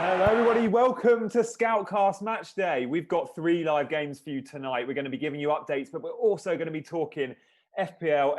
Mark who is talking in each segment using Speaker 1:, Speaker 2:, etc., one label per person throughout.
Speaker 1: Hello, everybody. Welcome to Scoutcast Match Day. We've got 3 live games for you tonight. We're going to be giving you updates, but we're also going to be talking FPL,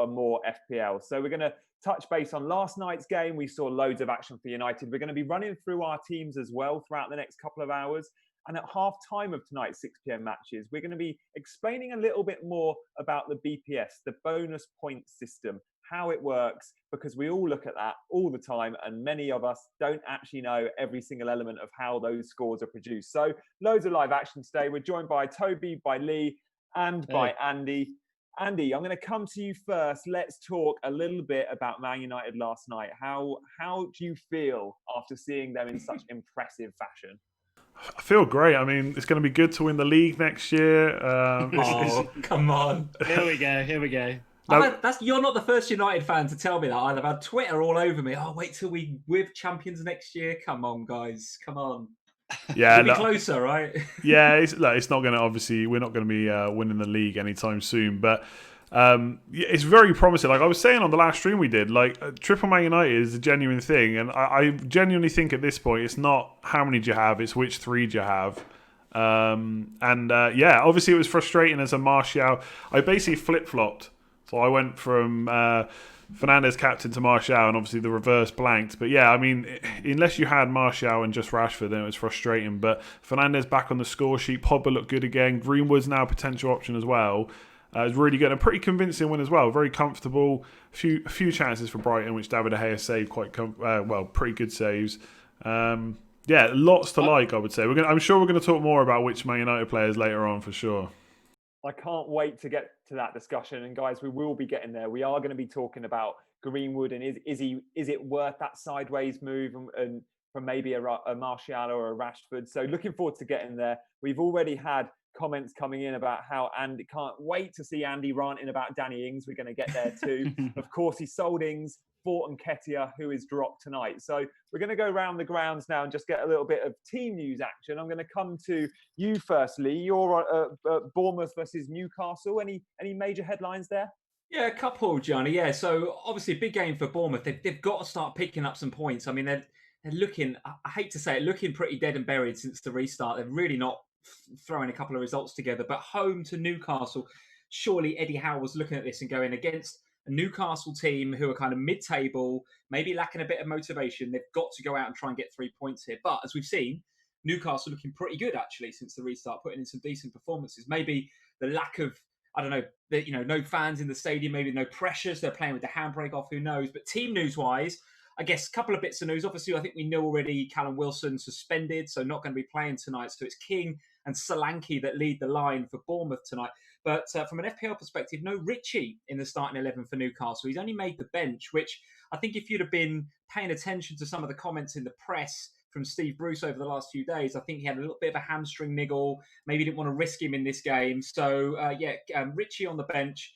Speaker 1: and more FPL. So we're going to touch base on last night's game. We saw loads of action for United. We're going to be running through our teams as well throughout the next couple of hours. And at half time of tonight's 6 p.m. matches, we're going to be explaining a little bit more about the BPS, the bonus point system, how it works, because we all look at that all the time and many of us don't actually know every single element of how those scores are produced. So loads of live action today. We're joined by Toby, by Lee, and by Andy. Andy, I'm going to come to you first. Let's talk a little bit about Man United last night. How do you feel after seeing them in such impressive fashion?
Speaker 2: I feel great. I mean, it's going to be good to win the league next year.
Speaker 3: Come on.
Speaker 4: Here we go.
Speaker 3: You're not the first United fan to tell me that. I've had Twitter all over me. Oh, wait till we're champions next year. Come on, guys. Come on.
Speaker 2: Yeah,
Speaker 3: we'll be closer, right?
Speaker 2: Yeah, it's not going to, obviously, we're not going to be winning the league anytime soon. But it's very promising. Like I was saying on the last stream we did, Triple Man United is a genuine thing. And I genuinely think at this point, it's not how many do you have, it's which 3 do you have. Obviously it was frustrating as a Martial. I basically flip-flopped. So I went from Fernandez captain to Martial, and obviously the reverse blanked. But yeah, I mean, unless you had Martial and just Rashford, then it was frustrating. But Fernandez back on the score sheet. Pogba looked good again. Greenwood's now a potential option as well. It was really good. A pretty convincing win as well. Very comfortable. A few chances for Brighton, which David De Gea saved pretty good saves. Lots to like, I would say. I'm sure we're going to talk more about which Man United players later on for sure.
Speaker 1: I can't wait to get to that discussion. And guys, we will be getting there. We are going to be talking about Greenwood and is it worth that sideways move and from maybe a Martial or a Rashford. So looking forward to getting there. We've already had comments coming in about how Andy can't wait to see Andy ranting about Danny Ings. We're going to get there too. Of course, he sold Ings for Nketiah, who is dropped tonight. So we're going to go around the grounds now and just get a little bit of team news action. I'm going to come to you first, Lee. You're Bournemouth versus Newcastle. Any major headlines there?
Speaker 3: Yeah, a couple, Gianni. Yeah, so obviously a big game for Bournemouth. They've got to start picking up some points. I mean, they're looking, I hate to say it, looking pretty dead and buried since the restart. They've really not throwing a couple of results together. But home to Newcastle, surely Eddie Howe was looking at this and going against a Newcastle team who are kind of mid-table, maybe lacking a bit of motivation. They've got to go out and try and get 3 points here. But as we've seen, Newcastle looking pretty good actually since the restart, putting in some decent performances. Maybe the lack of, I don't know, no fans in the stadium, maybe no pressures. They're playing with the handbrake off, who knows? But team news-wise, I guess a couple of bits of news. Obviously, I think we know already Callum Wilson suspended, so not going to be playing tonight. So it's King and Solanke that lead the line for Bournemouth tonight. But from an FPL perspective, no Ritchie in the starting 11 for Newcastle. He's only made the bench, which I think if you'd have been paying attention to some of the comments in the press from Steve Bruce over the last few days, I think he had a little bit of a hamstring niggle. Maybe didn't want to risk him in this game. So, Ritchie on the bench.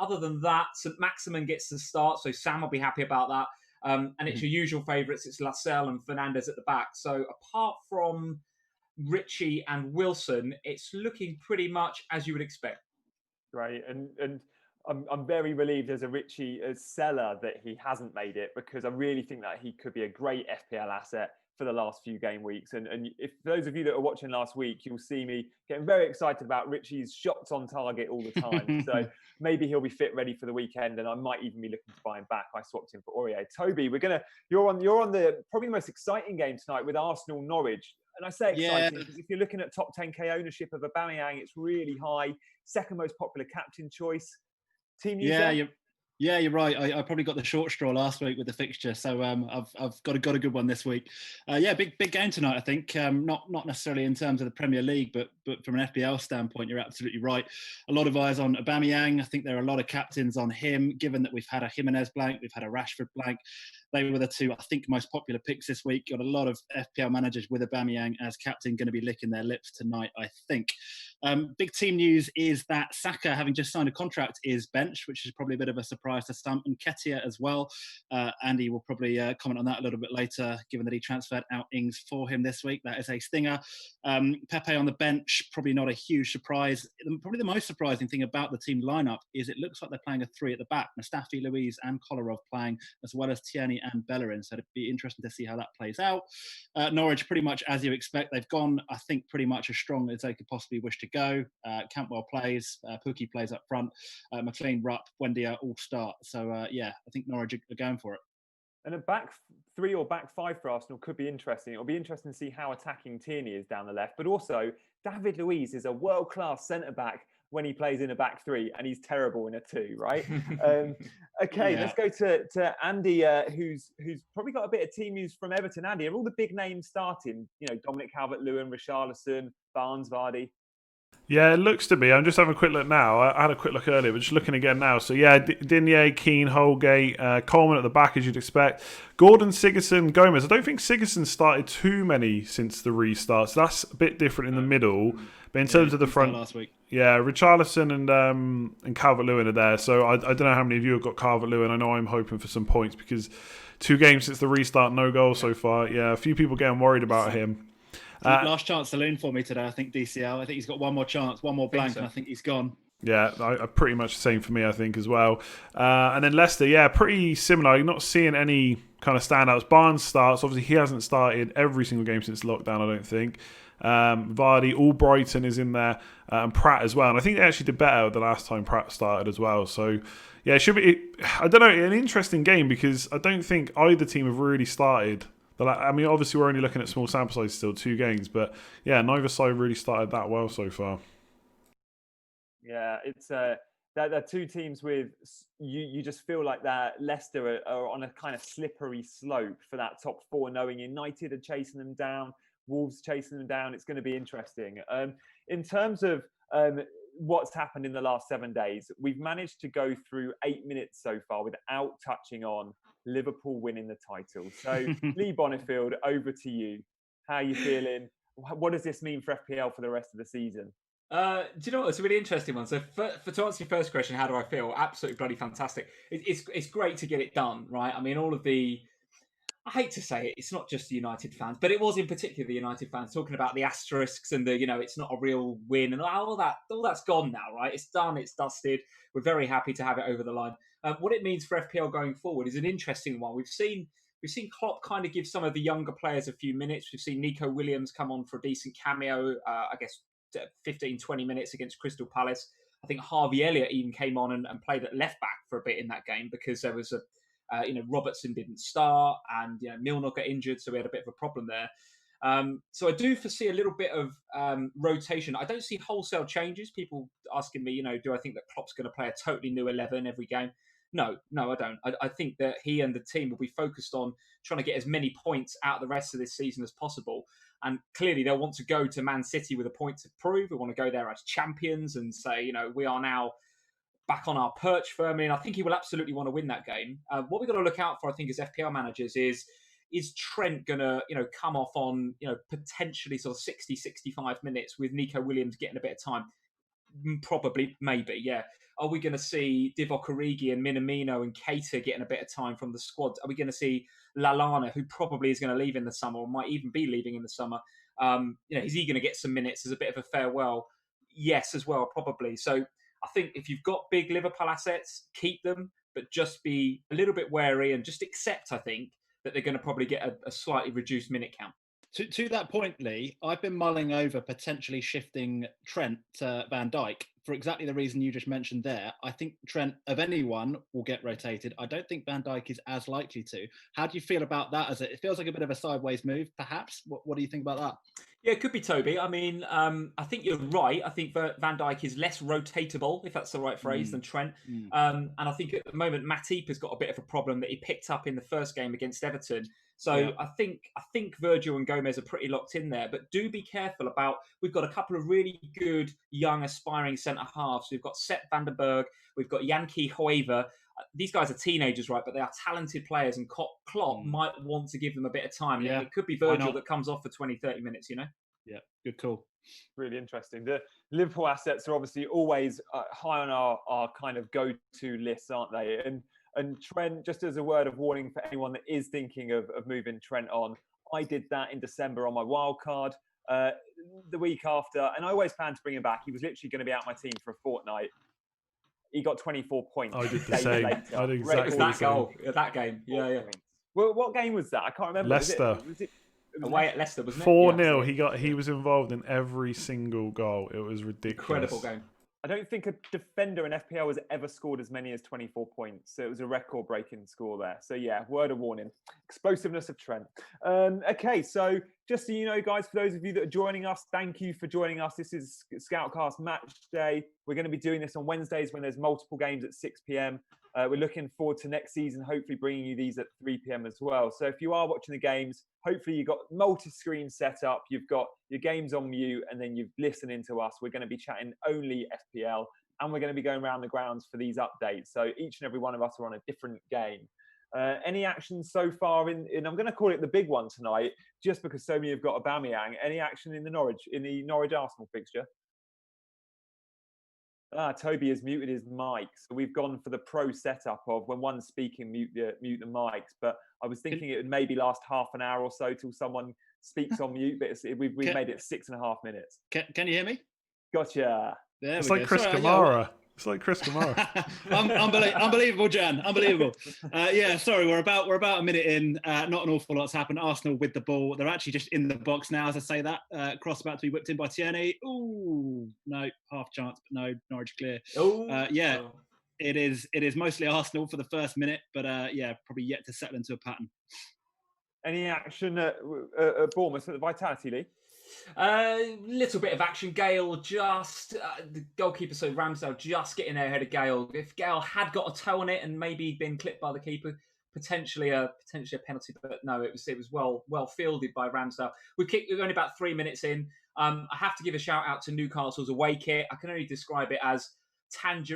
Speaker 3: Other than that, St. Maximin gets the start, so Sam will be happy about that. And it's your usual favourites. It's Lascelles and Fernandez at the back. So apart from Ritchie and Wilson, it's looking pretty much as you would expect.
Speaker 1: Right, and I'm very relieved as a Ritchie seller that he hasn't made it, because I really think that he could be a great FPL asset for the last few game weeks. And if those of you that are watching last week, you'll see me getting very excited about Ritchie's shots on target all the time. So maybe he'll be fit, ready for the weekend, and I might even be looking to buy him back. I swapped him for Aurier. Toby, you're on the probably the most exciting game tonight with Arsenal Norwich. And I say exciting because if you're looking at top 10k ownership of Aubameyang, it's really high. Second most popular captain choice. Team news.
Speaker 4: Yeah, you're right. I probably got the short straw last week with the fixture, so I've got a good one this week. Big game tonight. I think not necessarily in terms of the Premier League, but from an FPL standpoint, you're absolutely right. A lot of eyes on Aubameyang. I think there are a lot of captains on him, given that we've had a Jimenez blank, we've had a Rashford blank. They were the two, I think, most popular picks this week. Got a lot of FPL managers with Aubameyang as captain going to be licking their lips tonight, I think. Big team news is that Saka, having just signed a contract, is benched, which is probably a bit of a surprise to some. And Nketiah as well. Andy will probably comment on that a little bit later, given that he transferred out Ings for him this week. That is a stinger. Pepe on the bench, probably not a huge surprise. Probably the most surprising thing about the team lineup is it looks like they're playing a 3 at the back. Mustafi, Luiz and Kolarov playing, as well as Tierney and Bellerin. So it'd be interesting to see how that plays out. Norwich, pretty much as you expect, they've gone, I think, pretty much as strong as they could possibly wish to go. Cantwell plays, Pukki plays up front, McLean, Rupp, Buendia all start. So I think Norwich are going for it.
Speaker 1: And a back three or back five for Arsenal could be interesting. It'll be interesting to see how attacking Tierney is down the left. But also, David Luiz is a world-class centre-back when he plays in a back three, and he's terrible in a two, right? Let's go to Andy, who's probably got a bit of team news from Everton. Andy, are all the big names starting? Dominic Calvert-Lewin, Richarlison, Barnes, Vardy.
Speaker 2: Yeah, it looks to be. I'm just having a quick look now. I had a quick look earlier, but just looking again now. So, yeah, Digne, Keane, Holgate, Coleman at the back, as you'd expect. Gordon, Sigurdsson, Gomez. I don't think Sigurdsson started too many since the restart, so that's a bit different in the middle. But in terms of the front,
Speaker 4: last week.
Speaker 2: Yeah, Richarlison and Calvert-Lewin are there. So I don't know how many of you have got Calvert-Lewin. I know I'm hoping for some points because 2 games since the restart, no goals so far. Yeah, a few people getting worried about him.
Speaker 4: Last chance saloon for me today, I think, DCL. I think he's got one more chance, one more blank, and I think he's gone.
Speaker 2: Yeah, pretty much the same for me, I think, as well. And then Leicester, yeah, pretty similar. You're not seeing any kind of standouts. Barnes starts. Obviously, he hasn't started every single game since lockdown, I don't think. Vardy, Albrighton is in there, and Pratt as well. And I think they actually did better the last time Pratt started as well. So, yeah, it should be, I don't know, an interesting game because I don't think either team have really started. I mean, obviously, we're only looking at small sample size still, 2 games. But, yeah, neither side really started that well so far.
Speaker 1: Yeah, it's they're 2 teams with you just feel like that Leicester are on a kind of slippery slope for that top 4, knowing United are chasing them down, Wolves chasing them down. It's going to be interesting. In terms of what's happened in the last 7 days, we've managed to go through 8 minutes so far without touching on Liverpool winning the title. So, Lee Bonifield, over to you. How are you feeling? What does this mean for FPL for the rest of the season?
Speaker 3: Do you know what? It's a really interesting one. So, to answer your first question, how do I feel? Absolutely bloody fantastic. It's great to get it done, right? I mean, all of the... I hate to say it, it's not just the United fans, but it was in particular the United fans talking about the asterisks and the, it's not a real win and all that's gone now, right? It's done, it's dusted. We're very happy to have it over the line. What it means for FPL going forward is an interesting one. We've seen Klopp kind of give some of the younger players a few minutes. We've seen Nico Williams come on for a decent cameo, I guess 15, 20 minutes against Crystal Palace. I think Harvey Elliott even came on and played at left back for a bit in that game because there was Robertson didn't start and Milner got injured, so we had a bit of a problem there. So I do foresee a little bit of rotation. I don't see wholesale changes. People asking me, do I think that Klopp's going to play a totally new 11 every game? No, I don't. I think that he and the team will be focused on trying to get as many points out of the rest of this season as possible. And clearly they'll want to go to Man City with a point to prove. We want to go there as champions and say, we are now back on our perch firmly. And I think he will absolutely want to win that game. What we've got to look out for, I think, as FPL managers is Trent going to, come off on, potentially sort of 60, 65 minutes with Nico Williams getting a bit of time? Probably, maybe, yeah. Are we going to see Divock Origi and Minamino and Keita getting a bit of time from the squad? Are we going to see Lallana, who probably is going to leave in the summer or might even be leaving in the summer? Is he going to get some minutes as a bit of a farewell? Yes, as well, probably. So I think if you've got big Liverpool assets, keep them, but just be a little bit wary and just accept, I think, that they're going to probably get a slightly reduced minute count.
Speaker 4: To that point, Lee, I've been mulling over potentially shifting Trent to Van Dijk for exactly the reason you just mentioned there. I think Trent, of anyone, will get rotated. I don't think Van Dijk is as likely to. How do you feel about that? It feels like a bit of a sideways move, perhaps. What do you think about that?
Speaker 3: Yeah, it could be Toby. I mean, I think you're right. I think Van Dijk is less rotatable, if that's the right phrase, than Trent. And I think at the moment, Matip has got a bit of a problem that he picked up in the first game against Everton. So yeah. I think Virgil and Gomez are pretty locked in there. But do be careful about, we've got a couple of really good, young, aspiring centre-halves. We've got Sepp van den Berg. We've got Yankee Hoever. These guys are teenagers, right? But they are talented players, and Klopp might want to give them a bit of time. Yeah. It could be Virgil that comes off for 20, 30 minutes,
Speaker 4: Yeah, good call.
Speaker 1: Really interesting. The Liverpool assets are obviously always high on our kind of go-to lists, aren't they? And Trent, just as a word of warning for anyone that is thinking of moving Trent on, I did that in December on my wild card. The week after, and I always planned to bring him back. He was literally going to be out my team for a fortnight. He got 24 points.
Speaker 2: I did the same.
Speaker 1: Later.
Speaker 2: I did exactly the same.
Speaker 3: That game. Yeah.
Speaker 1: Well, what game was that? I can't remember.
Speaker 2: Leicester.
Speaker 1: Was it
Speaker 3: Away at Leicester, wasn't it?
Speaker 2: 4-0. He was involved in every single goal. It was ridiculous.
Speaker 3: Incredible game.
Speaker 1: I don't think a defender in FPL has ever scored as many as 24 points. So it was a record-breaking score there. So yeah, word of warning. Explosiveness of Trent. Okay, so just so you know, guys, for those of you that are joining us, thank you for joining us. This is Scoutcast Match Day. We're going to be doing this on Wednesdays when there's multiple games at 6 p.m. We're looking forward to next season, hopefully bringing you these at 3 p.m. as well. So if you are watching the games, hopefully you've got multi-screen set up, you've got your games on mute, and then you're listening to us. We're going to be chatting only FPL, and we're going to be going around the grounds for these updates. So each and every one of us are on a different game. Any action so far in I'm going to call it the big one tonight, just because so many have got Aubameyang. Any action in the Norwich Arsenal fixture? Toby has muted his mic, so we've gone for the pro setup of when one's speaking, mute the mics. But I was thinking it would maybe last half an hour or so till someone speaks on mute. But we've made it 6.5 minutes.
Speaker 4: Can you hear me?
Speaker 1: Gotcha.
Speaker 2: It's like Chris Kamara. It's like Chris Kamara.
Speaker 4: Unbelievable, Jan. Unbelievable. Sorry, we're about a minute in. Not an awful lot's happened. Arsenal with the ball. They're actually just in the box now, as I say that. Cross about to be whipped in by Gianni. Ooh, no, half chance, but no, Norwich clear. It is mostly Arsenal for the first minute, but probably yet to settle into a pattern.
Speaker 1: Any action at Bournemouth at the Vitality League?
Speaker 3: Little bit of action. Gale just the goalkeeper, so Ramsdale just getting there ahead of Gale. If Gale had got a toe on it and maybe been clipped by the keeper, potentially a penalty. But no, it was well fielded by Ramsdale. We're only about 3 minutes in. I have to give a shout out to Newcastle's away kit. I can only describe it as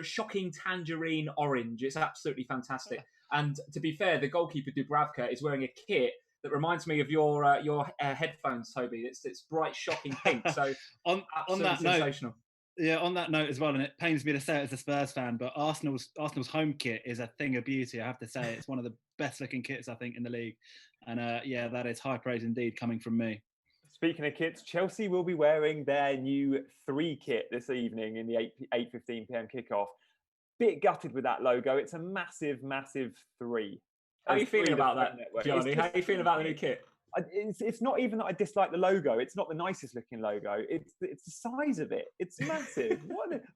Speaker 3: shocking tangerine orange. It's absolutely fantastic. And to be fair, the goalkeeper Dubravka is wearing a kit that reminds me of your headphones, Toby. It's bright, shocking pink. So
Speaker 4: on that
Speaker 3: sensational.
Speaker 4: On that note as well, and it pains me to say it as a Spurs fan, but Arsenal's home kit is a thing of beauty. I have to say, it's one of the best looking kits I think in the league, and that is high praise indeed coming from me.
Speaker 1: Speaking of kits, Chelsea will be wearing their new 3 kit this evening in the 8:15 p.m. kickoff. Bit gutted with that logo. It's a massive 3.
Speaker 3: How are you feeling about that, Gianni? How are you feeling about the new kit?
Speaker 1: It's not even that I dislike the logo. It's not the nicest looking logo. It's the size of it. It's massive.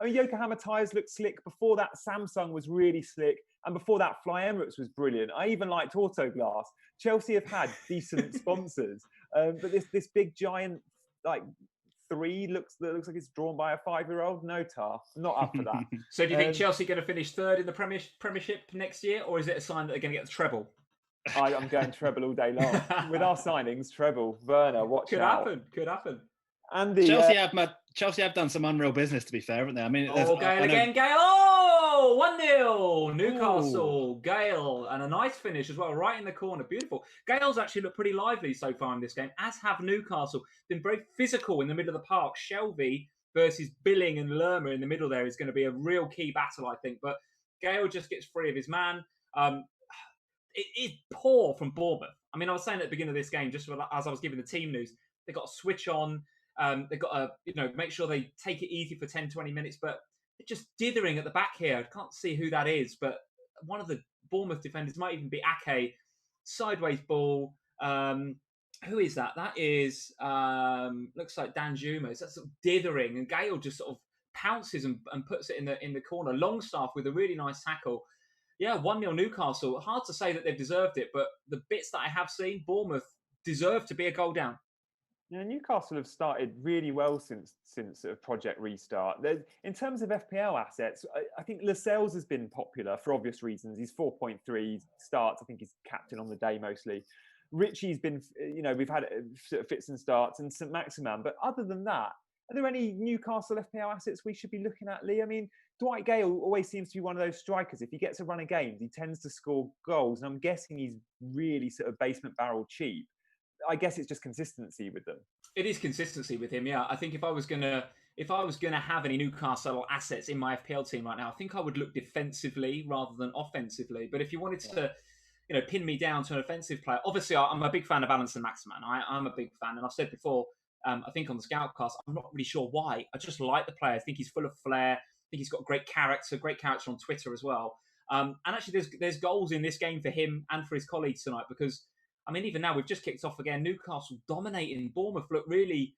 Speaker 1: Yokohama tyres look slick. Before that, Samsung was really slick. And before that, Fly Emirates was brilliant. I even liked Autoglass. Chelsea have had decent sponsors. But this big giant 3 looks like it's drawn by a 5-year-old. No, Tar, not up for that.
Speaker 3: So do you think Chelsea are going to finish third in the Premiership next year, or is it a sign that they're going to get the treble?
Speaker 1: I'm going treble all day long. With our signings, treble. Werner, watch out.
Speaker 3: Could happen.
Speaker 1: And
Speaker 4: Chelsea have done some unreal business, to be fair, haven't they? I mean,
Speaker 3: Gale again. Gale. Oh, 1-0. Newcastle. Ooh. Gale. And a nice finish as well, right in the corner. Beautiful. Gale's actually looked pretty lively so far in this game, as have Newcastle. Been very physical in the middle of the park. Shelvey versus Billing and Lerma in the middle there is going to be a real key battle, I think. But Gale just gets free of his man. It is poor from Bournemouth. I mean, I was saying at the beginning of this game, just as I was giving the team news, they've got to switch on. They've got to, make sure they take it easy for 10, 20 minutes. But they're just dithering at the back here. I can't see who that is, but one of the Bournemouth defenders might even be Ake. Sideways ball. Who is that? That is, looks like Dan Juma. It's that sort of dithering. And Gale just sort of pounces and puts it in the corner. Longstaff with a really nice tackle. Yeah, 1-0 Newcastle. Hard to say that they've deserved it, but the bits that I have seen, Bournemouth deserve to be a goal down.
Speaker 1: Yeah, Newcastle have started really well since Project Restart. In terms of FPL assets, I think Lascelles has been popular for obvious reasons. He's 4.3 starts. I think he's captain on the day mostly. Richie's been, we've had sort of fits and starts, and St. Maximin. But other than that, are there any Newcastle FPL assets we should be looking at, Lee? I mean, Dwight Gale always seems to be one of those strikers. If he gets a run of games, he tends to score goals. And I'm guessing he's really sort of basement barrel cheap. I guess it's just consistency with them.
Speaker 3: It is consistency with him, yeah. I think if I was gonna have any Newcastle assets in my FPL team right now, I think I would look defensively rather than offensively. But if you wanted to, pin me down to an offensive player, obviously I'm a big fan of Alan Maximan. I'm a big fan, and I've said before, I think on the Scoutcast, I'm not really sure why. I just like the player. I think he's full of flair. I think he's got great character on Twitter as well. And actually, there's goals in this game for him and for his colleagues tonight because, I mean, even now we've just kicked off again. Newcastle dominating. Bournemouth look really,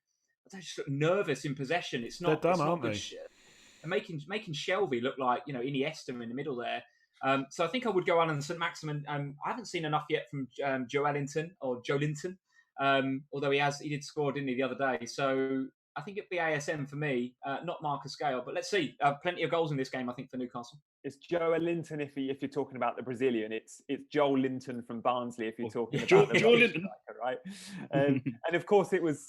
Speaker 3: they just look nervous in possession. It's not.
Speaker 2: They're done,
Speaker 3: it's not
Speaker 2: aren't
Speaker 3: good.
Speaker 2: they?
Speaker 3: And making Shelby look like Iniesta in the middle there. So I think I would go on St Maximin. I haven't seen enough yet from Joelinton, although he did score, didn't he, the other day? So I think it'd be ASM for me, not Marcus Gale. But let's see. Plenty of goals in this game, I think, for Newcastle.
Speaker 1: It's Joelinton if you're talking about the Brazilian. It's Joel Linton from Barnsley if you're talking about the
Speaker 4: Joelinton,
Speaker 1: right? And of course it was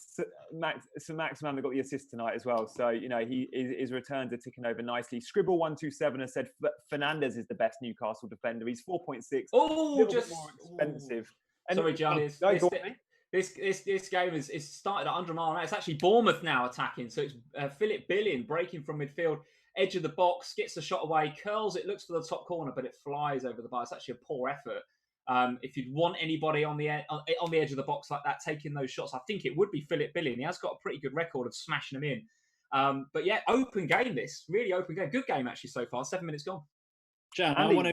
Speaker 1: St Maximin that got the assist tonight as well. So his returns are ticking over nicely. Scribble127 has said Fernandez is the best Newcastle defender. He's 4.6.
Speaker 3: Oh,
Speaker 1: just more expensive.
Speaker 3: Sorry, Gianni. This game is started at 100 mile an hour. It's actually Bournemouth now attacking. So it's Philip Billing breaking from midfield, edge of the box, gets the shot away, curls it, looks for the top corner, but it flies over the bar. It's actually a poor effort. If you'd want anybody on the edge of the box like that, taking those shots, I think it would be Philip Billing. He has got a pretty good record of smashing them in. But yeah, open game this. Really open game. Good game actually so far. 7 minutes gone.
Speaker 4: Jan,
Speaker 1: Andy,
Speaker 4: I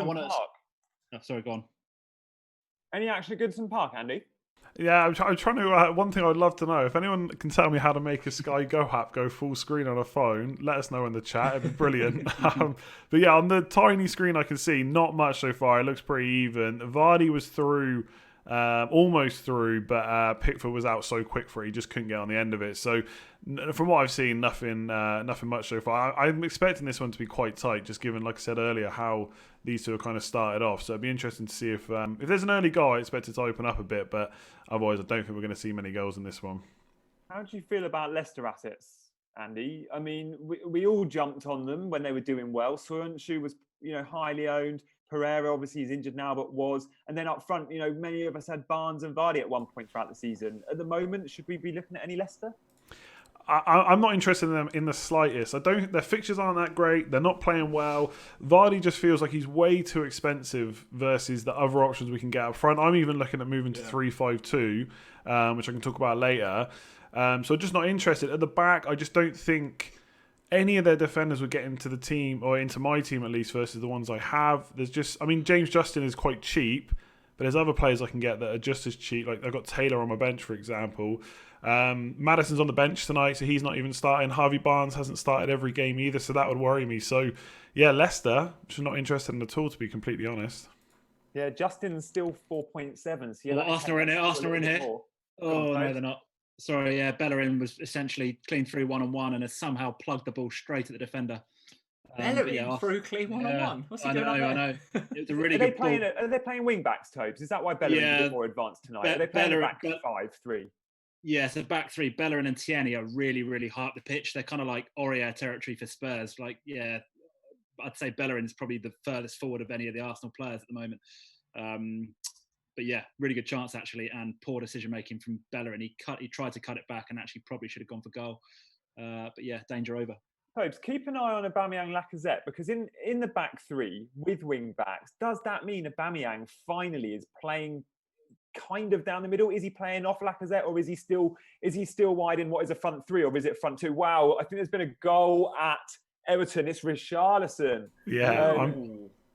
Speaker 4: want to... Oh, sorry, go on.
Speaker 1: Any action at Goodison Park, Andy?
Speaker 2: Yeah, I'm trying to. One thing I'd love to know, if anyone can tell me how to make a Sky Go app go full screen on a phone, let us know in the chat. It'd be brilliant. But yeah, on the tiny screen I can see, not much so far. It looks pretty even. Vardy was through, almost through, but Pickford was out so quick for it, he just couldn't get on the end of it. So from what I've seen, nothing much so far. I'm expecting this one to be quite tight, just given, like I said earlier, how these two have kind of started off. So it'd be interesting to see if there's an early goal, I expect it to open up a bit, but otherwise I don't think we're going to see many goals in this one.
Speaker 1: How do you feel about Leicester assets, Andy? I mean, we all jumped on them when they were doing well. Soyuncu was, highly owned. Pereira obviously is injured now, but was. And then up front, many of us had Barnes and Vardy at one point throughout the season. At the moment, should we be looking at any Leicester?
Speaker 2: I'm not interested in them in the slightest. Their fixtures aren't that great. They're not playing well. Vardy just feels like he's way too expensive versus the other options we can get up front. I'm even looking at moving to 3-5-2, which I can talk about later. So just not interested. At the back, I just don't think any of their defenders would get into the team, or into my team at least, versus the ones I have. James Justin is quite cheap, but there's other players I can get that are just as cheap. Like I've got Taylor on my bench, for example. Maddison's on the bench tonight, so he's not even starting. Harvey Barnes hasn't started every game either, so that would worry me. So, yeah, Leicester, just not interested in at all, to be completely honest.
Speaker 1: Yeah, Justin's still 4.7. So yeah,
Speaker 4: Arsenal are in here. Oh, no, they're not. Sorry, yeah, Bellerin was essentially clean through one-on-one and has somehow plugged the ball straight at the defender.
Speaker 3: Bellerin through clean one-on-one? What's he doing on there? I know.
Speaker 1: It was a really good ball. Are they playing wing-backs, Tobes? Is that why Bellerin's a bit more advanced tonight? Are they playing back 5-3?
Speaker 4: Yeah, so back three, Bellerin and Tierney are really, really high up the pitch. They're kind of like Aurier territory for Spurs. I'd say Bellerin's probably the furthest forward of any of the Arsenal players at the moment. But yeah, really good chance actually, and poor decision making from Bellerin. He tried to cut it back and actually probably should have gone for goal. But yeah, danger over.
Speaker 1: Hopes, keep an eye on Aubameyang Lacazette, because in the back three with wing backs, does that mean Aubameyang finally is playing kind of down the middle? Is he playing off Lacazette, or is he still wide in what is a front three, or is it front two? Wow, I think there's been a goal at Everton. It's Richarlison.
Speaker 2: Yeah,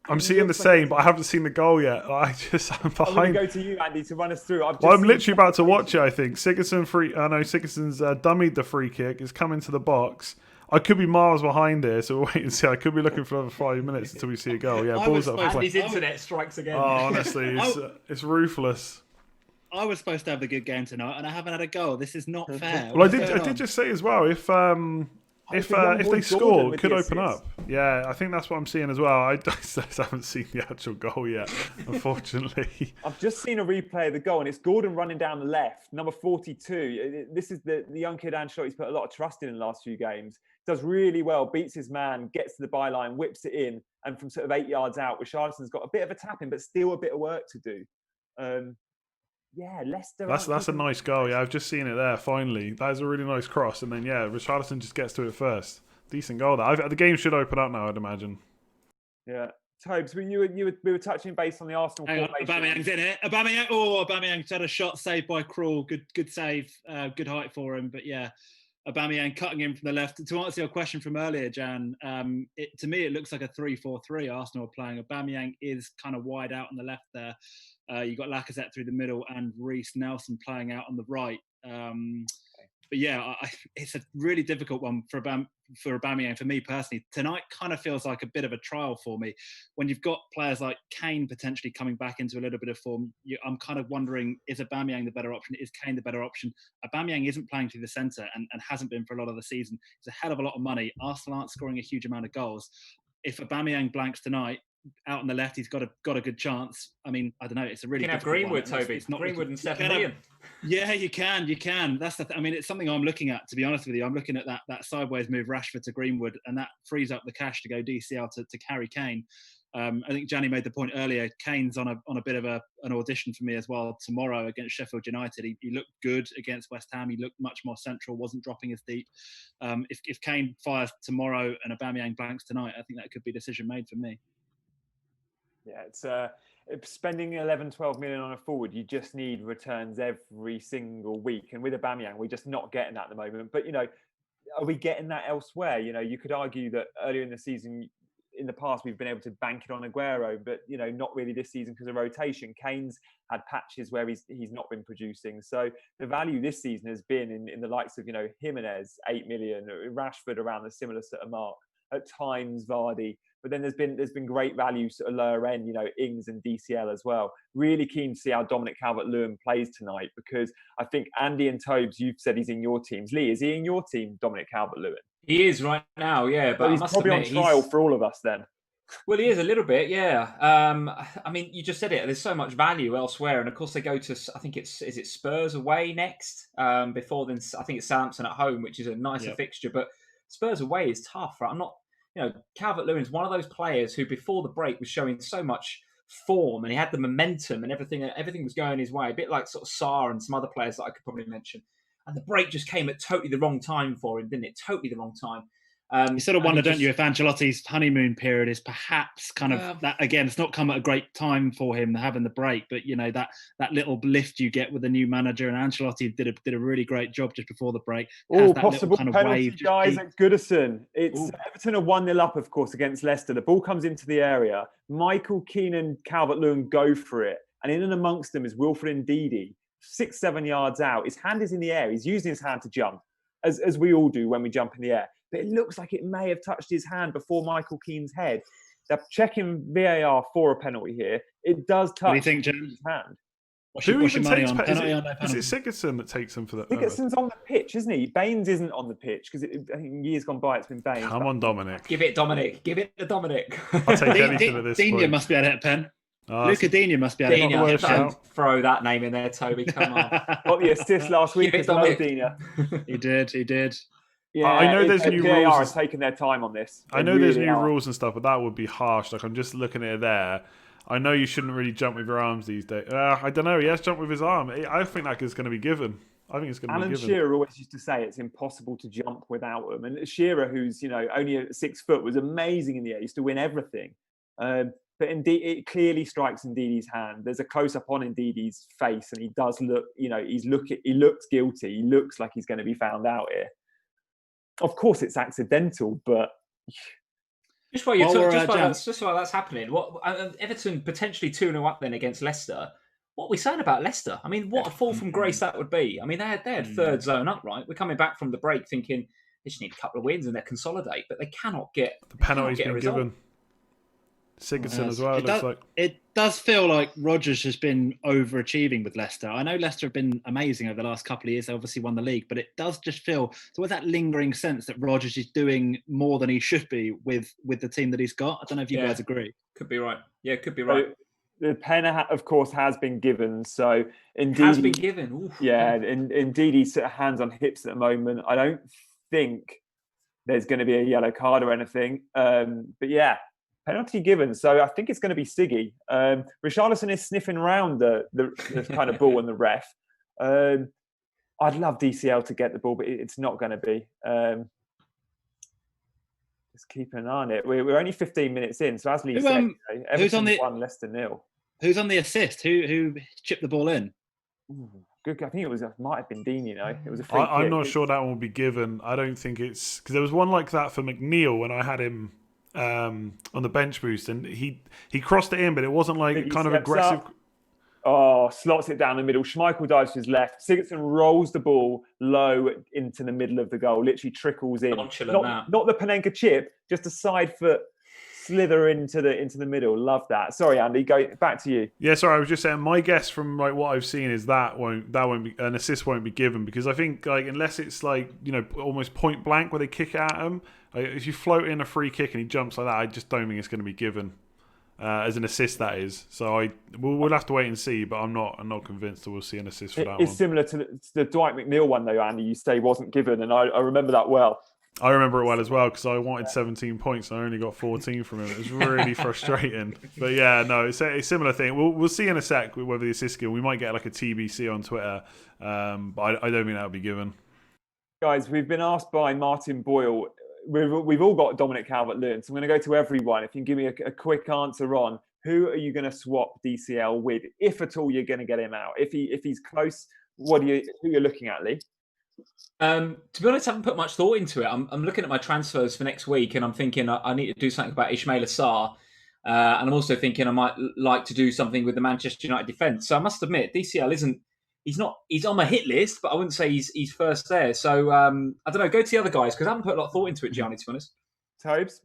Speaker 2: I'm seeing the same, but I haven't seen the goal yet. I'm behind.
Speaker 1: I'm going to go to you, Andy, to run us through.
Speaker 2: I'm literally about to watch it, I think. Sigurdsson's dummied the free kick. It's coming to the box. I could be miles behind here, so we'll wait and see. I could be looking for another 5 minutes until we see a goal. Yeah, balls up.
Speaker 3: Andy's internet strikes again.
Speaker 2: Oh, honestly, it's ruthless.
Speaker 4: I was supposed to have a good game tonight, and I haven't had a goal. This is not fair.
Speaker 2: Well, I did just say as well, if they score, it could open up. Yeah, I think that's what I'm seeing as well. I haven't seen the actual goal yet, unfortunately.
Speaker 1: I've just seen a replay of the goal, and it's Gordon running down the left, number 42. This is the young kid Ancelotti's put a lot of trust in the last few games. Does really well, beats his man, gets to the byline, whips it in, and from sort of 8 yards out, Richarlison's got a bit of a tap in, but still a bit of work to do. Yeah, Leicester.
Speaker 2: That's a nice goal. Yeah, I've just seen it there. Finally, that is a really nice cross, and then Richarlison just gets to it first. Decent goal there. The game should open up now, I'd imagine.
Speaker 1: Yeah, Tobes, we were touching base on the Arsenal formation.
Speaker 4: Aubameyang's in it. Aubameyang's had a shot saved by Krul. Good save. Good height for him. But yeah, Aubameyang cutting in from the left. To answer your question from earlier, Jan, to me it looks like a 3-4-3 Arsenal are playing. Aubameyang is kind of wide out on the left there. You've got Lacazette through the middle and Reece Nelson playing out on the right. But yeah, it's a really difficult one for Aubameyang for me personally. Tonight kind of feels like a bit of a trial for me. When you've got players like Kane potentially coming back into a little bit of form, I'm kind of wondering, is Aubameyang the better option? Is Kane the better option? Aubameyang isn't playing through the centre and hasn't been for a lot of the season. It's a hell of a lot of money. Arsenal aren't scoring a huge amount of goals. If Aubameyang blanks tonight, out on the left, he's got a good chance. I mean, I don't know. It's a really.
Speaker 3: You can have Greenwood, Toby. It's not Greenwood and 7 million.
Speaker 4: Yeah, you can. That's I mean, it's something I'm looking at. To be honest with you, I'm looking at that sideways move, Rashford to Greenwood, and that frees up the cash to go DCL to carry Kane. I think Gianni made the point earlier. Kane's on a bit of an audition for me as well tomorrow against Sheffield United. He looked good against West Ham. He looked much more central, wasn't dropping as deep. If Kane fires tomorrow and Aubameyang blanks tonight, I think that could be a decision made for me.
Speaker 1: Yeah, it's spending 11, 12 million on a forward. You just need returns every single week. And with Aubameyang, we're just not getting that at the moment. But, are we getting that elsewhere? You could argue that earlier in the season, in the past, we've been able to bank it on Aguero, but, not really this season because of rotation. Kane's had patches where he's not been producing. So the value this season has been in the likes of, Jimenez, 8 million, Rashford around the similar sort of mark, at times Vardy. But then there's been great value sort of lower end, Ings and DCL as well. Really keen to see how Dominic Calvert-Lewin plays tonight, because I think Andy and Tobes, you've said he's in your teams. Lee, is he in your team, Dominic Calvert-Lewin?
Speaker 3: He is right now, yeah. But
Speaker 1: he's probably on trial for all of us then.
Speaker 3: Well, he is a little bit, yeah. I mean, you just said it. There's so much value elsewhere, and of course they go to, I think is it Spurs away next? Before then, I think it's Southampton at home, which is a nicer fixture. But Spurs away is tough, right? I'm not. Calvert-Lewin is one of those players who, before the break, was showing so much form, and he had the momentum, and everything was going his way. A bit like sort of Sarr and some other players that I could probably mention. And the break just came at totally the wrong time for him, didn't it? Totally the wrong time.
Speaker 4: You sort of wonder, don't you, if Ancelotti's honeymoon period is perhaps kind of that again. It's not come at a great time for him having the break, but that little lift you get with the new manager, and Ancelotti did a really great job just before the break.
Speaker 1: Oh, possible kind of penalty, guys, at Goodison. It's Everton are 1-0 up, of course, against Leicester. The ball comes into the area. Michael Keane and Calvert-Lewin go for it, and in and amongst them is Wilfred Ndidi, 6-7 yards out. His hand is in the air. He's using his hand to jump, as we all do when we jump in the air. But it looks like it may have touched his hand before Michael Keane's head. They're checking VAR for a penalty here. It does touch his hand.
Speaker 2: Who even takes penalty? Is it Sigurdsson that takes him for that?
Speaker 1: Sigurdsson's on the pitch, isn't he? Baines isn't on the pitch because I think years gone by it's been Baines.
Speaker 2: Come on, Dominic.
Speaker 3: Give it to Dominic.
Speaker 2: I'll take anything at this point.
Speaker 4: Digne must be able to hit a pen. Luca Digne must be able to
Speaker 3: don't throw that name in there, Toby. Come on.
Speaker 1: Got the assist last week as well, Digne.
Speaker 4: He did.
Speaker 2: Yeah, I know there's new rules.
Speaker 1: Are taking their time on this.
Speaker 2: I know there's new rules and stuff, but that would be harsh. Like, I'm just looking at it there. I know you shouldn't really jump with your arms these days. I don't know. He has jumped with his arm. I think that is going to be given. I think it's going to be given.
Speaker 1: Alan Shearer always used to say it's impossible to jump without him. And Shearer, who's only at 6 foot, was amazing in the air. He used to win everything. But indeed, it clearly strikes Ndidi's hand. There's a close up on Ndidi's face, and he does look. He looks guilty. He looks like he's going to be found out here. Of course, it's accidental, but
Speaker 3: just while that's happening, Everton potentially 2-0 up then against Leicester. What are we saying about Leicester? I mean, what a fall from grace that would be. I mean, they had third zone up, right? We're coming back from the break thinking they just need a couple of wins and they consolidate, but they cannot get
Speaker 2: the penalty's been given. Sigurdsson as well.
Speaker 4: It does feel like Rodgers has been overachieving with Leicester. I know Leicester have been amazing over the last couple of years. They obviously won the league, but it does just feel with that lingering sense that Rodgers is doing more than he should be with the team that he's got. I don't know if you guys agree.
Speaker 3: Could be right. Yeah, could be right.
Speaker 1: The pen, of course, has been given. So indeed,
Speaker 3: has been given. Oof.
Speaker 1: Yeah, indeed, he's sort of hands on hips at the moment. I don't think there's going to be a yellow card or anything. But yeah. Penalty given, so I think it's going to be Siggy. Richarlison is sniffing around the kind of ball and the ref. I'd love DCL to get the ball, but it's not going to be. Just keeping an eye on it. We're only 15 minutes in, so as Lee said, Everton won Leicester 0.
Speaker 4: Who's on the assist? Who chipped the ball in?
Speaker 1: Ooh, good. I think it might have been Dean. It was a free
Speaker 2: I'm
Speaker 1: kick.
Speaker 2: not sure that one will be given. I don't think it's because there was one like that for McNeil when I had him on the bench boost, and he crossed it in, but it wasn't like kind of aggressive.
Speaker 1: Slots it down the middle. Schmeichel dives to his left. Sigurdsson rolls the ball low into the middle of the goal. Literally trickles in. Not the Panenka chip, just a side foot slither into the middle. Love that. Sorry, Andy. Go back to you.
Speaker 2: Yeah, sorry. I was just saying. My guess from like what I've seen is that won't be an assist won't be given because I think like unless it's like almost point blank where they kick it at him. Like, if you float in a free kick and he jumps like that, I just don't think it's going to be given. As an assist, that is. So we'll have to wait and see, but I'm not convinced that we'll see an assist for that one.
Speaker 1: It's similar to the Dwight McNeil one, though, Andy. You say wasn't given, and I remember that well.
Speaker 2: I remember it well as well because I wanted 17 points and I only got 14 from him. It was really frustrating. But yeah, no, it's a similar thing. We'll see in a sec whether the assist given. We might get like a TBC on Twitter, but I don't think that'll be given.
Speaker 1: Guys, we've been asked by Martin Boyle. We've all got Dominic Calvert-Lewin, so I'm going to go to everyone. If you can give me a quick answer on who are you going to swap DCL with, if at all you're going to get him out. If he's close, who you're looking at, Lee?
Speaker 3: To be honest, I haven't put much thought into it. I'm looking at my transfers for next week, and I'm thinking I need to do something about Ismail Assar, and I'm also thinking I might like to do something with the Manchester United defence. So I must admit, DCL isn't. He's on my hit list, but I wouldn't say he's first there. So I don't know. Go to the other guys because I haven't put a lot of thought into it, Gianni, to be honest.
Speaker 1: Tobes?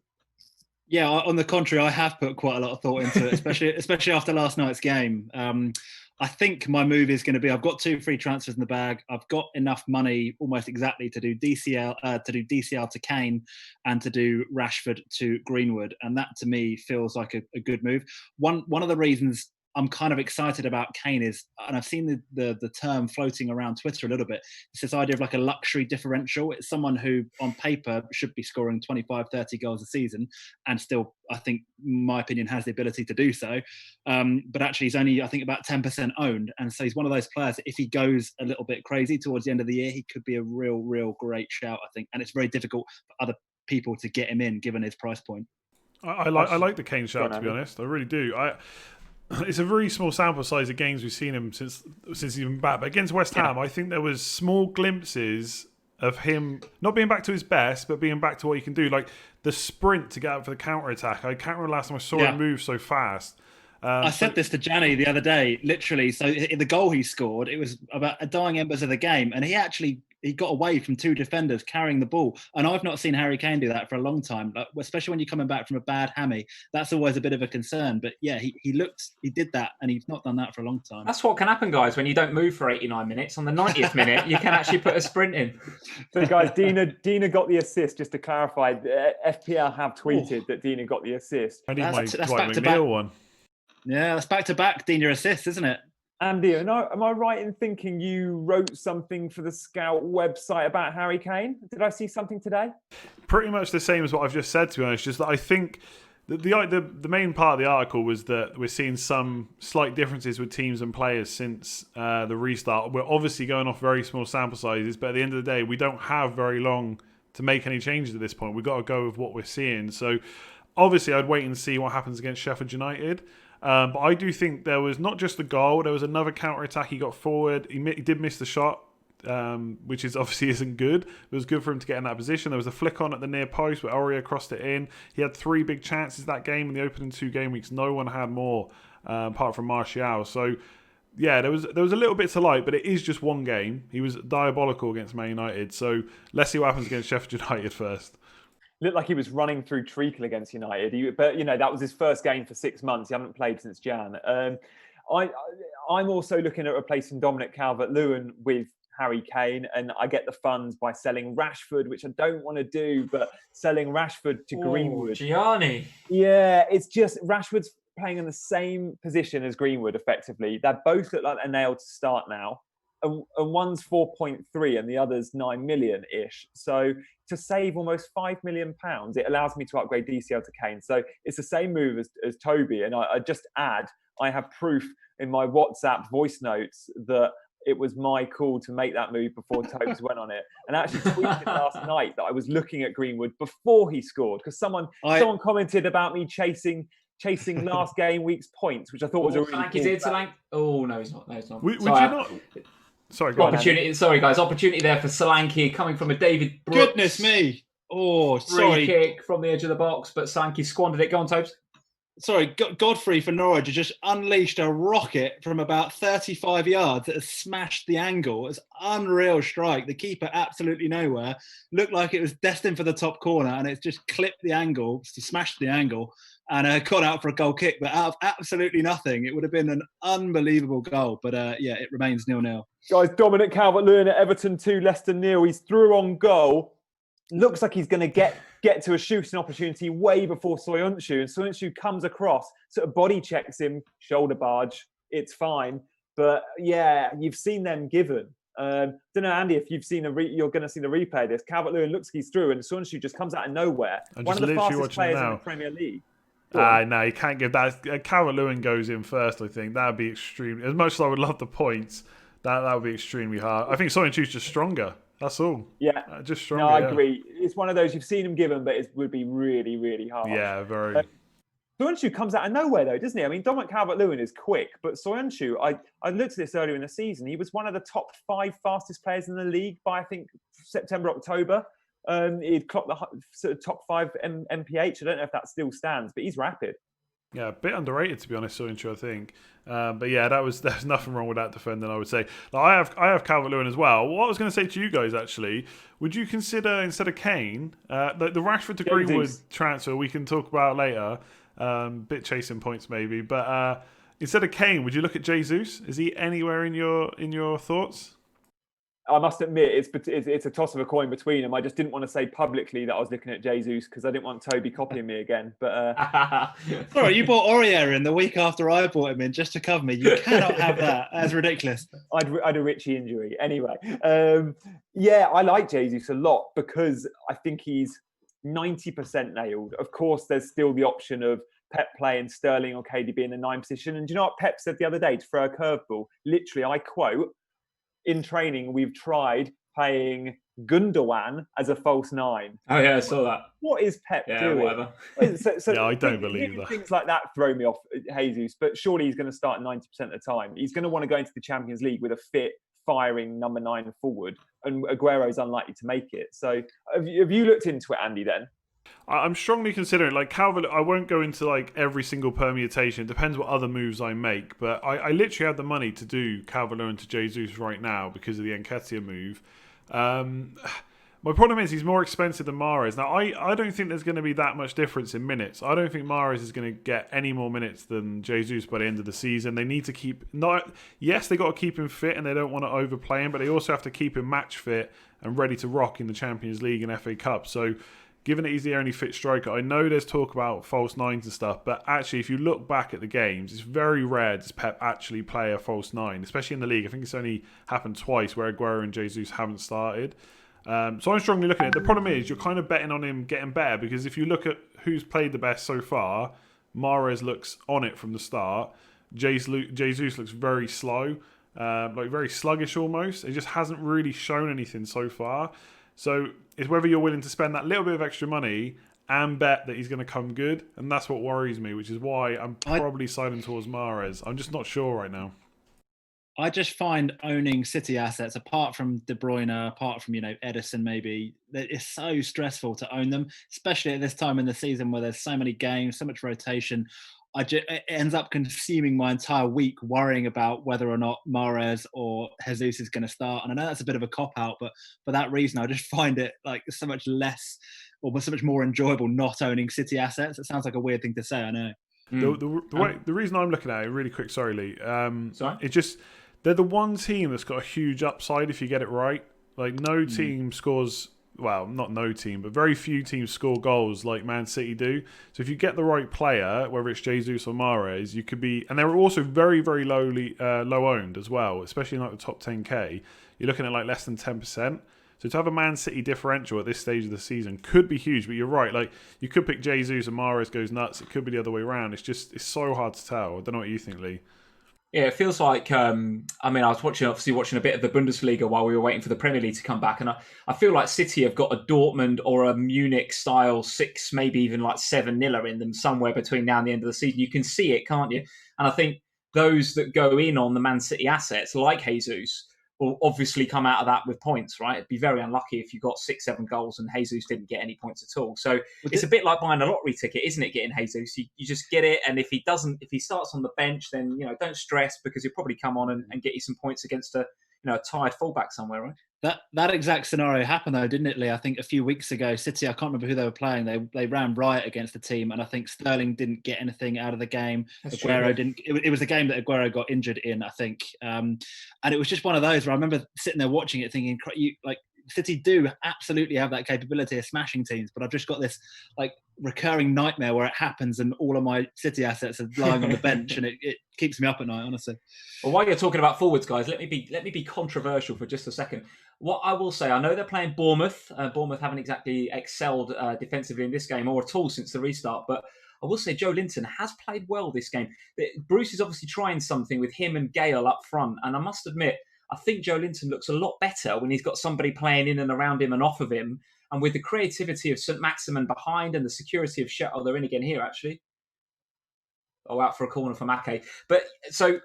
Speaker 4: Yeah, on the contrary, I have put quite a lot of thought into it, especially after last night's game. I think my move is going to be: I've got 2 free transfers in the bag. I've got enough money, almost exactly, to do DCL to Kane and to do Rashford to Greenwood, and that to me feels like a good move. One of the reasons I'm kind of excited about Kane is, and I've seen the term floating around Twitter a little bit, it's this idea of like a luxury differential. It's someone who on paper should be scoring 25, 30 goals a season and still, I think, in my opinion, has the ability to do so. But actually he's only, I think, about 10% owned. And so he's one of those players that if he goes a little bit crazy towards the end of the year, he could be a real great shout, I think. And it's very difficult for other people to get him in given his price point.
Speaker 2: I like the Kane shout, to be honest. I really do. It's a very small sample size of games we've seen him since he's been back. But against West Ham, I think there was small glimpses of him not being back to his best, but being back to what he can do. Like the sprint to get out for the counter-attack. I can't remember last time I saw him move so fast.
Speaker 4: I said this to Gianni the other day, literally. So in the goal he scored, it was about a dying embers of the game. And he got away from 2 defenders carrying the ball. And I've not seen Harry Kane do that for a long time, especially when you're coming back from a bad hammy. That's always a bit of a concern. But yeah, he did that, and he's not done that for a long time.
Speaker 3: That's what can happen, guys, when you don't move for 89 minutes. On the 90th minute, you can actually put a sprint in.
Speaker 1: So guys, Dina got the assist, just to clarify. FPL have tweeted that Dina got the assist.
Speaker 2: I need my Dwight McNeil one.
Speaker 4: Yeah, that's back-to-back Dina assists, isn't it?
Speaker 1: Andy, am I right in thinking you wrote something for the Scout website about Harry Kane? Did I see something today?
Speaker 2: Pretty much the same as what I've just said, to be honest. Just that I think the main part of the article was that we're seeing some slight differences with teams and players since the restart. We're obviously going off very small sample sizes, but at the end of the day, we don't have very long to make any changes at this point. We've got to go with what we're seeing. So obviously, I'd wait and see what happens against Sheffield United. But I do think there was not just the goal, there was another counter-attack. He got forward. He did miss the shot, which is obviously isn't good. It was good for him to get in that position. There was a flick on at the near post where Aurier crossed it in. He had 3 big chances that game. In the opening 2 game weeks, no one had more apart from Martial. So, yeah, there was a little bit to like, but it is just one game. He was diabolical against Man United. So let's see what happens against Sheffield United first.
Speaker 1: Looked like he was running through treacle against United. But that was his first game for 6 months. He hadn't played since Jan. I'm also looking at replacing Dominic Calvert-Lewin with Harry Kane, and I get the funds by selling Rashford, which I don't want to do, but selling Rashford to Greenwood.
Speaker 3: Gianni.
Speaker 1: Yeah, it's just Rashford's playing in the same position as Greenwood, effectively. They both look like they're nailed to start now. And one's 4.3 and the other's 9 million-ish. So to save almost £5 million, it allows me to upgrade DCL to Kane. So it's the same move as Toby. And I just add, I have proof in my WhatsApp voice notes that it was my call to make that move before Tobes went on it. And I actually tweeted last night that I was looking at Greenwood before he scored, because someone commented about me chasing last game week's points, which I thought was a really cool.
Speaker 3: Oh, no, he's not. No, he's not.
Speaker 2: Would you not... Sorry, go on.
Speaker 3: Sorry, guys. Opportunity there for Solanke coming from a David Brooks.
Speaker 4: Goodness me. Oh,
Speaker 3: Free
Speaker 4: sorry.
Speaker 3: kick from the edge of the box, but Solanke squandered it. Go on, Tobes.
Speaker 4: Sorry, Godfrey for Norwich just unleashed a rocket from about 35 yards that has smashed the angle. It's an unreal strike. The keeper absolutely nowhere. Looked like it was destined for the top corner, and it's just clipped the angle, smashed the angle, and got out for a goal kick. But out of absolutely nothing, it would have been an unbelievable goal. But yeah, it remains 0-0.
Speaker 1: Guys, Dominic Calvert-Lewin at Everton 2, Leicester 0. He's through on goal. Looks like he's going to get to a shooting opportunity way before Soyuncu. And Soyuncu comes across, sort of body checks him, shoulder barge. It's fine. But yeah, you've seen them given. Don't know, Andy, if you've seen you're going to see the replay of this. Calvert-Lewin looks like he's through, and Soyuncu just comes out of nowhere. One of the fastest players in the Premier League.
Speaker 2: No, you can't give that. Calvert-Lewin goes in first, I think. That would be extreme. As much as I would love the points, that would be extremely hard. I think Soyuncu's just stronger. That's all.
Speaker 1: Yeah.
Speaker 2: Just stronger.
Speaker 1: No, I agree. It's one of those you've seen him given, but it would be really, really hard.
Speaker 2: Yeah, very.
Speaker 1: Soyuncu comes out of nowhere, though, doesn't he? I mean, Dominic Calvert-Lewin is quick, but Soyuncu, I looked at this earlier in the season. He was one of the top 5 fastest players in the league by, I think, September, October. He'd clocked the sort of top 5 MPH. I don't know if that still stands, but he's rapid.
Speaker 2: Yeah, a bit underrated, to be honest, Soyuncu, I think. But yeah, there's nothing wrong with that defending, I would say. I have Calvert-Lewin as well. What I was going to say to you guys, actually, would you consider, instead of Kane, the Rashford to Greenwood transfer we can talk about later, bit chasing points maybe, but instead of Kane, would you look at Jesus? Is he anywhere in your thoughts?
Speaker 1: I must admit, it's a toss of a coin between them. I just didn't want to say publicly that I was looking at Jesus because I didn't want Toby copying me again. But
Speaker 4: sorry, you bought Aurier in the week after I bought him in just to cover me. You cannot have that. That's ridiculous.
Speaker 1: I'd a Richie injury anyway. Yeah, I like Jesus a lot because I think he's 90% nailed. Of course, there's still the option of Pep playing Sterling or KDB in the 9 position. And do you know what Pep said the other day to throw a curveball? Literally, I quote, in training, we've tried playing Gundogan as a false 9.
Speaker 3: Oh, yeah, I saw that.
Speaker 1: What is Pep doing?
Speaker 3: Whatever.
Speaker 1: So
Speaker 2: yeah, I don't believe that.
Speaker 1: Things like that throw me off, Jesus, but surely he's going to start 90% of the time. He's going to want to go into the Champions League with a fit, firing number 9 forward, and Aguero's unlikely to make it. So have you looked into it, Andy, then?
Speaker 2: I'm strongly considering, like, Calvert. I won't go into like every single permutation. It depends what other moves I make. But I literally have the money to do Calvert-Lewin to Jesus right now because of the Nketiah move. My problem is he's more expensive than Mahrez. Now, I don't think there's going to be that much difference in minutes. I don't think Mahrez is going to get any more minutes than Jesus by the end of the season. They need to keep... Yes, they got to keep him fit and they don't want to overplay him, but they also have to keep him match fit and ready to rock in the Champions League and FA Cup. So, given that he's the only fit striker, I know there's talk about false 9s and stuff, but actually, if you look back at the games, it's very rare does Pep actually play a false 9, especially in the league. I think it's only happened twice where Aguero and Jesus haven't started. So I'm strongly looking at it. The problem is you're kind of betting on him getting better because if you look at who's played the best so far, Mahrez looks on it from the start. Jesus looks very slow, like very sluggish almost. He just hasn't really shown anything so far. So it's whether you're willing to spend that little bit of extra money and bet that he's going to come good. And that's what worries me, which is why I'm probably siding towards Mahrez. I'm just not sure right now.
Speaker 4: I just find owning City assets, apart from De Bruyne, apart from, Edison maybe, that it's so stressful to own them, especially at this time in the season where there's so many games, so much rotation. It ends up consuming my entire week worrying about whether or not Mahrez or Jesus is going to start. And I know that's a bit of a cop-out, but for that reason, I just find it like so much less or so much more enjoyable not owning City assets. It sounds like a weird thing to say, I know.
Speaker 2: The reason I'm looking at it, really quick, sorry, Lee,
Speaker 3: sorry?
Speaker 2: it's just... They're the one team that's got a huge upside if you get it right. Like, no team scores... Well, not no team, but very few teams score goals like Man City do. So if you get the right player, whether it's Jesus or Mahrez, you could be... And they're also very, very low owned as well, especially in like the top 10k. You're looking at like less than 10%. So to have a Man City differential at this stage of the season could be huge, but you're right. Like, you could pick Jesus and Mahrez goes nuts. It could be the other way around. It's so hard to tell. I don't know what you think, Lee.
Speaker 3: Yeah, it feels like, I was watching a bit of the Bundesliga while we were waiting for the Premier League to come back. And I feel like City have got a Dortmund or a Munich style 6, maybe even like 7-0 in them somewhere between now and the end of the season. You can see it, can't you? And I think those that go in on the Man City assets, like Jesus, will obviously come out of that with points, right? It'd be very unlucky if you got 6-7 goals and Jesus didn't get any points at all. So it's a bit like buying a lottery ticket, isn't it? Getting Jesus, you just get it, and if he starts on the bench, then don't stress, because he'll probably come on and get you some points against a tired fullback somewhere, right?
Speaker 4: That exact scenario happened though, didn't it, Lee? I think a few weeks ago, City, I can't remember who they were playing. They ran riot against the team, and I think Sterling didn't get anything out of the game. Aguero didn't. It was a game that Aguero got injured in, I think. And it was just one of those where I remember sitting there watching it, thinking, City do absolutely have that capability of smashing teams, but I've just got this recurring nightmare where it happens and all of my City assets are lying on the bench, and it keeps me up at night, honestly.
Speaker 3: Well, while you're talking about forwards, guys, let me be controversial for just a second. What I will say, I know they're playing Bournemouth. Bournemouth haven't exactly excelled defensively in this game or at all since the restart, but I will say Joe Linton has played well this game. Bruce is obviously trying something with him and Gale up front, and I must admit, I think Joe Linton looks a lot better when he's got somebody playing in and around him and off of him. And with the creativity of St. Maximin behind and the security of Shet. Oh, they're in again here, actually. Oh, out for a corner for Ake. But so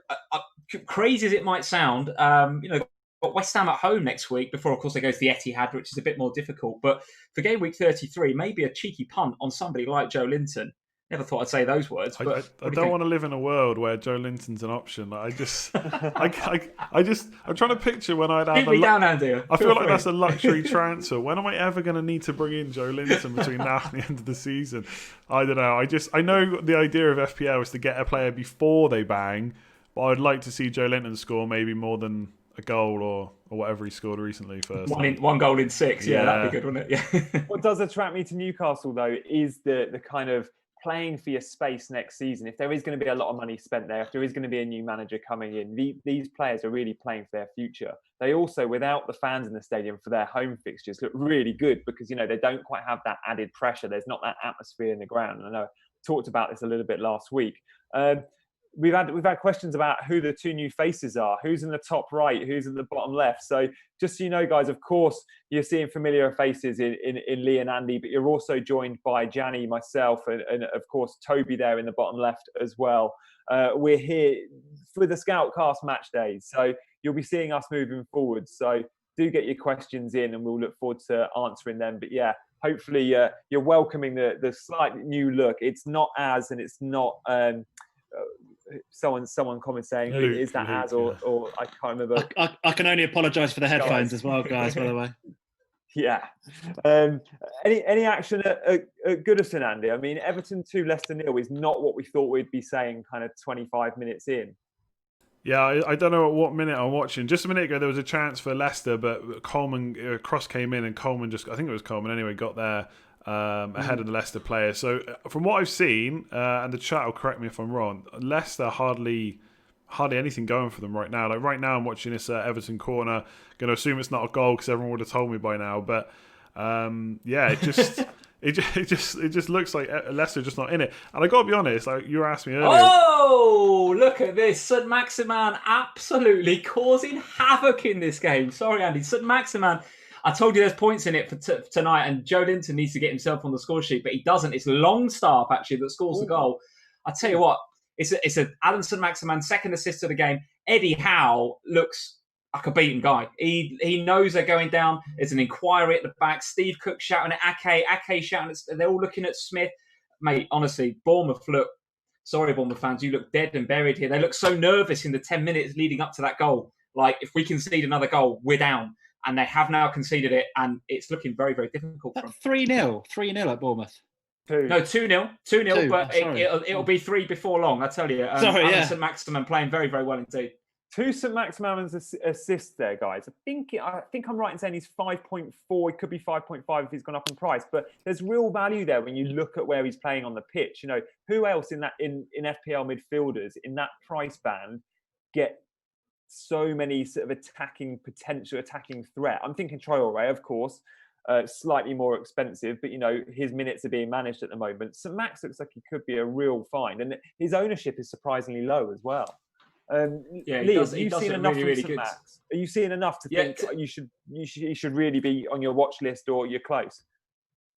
Speaker 3: crazy as it might sound, got West Ham at home next week before, of course, they go to the Etihad, which is a bit more difficult. But for game week 33, maybe a cheeky punt on somebody like Joe Linton. Never thought I'd say those words. But
Speaker 2: I don't want to live in a world where Joe Linton's an option. I'm trying to picture when I'd have
Speaker 3: Keep me down, Andy.
Speaker 2: I feel like that's a luxury transfer. When am I ever going to need to bring in Joe Linton between now and the end of the season? I don't know. I know the idea of FPL is to get a player before they bang, but I'd like to see Joe Linton score maybe more than a goal or whatever he scored recently first.
Speaker 3: One goal in 6. Yeah, that'd be good, wouldn't it? Yeah.
Speaker 1: What does attract me to Newcastle, though, is the kind of playing for your space next season. If there is going to be a lot of money spent there, if there is going to be a new manager coming in, these players are really playing for their future. They also, without the fans in the stadium for their home fixtures, look really good because, they don't quite have that added pressure. There's not that atmosphere in the ground. And I know I talked about this a little bit last week. We've had questions about who the two new faces are, who's in the top right, who's in the bottom left. So just so you know, guys, of course, you're seeing familiar faces in Lee and Andy, but you're also joined by Gianni, myself, and of course, Toby there in the bottom left as well. We're here for the Scoutcast match days. So you'll be seeing us moving forward. So do get your questions in and we'll look forward to answering them. But yeah, hopefully you're welcoming the slightly new look. It's not as, and it's not... someone comment saying,
Speaker 2: Luke,
Speaker 1: is that as or I can't remember.
Speaker 4: I can only apologise for the headphones as well, guys, by the way.
Speaker 1: Yeah. Any action at Goodison, Andy? I mean, Everton 2, Leicester 0 is not what we thought we'd be saying kind of 25 minutes in.
Speaker 2: Yeah, I don't know at what minute I'm watching. Just a minute ago, there was a chance for Leicester, but Coleman, cross came in and Coleman I think it was Coleman anyway, got there ahead of the Leicester player. So from what I've seen, and the chat will correct me if I'm wrong, Leicester hardly anything going for them right now. Like right now I'm watching this Everton corner, going to assume it's not a goal because everyone would have told me by now, but it just it just looks like Leicester just not in it. And I got to be honest, like you were asking me earlier.
Speaker 3: Oh, look at this. St. Maximin absolutely causing havoc in this game. Sorry, Andy. St. Maximin, I told you there's points in it for tonight, and Joe Linton needs to get himself on the score sheet, but he doesn't. It's Longstaff, actually, that scores the goal. I tell you what, it's a Alan St. Maximin, second assist of the game. Eddie Howe looks like a beaten guy. He knows they're going down. There's an inquiry at the back. Steve Cook shouting at Ake shouting at... They're all looking at Smith. Mate, honestly, Bournemouth look... Sorry, Bournemouth fans, you look dead and buried here. They look so nervous in the 10 minutes leading up to that goal. Like, if we concede another goal, we're down. And they have now conceded it, and it's looking very, very difficult for them.
Speaker 4: 3-0 at Bournemouth.
Speaker 1: 2.
Speaker 3: No, 2-0. 2-0, but it'll be 3 before long, I tell you. St. Maximin playing very, very well indeed.
Speaker 1: 2 St. Maximin's assists there, guys. I think I'm right in saying he's 5.4. It could be 5.5 if he's gone up in price. But there's real value there when you look at where he's playing on the pitch. Who else in FPL midfielders in that price band get so many sort of attacking threat? I'm thinking Traoré, of course, slightly more expensive, but his minutes are being managed at the moment. St. Max looks like he could be a real find, and his ownership is surprisingly low as well. Lee, have you seen enough from St. Max? Are you seeing enough to think you should really be on your watch list or you're close?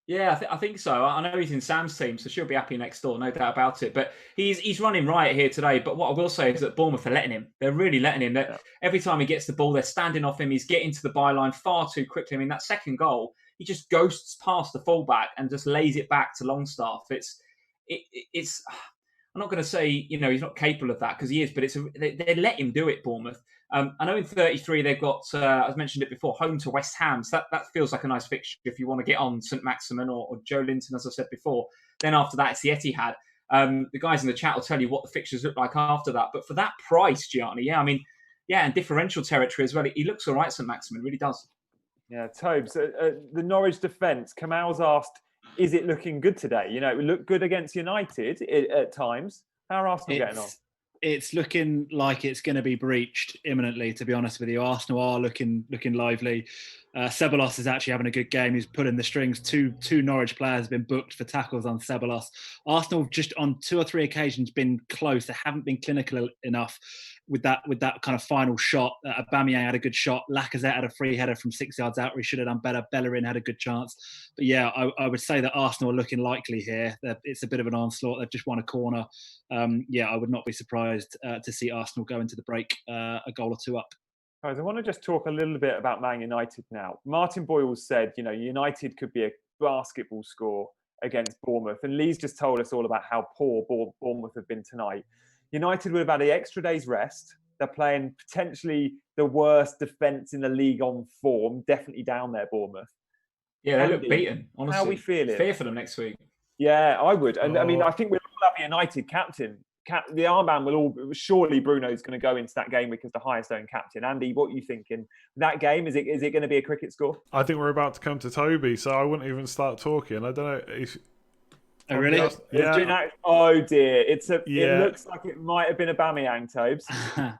Speaker 3: Yeah, I think so. I know he's in Sam's team, so she'll be happy next door, no doubt about it. But he's running riot here today. But what I will say is that Bournemouth are letting him. They're really letting him. Every time he gets the ball, they're standing off him. He's getting to the byline far too quickly. I mean, that second goal, he just ghosts past the fullback and just lays it back to Longstaff. It's. I'm not going to say he's not capable of that because he is, but they let him do it. Bournemouth. I know in 33 they've got, as mentioned it before, home to West Ham. So that feels like a nice fixture if you want to get on St Maximin or Joe Linton, as I said before. Then after that, it's the Etihad. The guys in the chat will tell you what the fixtures look like after that. But for that price, Gianni, and differential territory as well. He looks all right, St Maximin, really does.
Speaker 1: Yeah, Tobes, the Norwich defence, Kamal's asked, is it looking good today? It looked good against United at times. How are Arsenal getting on?
Speaker 4: It's looking like it's going to be breached imminently, to be honest with you. Arsenal are looking lively. Ceballos is actually having a good game. He's pulling the strings. Two Norwich players have been booked for tackles on Ceballos. Arsenal just on 2 or 3 occasions been close. They haven't been clinical enough with that kind of final shot. Aubameyang had a good shot. Lacazette had a free header from 6 yards out where he should have done better. Bellerin had a good chance. But yeah, I would say that Arsenal are looking likely here. It's a bit of an onslaught. They've just won a corner. I would not be surprised to see Arsenal go into the break a goal or 2 up.
Speaker 1: Guys, I want to just talk a little bit about Man United now. Martin Boyle said, United could be a basketball score against Bournemouth. And Lee's just told us all about how poor Bournemouth have been tonight. United would have had an extra day's rest. They're playing potentially the worst defence in the league on form. Definitely down there, Bournemouth.
Speaker 3: Yeah, they look beaten, honestly.
Speaker 1: How are we feeling?
Speaker 3: Fear for them next week.
Speaker 1: Yeah, I would. And I think we'll all have a United captain. The armband will all. Surely Bruno's going to go into that game week as the highest owned captain. Andy, what are you thinking? That game, is it going to be a cricket score?
Speaker 2: I think we're about to come to Toby, so I wouldn't even start talking. I don't know if.
Speaker 4: Oh, really?
Speaker 2: Yeah.
Speaker 1: Oh dear! It looks like it might have been Aubameyang, Tobes.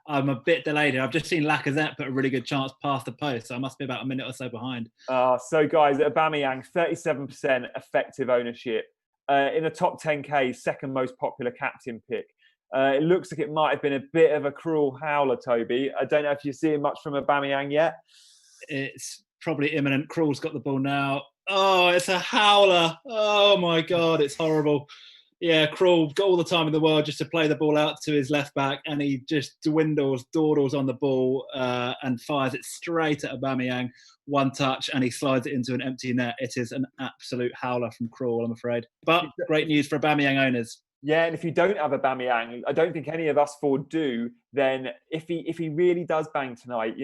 Speaker 4: I'm a bit delayed. I've just seen Lacazette put a really good chance past the post, so I must be about a minute or so behind.
Speaker 1: So guys, Aubameyang, 37% effective ownership in a top 10k, second most popular captain pick. It looks like it might have been a bit of a cruel howler, Toby. I don't know if you're seeing much from Aubameyang yet.
Speaker 4: It's probably imminent. Krul's got the ball now. Oh, it's a howler. Oh, my God, it's horrible. Yeah, Krul got all the time in the world just to play the ball out to his left back, and he just dawdles on the ball and fires it straight at Aubameyang. One touch, and he slides it into an empty net. It is an absolute howler from Krul, I'm afraid. But great news for Aubameyang owners.
Speaker 1: Yeah, and if you don't have Aubameyang, I don't think any of us four do, then if he really does bang tonight,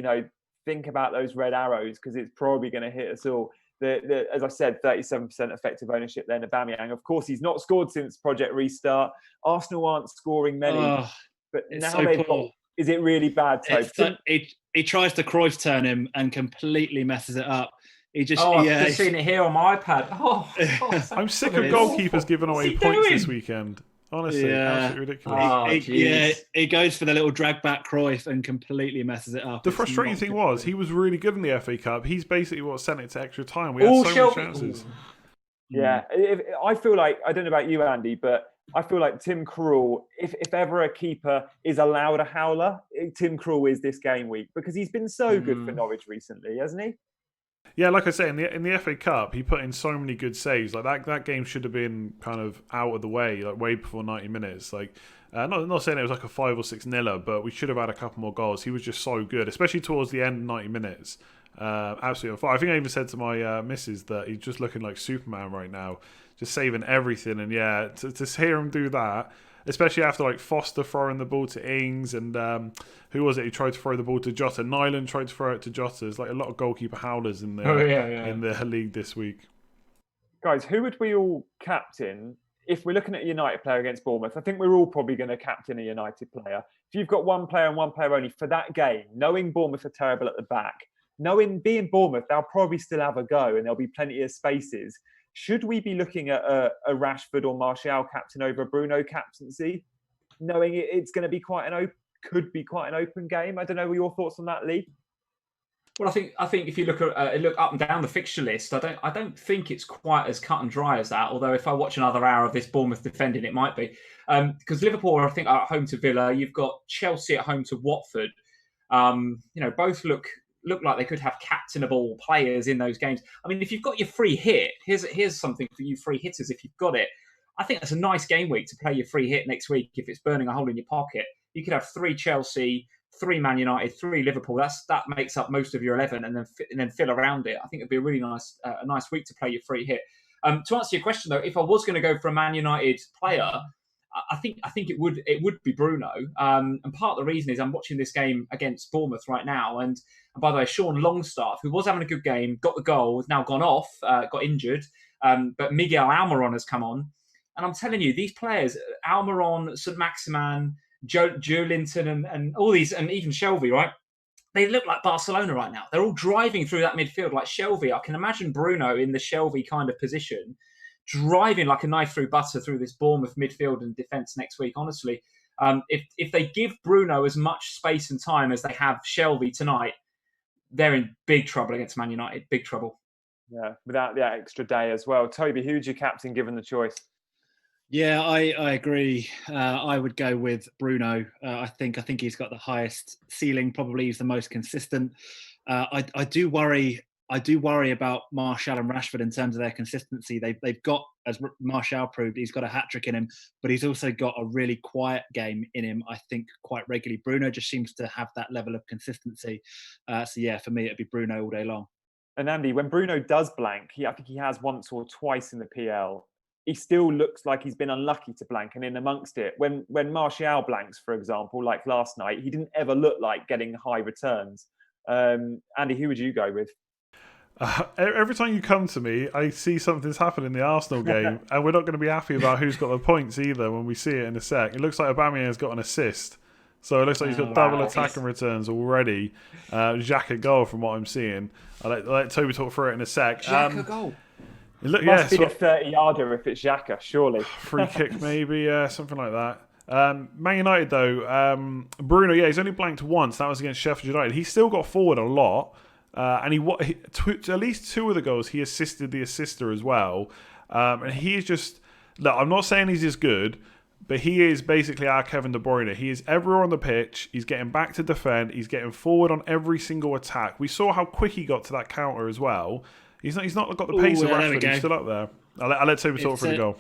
Speaker 1: think about those red arrows because it's probably going to hit us all. As I said, 37% effective ownership then Aubameyang. Of course, he's not scored since Project Restart. Arsenal aren't scoring many. But now so they've got... Is it really bad, Toby?
Speaker 4: He tries to Cruyff turn him and completely messes it up.
Speaker 3: I've just seen it here on my iPad.
Speaker 2: I'm sick of goalkeepers giving away points this weekend. Honestly, absolutely ridiculous.
Speaker 4: He goes for the little drag back Cruyff and completely messes it up.
Speaker 2: The frustrating thing was he was really good in the FA Cup. He's basically what sent it to extra time. We had so many chances.
Speaker 1: Yeah, I feel like, I don't know about you, Andy, but I feel like Tim Krul, if ever a keeper is allowed a howler, Tim Krul is this game week because he's been so good for Norwich recently, hasn't he?
Speaker 2: Yeah, like I say, in the FA Cup, he put in so many good saves. Like that game should have been kind of out of the way, like way before 90 minutes. Like, not saying it was like a 5 or 6-0, but we should have had a couple more goals. He was just so good, especially towards the end, 90 minutes. Absolutely on fire. I think I even said to my missus that he's just looking like Superman right now, just saving everything. And yeah, to hear him do that, especially after like Foster throwing the ball to Ings and who was it who tried to throw the ball to Jota? Nyland tried to throw it to Jota. There's like a lot of goalkeeper howlers in the league this week. Guys,
Speaker 1: who would we all captain if we're looking at a United player against Bournemouth? I think we're all probably going to captain a United player. If you've got one player and one player only for that game, knowing Bournemouth are terrible at the back, being Bournemouth, they'll probably still have a go and there'll be plenty of spaces. Should we be looking at a Rashford or Martial captain over a Bruno captaincy, knowing it's going to be could be quite an open game? I don't know. What are your thoughts on that, Lee?
Speaker 3: Well, I think if you look up and down the fixture list, I don't think it's quite as cut and dry as that. Although if I watch another hour of this Bournemouth defending, it might be because Liverpool, I think, are at home to Villa. You've got Chelsea at home to Watford. Both look look like they could have captainable players in those games. I mean, if you've got your free hit, here's something for you free hitters. If you've got it, I think that's a nice game week to play your free hit next week. If it's burning a hole in your pocket, you could have 3 Chelsea, 3 Man United, 3 Liverpool. That makes up most of your 11, and then fill around it. I think it'd be a really nice week to play your free hit. To answer your question though, if I was going to go for a Man United player, I think it would be Bruno. And part of the reason is I'm watching this game against Bournemouth right now. And by the way, Sean Longstaff, who was having a good game, got the goal, has now gone off, got injured. But Miguel Almiron has come on. And I'm telling you, these players, Almiron, St. Maximan, Joe Linton, and all these, and even Shelvey, right? They look like Barcelona right now. They're all driving through that midfield like Shelvey. I can imagine Bruno in the Shelvey kind of position, driving like a knife through butter through this Bournemouth midfield and defence next week. Honestly, if they give Bruno as much space and time as they have Shelvey tonight, they're in big trouble against Man United. Big trouble.
Speaker 1: Yeah, without that extra day as well. Toby, who's your captain given the choice?
Speaker 4: Yeah, I agree. I would go with Bruno. I think he's got the highest ceiling. Probably he's the most consistent. I do worry about Martial and Rashford in terms of their consistency. They've got, as Martial proved, he's got a hat-trick in him, but he's also got a really quiet game in him, I think, quite regularly. Bruno just seems to have that level of consistency. So yeah, for me, it'd be Bruno all day long.
Speaker 1: And Andy, when Bruno does blank, I think he has once or twice in the PL, he still looks like he's been unlucky to blank. And in amongst it, when Martial blanks, for example, like last night, he didn't ever look like getting high returns. Andy, who would you go with?
Speaker 2: Every time you come to me, I see something's happened in the Arsenal game, and we're not going to be happy about who's got the points either when we see it in a sec. It looks like Aubameyang's got an assist. So it looks like he's got double attack and returns already. Xhaka goal from what I'm seeing. I'll let Toby talk through it in a sec.
Speaker 3: Xhaka goal.
Speaker 1: It must be a 30-yarder if it's Xhaka, surely.
Speaker 2: Free kick maybe, something like that. Man United though, Bruno, he's only blanked once. That was against Sheffield United. He still got forward a lot. And at least 2 of the goals, he assisted the assister as well. And he is just... Look, I'm not saying he's as good, but he is basically our Kevin De Bruyne. He is everywhere on the pitch. He's getting back to defend. He's getting forward on every single attack. We saw how quick he got to that counter as well. He's not got the pace of Rashford. He's still up there. I'll let Toby talk for the goal.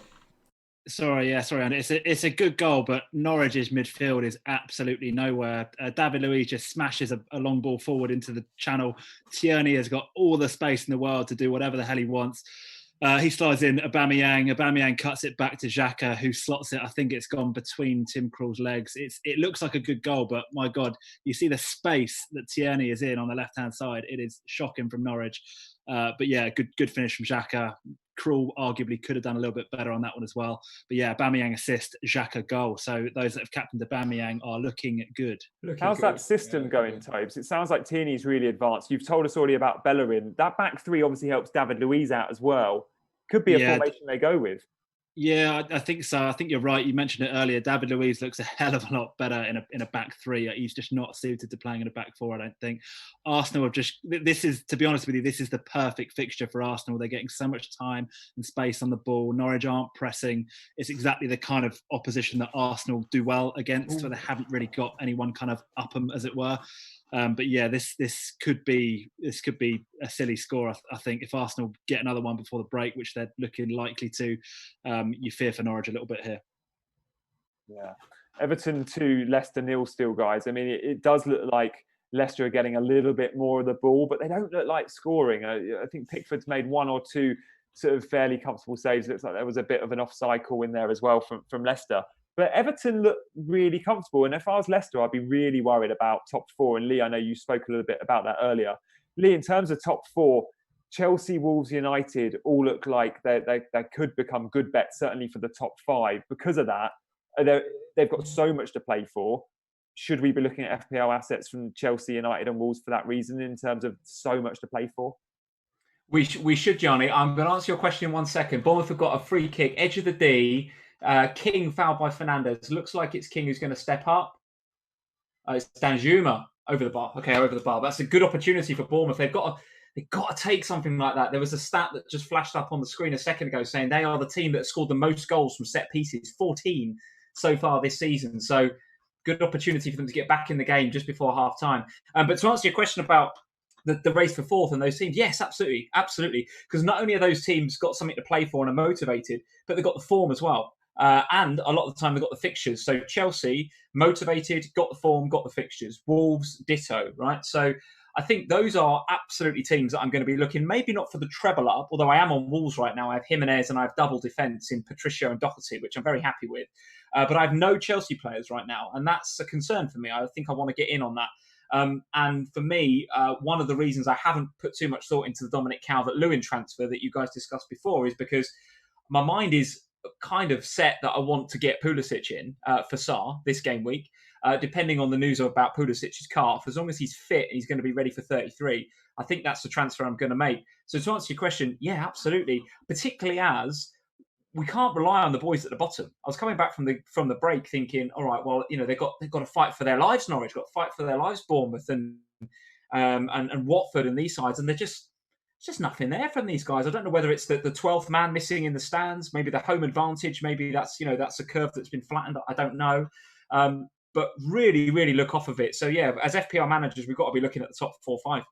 Speaker 4: Sorry, Andy. It's a good goal, but Norwich's midfield is absolutely nowhere. David Luiz just smashes a long ball forward into the channel. Tierney has got all the space in the world to do whatever the hell he wants. He slides in Aubameyang. Aubameyang cuts it back to Xhaka, who slots it. I think it's gone between Tim Krul's legs. It looks like a good goal, but my God, you see the space that Tierney is in on the left-hand side. It is shocking from Norwich. But yeah, good finish from Xhaka. Krul arguably could have done a little bit better on that one as well. But yeah, Aubameyang assist, Xhaka goal. So those that have captained Aubameyang are looking good.
Speaker 1: How's that system going, Tobes? It sounds like Tierney's really advanced. You've told us already about Bellerin. That back 3 obviously helps David Luiz out as well. Could be a formation they go with.
Speaker 4: Yeah, I think so. I think you're right. You mentioned it earlier. David Luiz looks a hell of a lot better in a back 3. He's just not suited to playing in a back 4, I don't think. Arsenal have to be honest with you, this is the perfect fixture for Arsenal. They're getting so much time and space on the ball. Norwich aren't pressing. It's exactly the kind of opposition that Arsenal do well against, where they haven't really got anyone kind of up them, as it were. But yeah, this could be a silly score. I think if Arsenal get another one before the break, which they're looking likely to, you fear for Norwich a little bit here.
Speaker 1: Yeah, Everton 2, Leicester 0 still, guys. I mean, it does look like Leicester are getting a little bit more of the ball, but they don't look like scoring. I think Pickford's made 1 or 2 sort of fairly comfortable saves. Looks like there was a bit of an offside call in there as well from Leicester. But Everton look really comfortable. And if I was Leicester, I'd be really worried about top 4. And Lee, I know you spoke a little bit about that earlier. Lee, in terms of top 4, Chelsea, Wolves, United all look like they could become good bets, certainly for the top 5. Because of that, they've got so much to play for. Should we be looking at FPL assets from Chelsea, United and Wolves for that reason, in terms of so much to play for?
Speaker 3: We should, Gianni. I'm going to answer your question in 1 second. Bournemouth have got a free kick, edge of the D. King fouled by Fernandez. Looks like it's King who's going to step up. It's Danjuma over the bar. Okay, over the bar. That's a good opportunity for Bournemouth. They've got to take something like that. There was a stat that just flashed up on the screen a second ago saying they are the team that has scored the most goals from set pieces, 14 so far this season. So good opportunity for them to get back in the game just before half time. But to answer your question about the race for fourth and those teams? Yes, absolutely. Because not only are those teams got something to play for and are motivated, but they've got the form as well. And a lot of the time they've got the fixtures. So Chelsea, motivated, got the form, got the fixtures. Wolves, ditto, right? So I think those are absolutely teams that I'm going to be looking, maybe not for the treble up, although I am on Wolves right now. I have Jimenez and I have double defence in Patricio and Doherty, which I'm very happy with. But I have no Chelsea players right now, and that's a concern for me. I think I want to get in on that. And for me, one of the reasons I haven't put too much thought into the Dominic Calvert-Lewin transfer that you guys discussed before is because my mind is kind of set that I want to get Pulisic in for Sarr this game week. Depending on the news about Pulisic's calf, as long as he's fit and he's going to be ready for 33, I think that's the transfer I'm going to make. So to answer your question, yeah, absolutely. Particularly as we can't rely on the boys at the bottom. I was coming back from the break thinking, all right, well, they've got to fight for their lives. Norwich got to fight for their lives. Bournemouth and Watford and these sides, and it's just nothing there from these guys. I don't know whether it's the 12th man missing in the stands, maybe the home advantage, maybe that's a curve that's been flattened. I don't know. But really, really look off of it. So, yeah, as FPL managers, we've got to be looking at the top 4 or 5.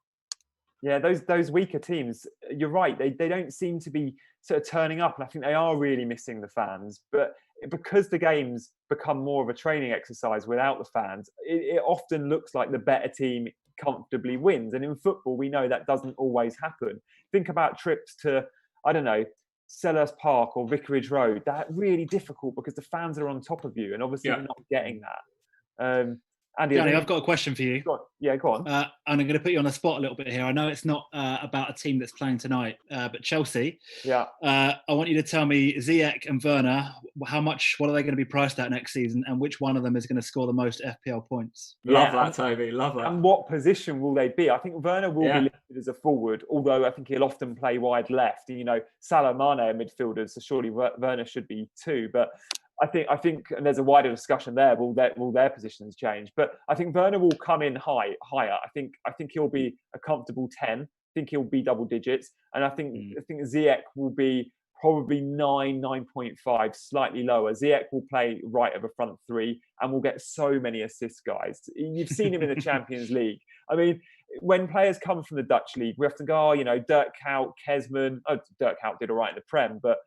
Speaker 1: Yeah, those weaker teams, you're right. They don't seem to be sort of turning up. And I think they are really missing the fans. But because the games become more of a training exercise without the fans, it often looks like the better team comfortably wins. And in football, we know that doesn't always happen. Think about trips to, I don't know, Selhurst Park or Vicarage Road. That's really difficult because the fans are on top of you. And obviously, you're not getting that. Andy,
Speaker 4: Gianni, I've got a question for you.
Speaker 1: Go on. Yeah, go on.
Speaker 4: And I'm going to put you on the spot a little bit here. I know it's not about a team that's playing tonight, but Chelsea.
Speaker 1: Yeah.
Speaker 4: I want you to tell me Ziyech and Werner, what are they going to be priced at next season, and which one of them is going to score the most FPL points?
Speaker 3: Love that, Toby. Love that.
Speaker 1: And what position will they be? I think Werner will be listed as a forward, although I think he'll often play wide left. Salah, Mane are midfielders, so surely Werner should be too. But I think, and there's a wider discussion there. Will their positions change? But I think Werner will come in higher. I think he'll be a comfortable 10. I think he'll be double digits, and I think Ziyech will be probably 9.5, slightly lower. Ziyech will play right of a front three and will get so many assists, guys. You've seen him in the Champions League. I mean, when players come from the Dutch league, we often go, Dirk Kuyt, Kezman. Oh, Dirk Kuyt did all right in the Prem, but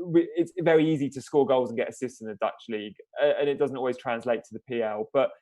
Speaker 1: it's very easy to score goals and get assists in the Dutch league, and it doesn't always translate to the PL. But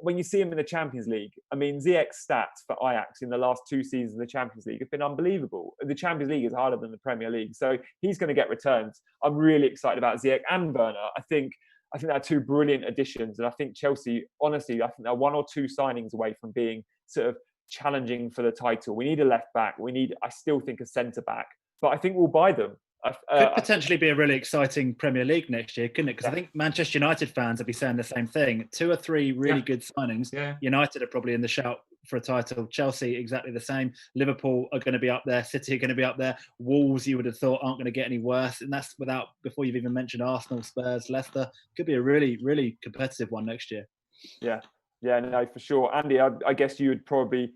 Speaker 1: when you see him in the Champions League, I mean, Ziyech's stats for Ajax in the last 2 seasons in the Champions League have been unbelievable. The Champions League is harder than the Premier League, so he's going to get returns. I'm really excited about Ziyech and Werner. I think they're 2 brilliant additions, and I think Chelsea, honestly, I think they're 1 or 2 signings away from being sort of challenging for the title. We need a left back. I still think a centre back, but I think we'll buy them.
Speaker 4: Could potentially be a really exciting Premier League next year, couldn't it? Because I think Manchester United fans will be saying the same thing. 2 or 3 really good signings. Yeah. United are probably in the shout for a title. Chelsea, exactly the same. Liverpool are going to be up there. City are going to be up there. Wolves, you would have thought, aren't going to get any worse. And that's before you've even mentioned Arsenal, Spurs, Leicester. Could be a really, really competitive one next year.
Speaker 1: Yeah, no, for sure. Andy, I guess you would probably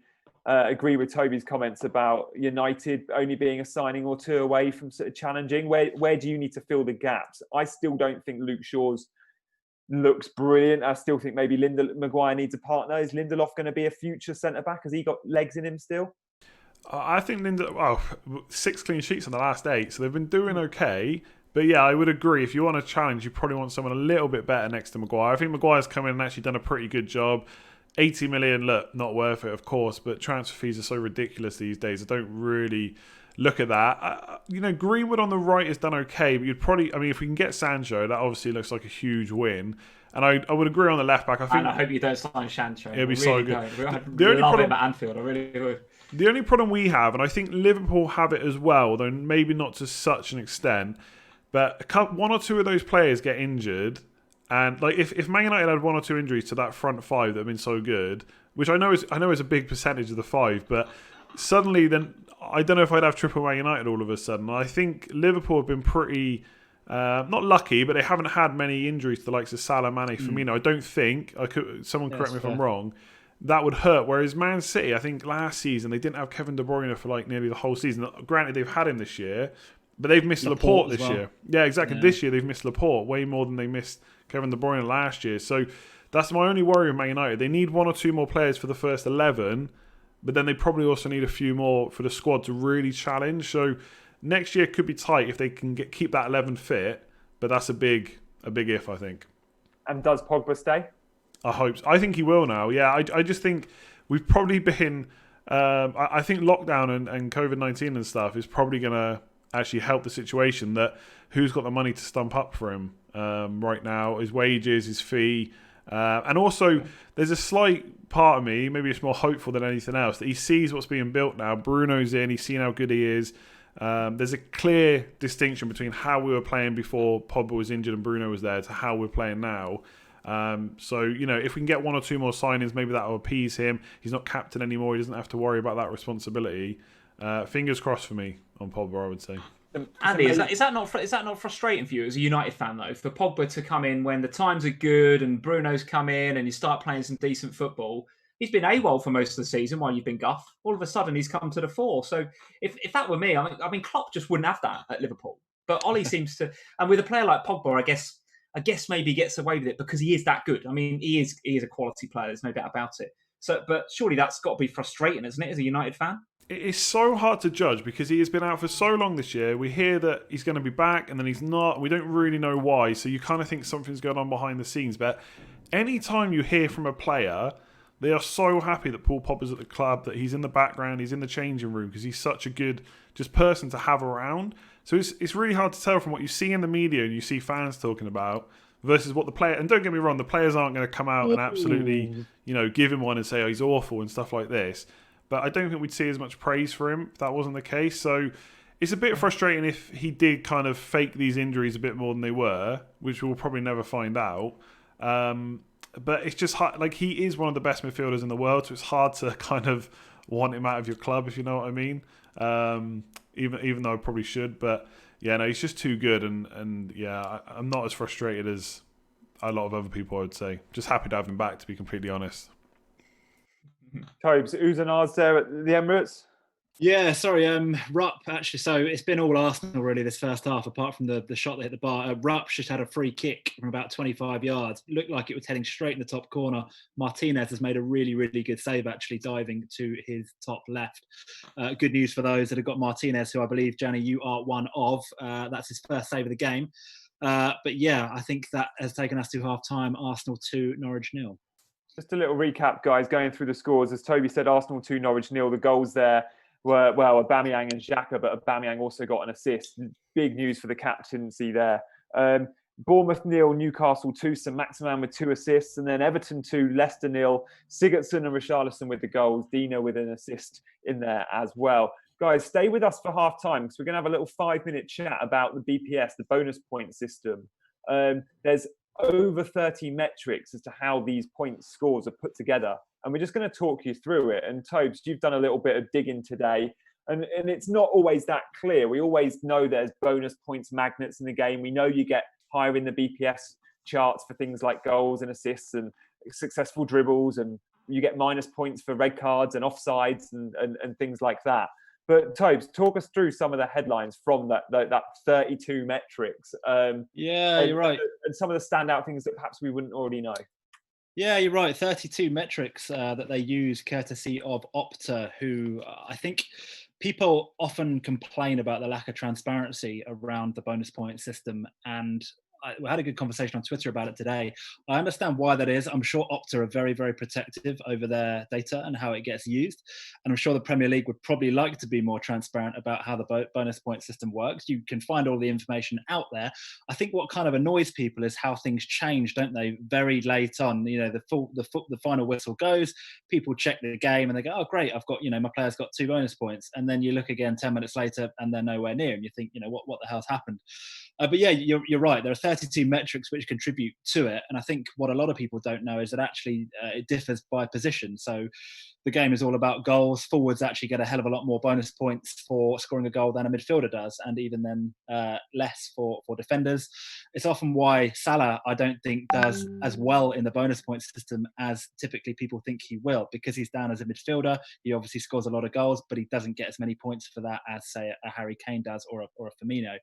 Speaker 1: agree with Toby's comments about United only being a signing or 2 away from sort of challenging. Where do you need to fill the gaps? I still don't think Luke Shaw's looks brilliant. I still think maybe Maguire needs a partner. Is Lindelof going to be a future centre-back? Has he got legs in him still?
Speaker 2: I think 6 clean sheets on the last 8, so they've been doing okay. But yeah, I would agree. If you want a challenge, you probably want someone a little bit better next to Maguire. I think Maguire's come in and actually done a pretty good job. 80 million, look, not worth it, of course, but transfer fees are so ridiculous these days. I don't really look at that. Greenwood on the right has done okay, but you'd probably, if we can get Sancho, that obviously looks like a huge win. And I would agree on the left back. I hope
Speaker 3: you don't sign Sancho.
Speaker 2: It'd be so good.
Speaker 3: The only problem at Anfield, I really would.
Speaker 2: The only problem we have, and I think Liverpool have it as well, though maybe not to such an extent, but 1 or 2 of those players get injured. And if Man United had 1 or 2 injuries to that front 5 that have been so good, which I know is a big percentage of the 5, but suddenly then I don't know if I'd have triple Man United all of a sudden. I think Liverpool have been pretty not lucky, but they haven't had many injuries to the likes of Salah, Mane, Firmino. I don't think someone correct me if I'm wrong. That would hurt. Whereas Man City, I think last season they didn't have Kevin De Bruyne for nearly the whole season. Granted, they've had him this year, but they've missed Laporte this year. Yeah, exactly. Yeah. This year they've missed Laporte way more than they missed Kevin De Bruyne last year. So That's my only worry with Man United. They need 1 or 2 more players for the first 11, but then they probably also need a few more for the squad to really challenge. So next year could be tight if they can keep that 11 fit, but that's a big if, I think.
Speaker 1: And does Pogba stay?
Speaker 2: I hope so. I think he will now. Yeah, I just think we've probably been... I think lockdown and COVID-19 and stuff is probably going to actually help the situation, that who's got the money to stump up for him right now, his wages, his fee. And also, there's a slight part of me, maybe it's more hopeful than anything else, that he sees what's being built now. Bruno's in, he's seen how good he is. There's a clear distinction between how we were playing before Pogba was injured and Bruno was there to how we're playing now. So, if we can get 1 or 2 more signings, maybe that will appease him. He's not captain anymore. He doesn't have to worry about that responsibility. Fingers crossed for me on Pogba, I would say.
Speaker 3: Andy, is that not frustrating for you as a United fan, though, for Pogba to come in when the times are good and Bruno's come in and you start playing some decent football? He's been AWOL for most of the season while you've been guff. All of a sudden, he's come to the fore. So if that were me, I mean, Klopp just wouldn't have that at Liverpool. But Ollie seems to, and with a player like Pogba, I guess maybe he gets away with it because he is that good. I mean, he is a quality player. There's no doubt about it. So, but surely that's got to be frustrating, isn't it, as a United fan?
Speaker 2: It's so hard to judge because he has been out for so long this year. We hear that he's going to be back and then he's not. We don't really know why. So you kind of think something's going on behind the scenes. But any time you hear from a player, they are so happy that Paul Pogba's at the club, that he's in the background, he's in the changing room because he's such a good just person to have around. So it's really hard to tell from what you see in the media and you see fans talking about versus what the player... And don't get me wrong, the players aren't going to come out and absolutely, give him one and say, oh, he's awful and stuff like this. But I don't think we'd see as much praise for him if that wasn't the case. So it's a bit frustrating if he did kind of fake these injuries a bit more than they were, which we'll probably never find out. But it's just hard. Like, he is one of the best midfielders in the world, so it's hard to kind of want him out of your club, if you know what I mean. Even though I probably should. But yeah, no, he's just too good. And yeah, I'm not as frustrated as a lot of other people, I would say. Just happy to have him back, to be completely honest.
Speaker 1: Tobes, Uzanar's there at the Emirates?
Speaker 4: Yeah, sorry, Rupp, actually. So it's been all Arsenal, really, this first half, apart from the shot that hit the bar. Rupp just had a free kick from about 25 yards. Looked like it was heading straight in the top corner. Martinez has made a really, really good save, actually, diving to his top left. Good news for those that have got Martinez, who I believe, Gianni, you are one of. That's his first save of the game. But yeah, I think that has taken us to half-time. Arsenal 2, Norwich 0.
Speaker 1: Just a little recap, guys, going through the scores. As Toby said, Arsenal 2, Norwich 0. The goals there were, well, Aubameyang and Xhaka, but Aubameyang also got an assist. Big news for the captaincy there. Bournemouth 0, Newcastle 2, St Maximin with 2 assists, and then Everton 2, Leicester 0, Sigurdsson and Richarlison with the goals, Dino with an assist in there as well. Guys, stay with us for half time because we're going to have a little 5-minute chat about the BPS, the bonus point system. There's over 30 metrics as to how these point scores are put together. And we're just going to talk you through it. And Tobes, you've done a little bit of digging today. And it's not always that clear. We always know there's bonus points magnets in the game. We know you get higher in the BPS charts for things like goals and assists and successful dribbles. And you get minus points for red cards and offsides and things like that. But Tobes, talk us through some of the headlines from that 32 metrics.
Speaker 4: You're right.
Speaker 1: And some of the standout things that perhaps we wouldn't already know.
Speaker 4: Yeah, you're right. 32 metrics that they use courtesy of Opta, who I think people often complain about the lack of transparency around the bonus point system. And we had a good conversation on Twitter about it today. I understand why that is. I'm sure Opta are very, very protective over their data and how it gets used. And I'm sure the Premier League would probably like to be more transparent about how the bonus point system works. You can find all the information out there. I think what kind of annoys people is how things change, don't they? Very late on, the final whistle goes, people check the game and they go, oh, great, I've got, my player's got 2 bonus points. And then you look again 10 minutes later and they're nowhere near. And you think, what the hell's happened? But yeah, you're right. There are 32 metrics which contribute to it. And I think what a lot of people don't know is that actually it differs by position. So the game is all about goals. Forwards actually get a hell of a lot more bonus points for scoring a goal than a midfielder does, and even then less for defenders. It's often why Salah, I don't think, does as well in the bonus point system as typically people think he will, because he's down as a midfielder. He obviously scores a lot of goals, but he doesn't get as many points for that as, say, a Harry Kane does or a Firmino.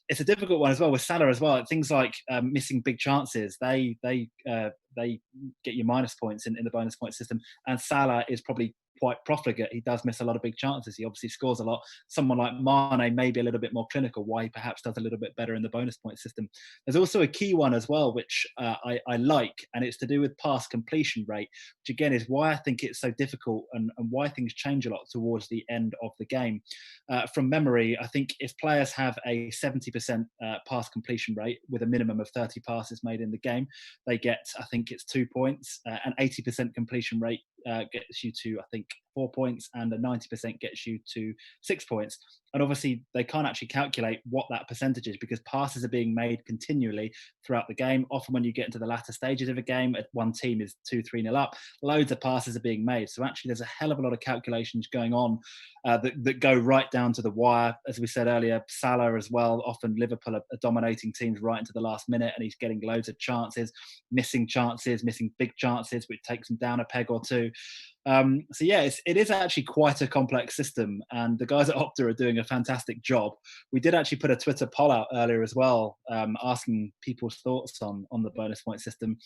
Speaker 4: It's a difficult one as well with Salah as well. Things like missing big chances, they they get you minus points in the bonus point system. And Salah is probably quite profligate. He does miss a lot of big chances. He obviously scores a lot. Someone like Mane may be a little bit more clinical, why he perhaps does a little bit better in the bonus point system. There's also a key one as well, which I like, and it's to do with pass completion rate, which again is why I think it's so difficult and why things change a lot towards the end of the game. From memory, I think if players have a 70% pass completion rate with a minimum of 30 passes made in the game, they get, I think it's 2 points. An 80% completion rate gets you to, I think, 4 points, and a 90% gets you to 6 points. And obviously, they can't actually calculate what that percentage is because passes are being made continually throughout the game. Often, when you get into the latter stages of a game, one team is 2-3-0 up, loads of passes are being made. So actually, there's a hell of a lot of calculations going on that go right down to the wire. As we said earlier, Salah as well. Often Liverpool are dominating teams right into the last minute, and he's getting loads of chances, missing big chances, which takes him down a peg or two. So yeah, it is actually quite a complex system, and the guys at Opta are doing a fantastic job. We did actually put a Twitter poll out earlier as well, asking people's thoughts on the bonus point system.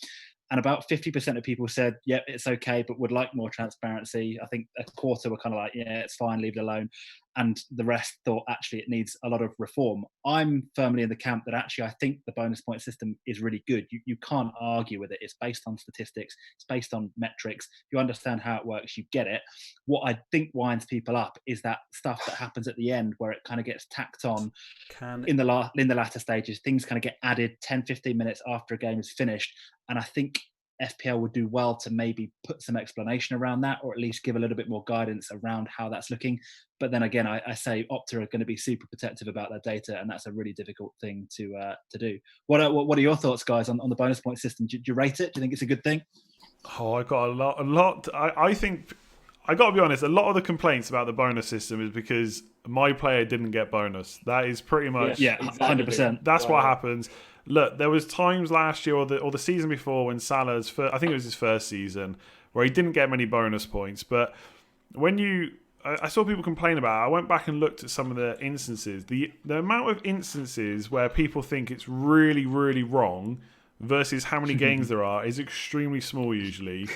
Speaker 4: And about 50% of people said, yeah, it's okay, but would like more transparency. I think a quarter were kind of like, yeah, it's fine, leave it alone. And the rest thought, actually, it needs a lot of reform. I'm firmly in the camp that actually I think the bonus point system is really good. You can't argue with it. It's based on statistics. It's based on metrics. If you understand how it works, you get it. What I think winds people up is that stuff that happens at the end where it kind of gets tacked on in the latter stages. Things kind of get added 10, 15 minutes after a game is finished. And I think FPL would do well to maybe put some explanation around that, or at least give a little bit more guidance around how that's looking. But then again, I say Opta are going to be super protective about their data, and that's a really difficult thing to do. What are your thoughts, guys, on the bonus point system? Do you rate it? Do you think it's a good thing?
Speaker 2: Oh, I got a lot. I think I got to be honest. A lot of the complaints about the bonus system is because my player didn't get bonus. That is pretty much
Speaker 4: 100%.
Speaker 2: That's what happens. Look, there was times last year or the season before when Salah's I think it was his first season, where he didn't get many bonus points. But when I saw people complain about it, I went back and looked at some of the instances. The amount of instances where people think it's really, really wrong versus how many games there are is extremely small usually.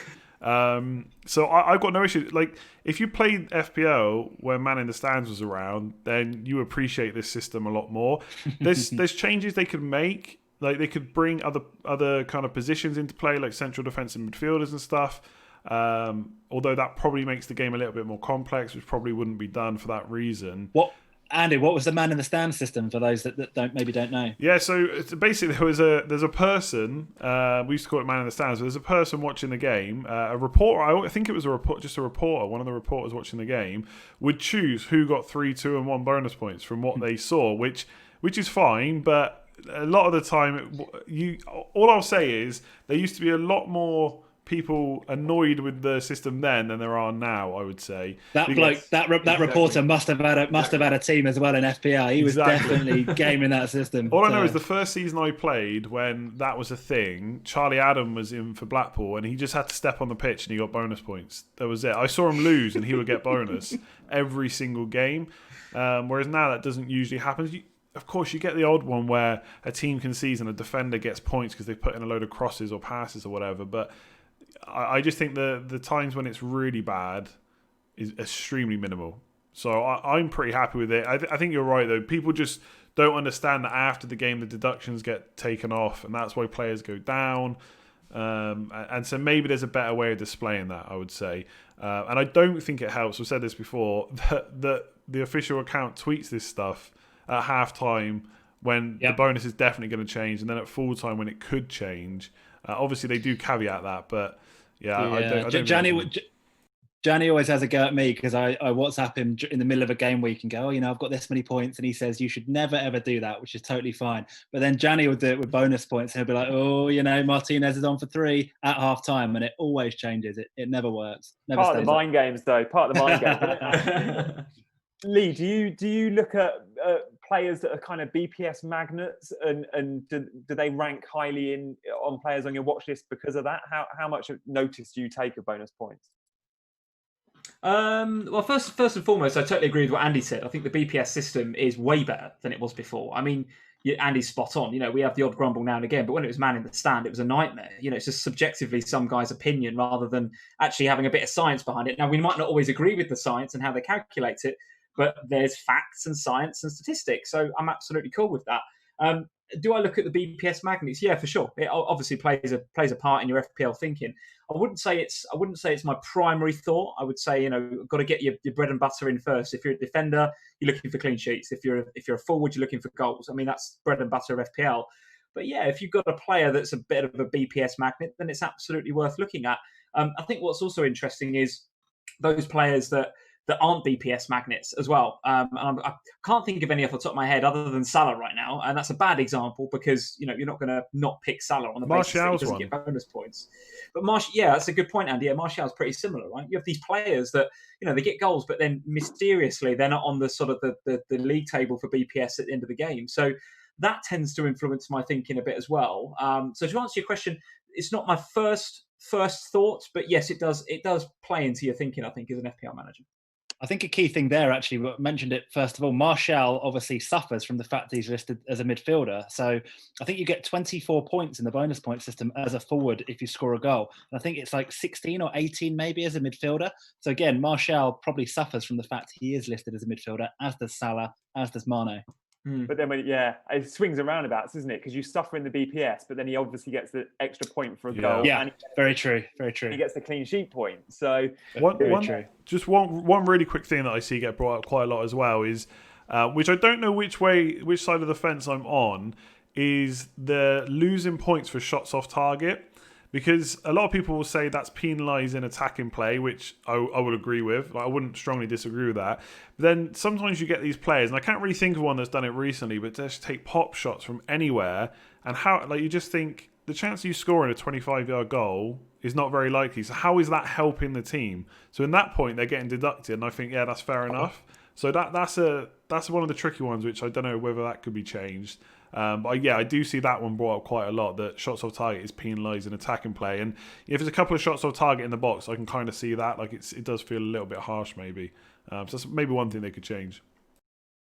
Speaker 2: So I've got no issue. Like, if you played FPL when Man in the Stands was around, then you appreciate this system a lot more. There's changes they could make. Like, they could bring other kind of positions into play, like central defensive midfielders and stuff. Although that probably makes the game a little bit more complex, which probably wouldn't be done for that reason.
Speaker 4: Andy, what was the Man in the Stand system for those that don't know?
Speaker 2: Yeah, so basically there's a person, we used to call it Man in the Stands, but there's a person watching the game, a reporter, I think it was a reporter, one of the reporters watching the game, would choose who got 3, 2 and 1 bonus points from what they saw, which is fine, but a lot of the time, all I'll say is there used to be a lot more people annoyed with the system then than there are now, I would say.
Speaker 4: That reporter must have had a team as well in FPL. He was definitely gaming that system.
Speaker 2: All I know is the first season I played, when that was a thing, Charlie Adam was in for Blackpool and he just had to step on the pitch and he got bonus points. That was it. I saw him lose and he would get bonus every single game. Whereas now that doesn't usually happen. Of course, you get the odd one where a team concedes and a defender gets points because they put in a load of crosses or passes or whatever. But I just think the times when it's really bad is extremely minimal. So I'm pretty happy with it. I think you're right, though. People just don't understand that after the game, the deductions get taken off, and that's why players go down. And so maybe there's a better way of displaying that, I would say. And I don't think it helps, we've said this before, that the official account tweets this stuff at halftime when the bonus is definitely going to change, and then at full time when it could change. Obviously, they do caveat that, but I don't
Speaker 4: Gianni always has a go at me because I WhatsApp him in the middle of a game week and go, I've got this many points, and he says you should never ever do that, which is totally fine. But then Gianni would do it with bonus points, and he'll be like, Martinez is on for 3 at half time, and it always changes. It never works.
Speaker 1: Part of the mind games, though. Part of the mind games. Lee, do you look at players that are kind of BPS magnets, and do they rank highly on players on your watch list because of that? How much notice do you take of bonus points?
Speaker 3: Well, first and foremost, I totally agree with what Andy said. I think the BPS system is way better than it was before. I mean, Andy's spot on. We have the odd grumble now and again, but when it was man in the stand, it was a nightmare. It's just subjectively some guy's opinion rather than actually having a bit of science behind it. Now, we might not always agree with the science and how they calculate it, but there's facts and science and statistics. So I'm absolutely cool with that. Do I look at the BPS magnets? Yeah, for sure. It obviously plays a part in your FPL thinking. I wouldn't say it's my primary thought. I would say, got to get your bread and butter in first. If you're a defender, you're looking for clean sheets. If you're a forward, you're looking for goals. I mean, that's bread and butter of FPL. But yeah, if you've got a player that's a bit of a BPS magnet, then it's absolutely worth looking at. I think what's also interesting is those players that aren't BPS magnets as well. I can't think of any off the top of my head other than Salah right now, and that's a bad example because you're not going to not pick Salah on the basis that he doesn't get bonus points. But that's a good point, Andy. Yeah, Martial's pretty similar, right? You have these players that they get goals, but then mysteriously they're not on the sort of the league table for BPS at the end of the game. So that tends to influence my thinking a bit as well. So to answer your question, it's not my first thought, but yes, it does play into your thinking, I think, as an FPL manager.
Speaker 4: I think a key thing there, actually, mentioned it first of all, Martial obviously suffers from the fact that he's listed as a midfielder. So I think you get 24 points in the bonus point system as a forward if you score a goal. And I think it's like 16 or 18 maybe as a midfielder. So again, Martial probably suffers from the fact he is listed as a midfielder, as does Salah, as does Mane.
Speaker 1: But then, it swings and roundabouts, isn't it? Because you suffer in the BPS, but then he obviously gets the extra point for a goal.
Speaker 4: Yeah, very true.
Speaker 1: He gets the clean sheet point. So
Speaker 2: one really quick thing that I see get brought up quite a lot as well is, which I don't know which side of the fence I'm on, is the losing points for shots off target. Because a lot of people will say that's penalising attacking play, which I would agree with. I wouldn't strongly disagree with that. But then sometimes you get these players, and I can't really think of one that's done it recently, but just take pop shots from anywhere, and how you just think the chance of you scoring a 25-yard goal is not very likely. So how is that helping the team? So in that point, they're getting deducted, and I think that's fair enough. So that's one of the tricky ones, which I don't know whether that could be changed. But I do see that one brought up quite a lot, that shots off target is penalising attacking play. And if there's a couple of shots off target in the box, I can kind of see that. It does feel a little bit harsh maybe. So that's maybe one thing they could change.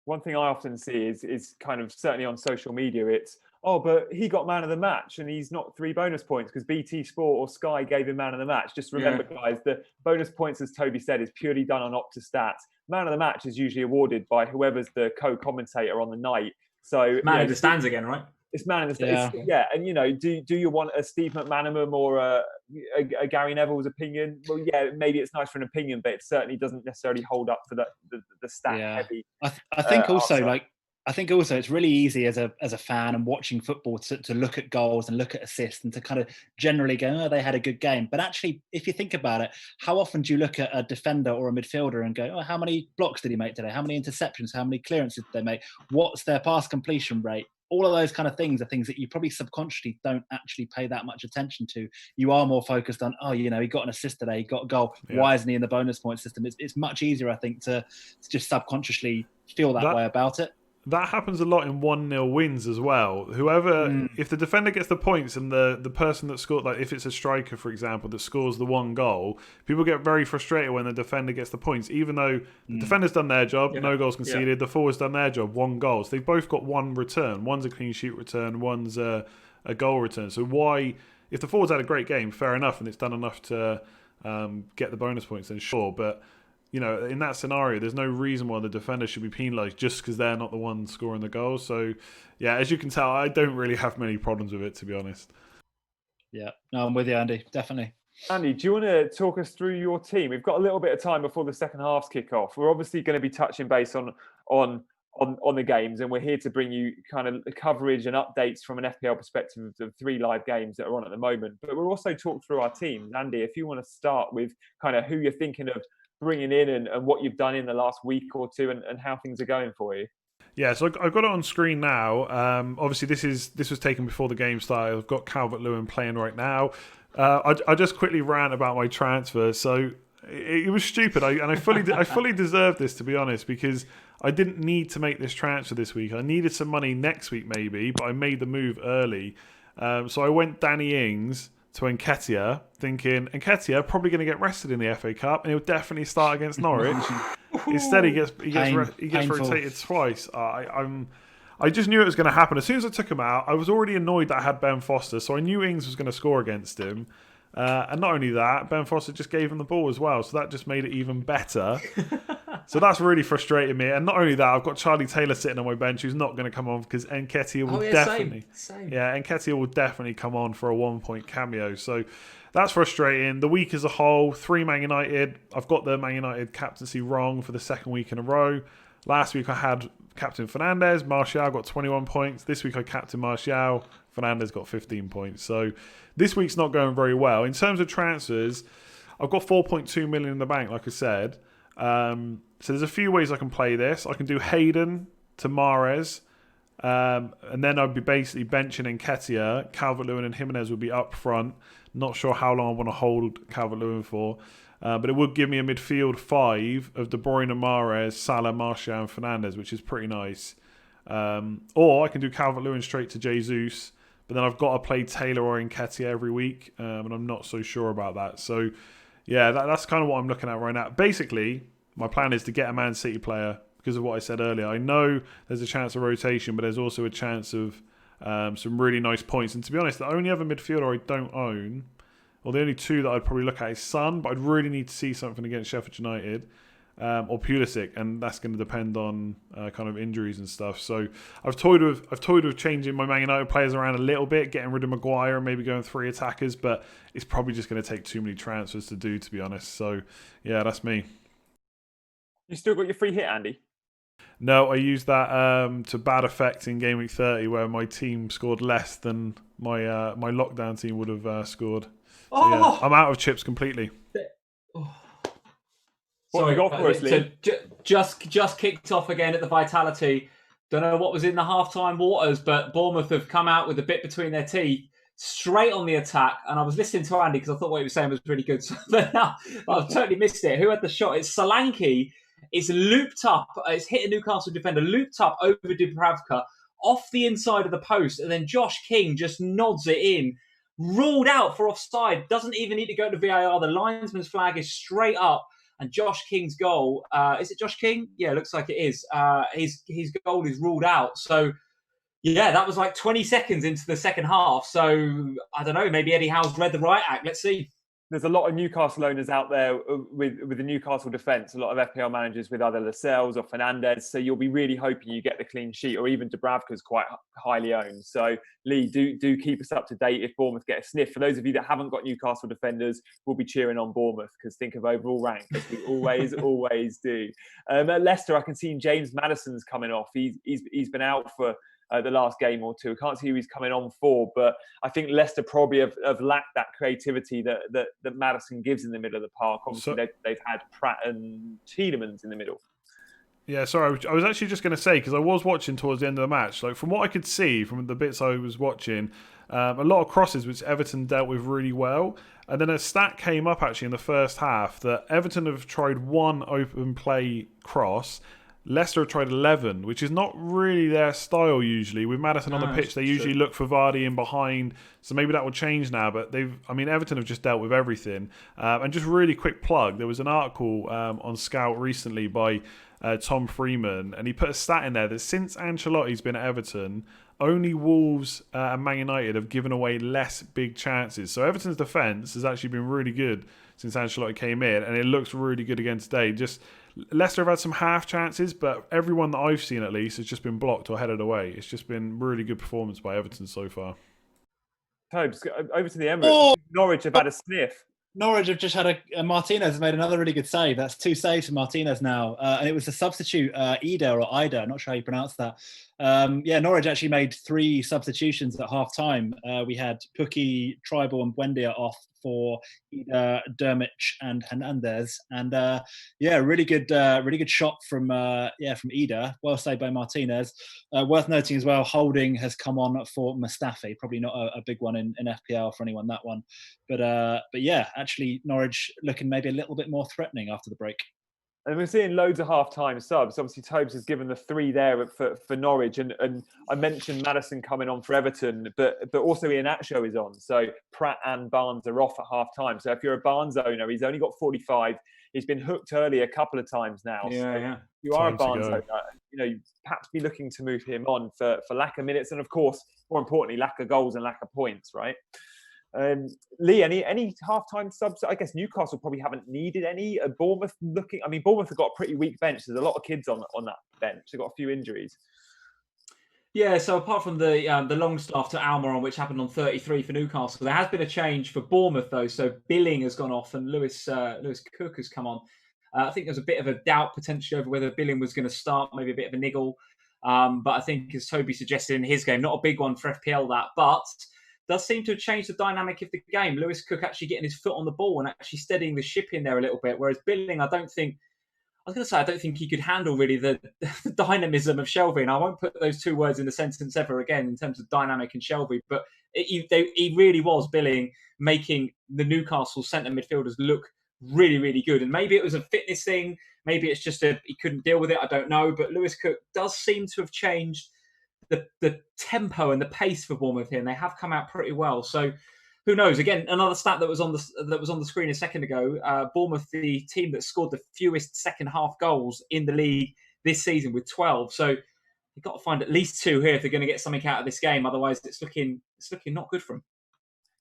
Speaker 1: One thing I often see is kind of, certainly on social media, it's, but he got man of the match and he's not 3 bonus points because BT Sport or Sky gave him man of the match. Just remember, guys, the bonus points, as Toby said, is purely done on Opta stats. Man of the match is usually awarded by whoever's the co-commentator on the night. So
Speaker 3: man in the stands again, right?
Speaker 1: It's man in the stands. Yeah. And do you want a Steve McManaman or a Gary Neville's opinion? Well, yeah, maybe it's nice for an opinion, but it certainly doesn't necessarily hold up to the stat heavy.
Speaker 4: I think also I think also it's really easy as a fan and watching football to look at goals and look at assists and to kind of generally go, they had a good game. But actually, if you think about it, how often do you look at a defender or a midfielder and go, how many blocks did he make today? How many interceptions? How many clearances did they make? What's their pass completion rate? All of those kind of things are things that you probably subconsciously don't actually pay that much attention to. You are more focused on, he got an assist today, he got a goal. Yeah. Why isn't he in the bonus point system? It's much easier, I think, to just subconsciously feel that way about it.
Speaker 2: That happens a lot in 1-0 wins as well. If the defender gets the points and the person that scored, like if it's a striker, for example, that scores the one goal, people get very frustrated when the defender gets the points, even though the defender's done their job, no goals conceded, the forward's done their job, 1 goal. So they've both got 1 return. One's a clean sheet return, one's a goal return. So why, if the forward's had a great game, fair enough, and it's done enough to get the bonus points, then sure. But in that scenario, there's no reason why the defender should be penalised just because they're not the ones scoring the goals. So, yeah, as you can tell, I don't really have many problems with it, to be honest.
Speaker 4: Yeah, no, I'm with you, Andy, definitely.
Speaker 1: Andy, do you want to talk us through your team? We've got a little bit of time before the second halves kick off. We're obviously going to be touching base on the games, and we're here to bring you kind of coverage and updates from an FPL perspective of 3 live games that are on at the moment. But we'll also talk through our teams. Andy, if you want to start with kind of who you're thinking of bringing in and what you've done in the last week or two and how things are going for you.
Speaker 2: Yeah, so I've got it on screen now. Obviously, this was taken before the game started. I've got Calvert-Lewin playing right now. I just quickly rant about my transfer. So it was stupid, I fully deserved this, to be honest, because I didn't need to make this transfer this week. I needed some money next week maybe, but I made the move early. So I went Danny Ings to Nketiah, thinking Nketiah probably going to get rested in the FA Cup and he'll definitely start against Norwich. Instead, he gets rotated twice. I just knew it was going to happen. As soon as I took him out, I was already annoyed that I had Ben Foster, so I knew Ings was going to score against him. And not only that, Ben Foster just gave him the ball as well, so that just made it even better. So that's really frustrated me. And not only that, I've got Charlie Taylor sitting on my bench who's not going to come on because Nketiah will
Speaker 3: Same.
Speaker 2: Yeah, Nketiah will definitely come on for a 1-point cameo. So that's frustrating. The week as a whole, 3 Man United. I've got the Man United captaincy wrong for the second week in a row. Last week I had Captain Fernandez. Martial got 21 points. This week I captain Martial. Fernandez got 15 points. So this week's not going very well. In terms of transfers, I've got 4.2 million in the bank, like I said. So there's a few ways I can play this. I can do Hayden to Mahrez. And then I'd be basically benching Nketiah. Calvert-Lewin and Jimenez would be up front. Not sure how long I want to hold Calvert-Lewin for. But it would give me a midfield 5 of De Bruyne, Mahrez, Salah, Martial and Fernandez, which is pretty nice. Or I can do Calvert-Lewin straight to Jesus. But then I've got to play Taylor or Nketiah every week. And I'm not so sure about that. So, yeah, that's kind of what I'm looking at right now. Basically, my plan is to get a Man City player because of what I said earlier. I know there's a chance of rotation, but there's also a chance of some really nice points. And to be honest, the only other midfielder I don't own, or the only two that I'd probably look at is Son, but I'd really need to see something against Sheffield United. Or Pulisic, and that's going to depend on kind of injuries and stuff. So I've toyed with changing my Man United players around a little bit, getting rid of Maguire and maybe going 3 attackers, but it's probably just going to take too many transfers to do, to be honest. So yeah, that's me.
Speaker 1: You still got your free hit, Andy?
Speaker 2: No, I used that to bad effect in Gameweek 30, where my team scored less than my my lockdown team would have scored. So, yeah, I'm out of chips completely.
Speaker 1: Sorry, go for us, Lee.
Speaker 3: Just kicked off again at the Vitality. Don't know what was in the halftime waters, but Bournemouth have come out with a bit between their teeth, straight on the attack. And I was listening to Andy because I thought what he was saying was really good. So I've totally missed it. Who had the shot? It's Solanke. It's looped up. It's hit a Newcastle defender, looped up over Dubravka, off the inside of the post, and then Josh King just nods it in. Ruled out for offside. Doesn't even need to go to VAR. The linesman's flag is straight up. And Josh King's goal, is it Josh King? Yeah, it looks like it is. His goal is ruled out. So, yeah, that was like 20 seconds into the second half. So, I don't know, maybe Eddie Howe's read the right act. Let's see.
Speaker 1: There's a lot of Newcastle owners out there with the Newcastle defence, a lot of FPL managers with either Lascelles or Fernandez. So you'll be really hoping you get the clean sheet, or even Dubravka's quite highly owned. So Lee, do keep us up to date if Bournemouth get a sniff. For those of you that haven't got Newcastle defenders, we'll be cheering on Bournemouth because think of overall rank, as we always do. At Leicester, I can see James Maddison's coming off. He's been out for the last game or two. I can't see who he's coming on for, but I think Leicester probably have lacked that creativity that Maddison gives in the middle of the park. Obviously, they've had Pratt and Tielemans in the middle.
Speaker 2: Yeah, sorry, I was actually just going to say, because I was watching towards the end of the match, like from what I could see from the bits I was watching, a lot of crosses which Everton dealt with really well. And then a stat came up actually in the first half that Everton have tried 1 open play cross. Leicester have tried 11, which is not really their style usually. With Maddison on the pitch, they usually look for Vardy in behind, so maybe that will change now. But Everton have just dealt with everything. And just really quick plug, there was an article on Scout recently by Tom Freeman, and he put a stat in there that since Ancelotti's been at Everton, only Wolves and Man United have given away less big chances. So Everton's defence has actually been really good since Ancelotti came in, and it looks really good again today. Just Leicester have had some half chances, but everyone that I've seen at least has just been blocked or headed away. It's just been really good performance by Everton so far.
Speaker 1: Tobes, over to the Emirates. Norwich have had a sniff.
Speaker 4: Norwich have just had a Martinez has made another really good save. That's 2 saves for Martinez now. And it was a substitute, Ida, not sure how you pronounce that. Norwich actually made 3 substitutions at half time. We had Pukki, Tribal and Buendia off for Ida, Dermich and Hernandez. And really good shot from Ida. Well saved by Martinez. Worth noting as well, Holding has come on for Mustafi. Probably not a big one in FPL for anyone, that one. But yeah, actually Norwich looking maybe a little bit more threatening after the break.
Speaker 1: And we're seeing loads of half-time subs. Obviously, Tobes has given the 3 there for Norwich. And I mentioned Maddison coming on for Everton, but also Iheanacho is on. So Pratt and Barnes are off at half-time. So if you're a Barnes owner, he's only got 45. He's been hooked early a couple of times now.
Speaker 3: Yeah.
Speaker 1: If you are a
Speaker 2: Time to
Speaker 1: Barnes
Speaker 2: go.
Speaker 1: owner, you perhaps be looking to move him on for lack of minutes. And of course, more importantly, lack of goals and lack of points, right? Lee, any half-time subs? I guess Newcastle probably haven't needed any. Bournemouth Bournemouth have got a pretty weak bench. There's a lot of kids on that bench. They've got a few injuries.
Speaker 3: Yeah, so apart from the Longstaff to Almiron, which happened on 33 for Newcastle, there has been a change for Bournemouth though. So Billing has gone off and Lewis Cook has come on. I think there's a bit of a doubt potentially over whether Billing was going to start, maybe a bit of a niggle. But I think, as Toby suggested in his game, not a big one for FPL but does seem to have changed the dynamic of the game. Lewis Cook actually getting his foot on the ball and actually steadying the ship in there a little bit. Whereas Billing, I don't think he could handle really the dynamism of Shelby. And I won't put those 2 words in the sentence ever again in terms of dynamic and Shelby. But he really was, Billing, making the Newcastle centre midfielders look really, really good. And maybe it was a fitness thing. Maybe it's just he couldn't deal with it. I don't know. But Lewis Cook does seem to have changed the tempo and the pace for Bournemouth here, and they have come out pretty well. So who knows? Again, another stat that was on the screen a second ago. Bournemouth, the team that scored the fewest second half goals in the league this season with 12. So you've got to find at least 2 here if they're going to get something out of this game. Otherwise, it's looking not good for them.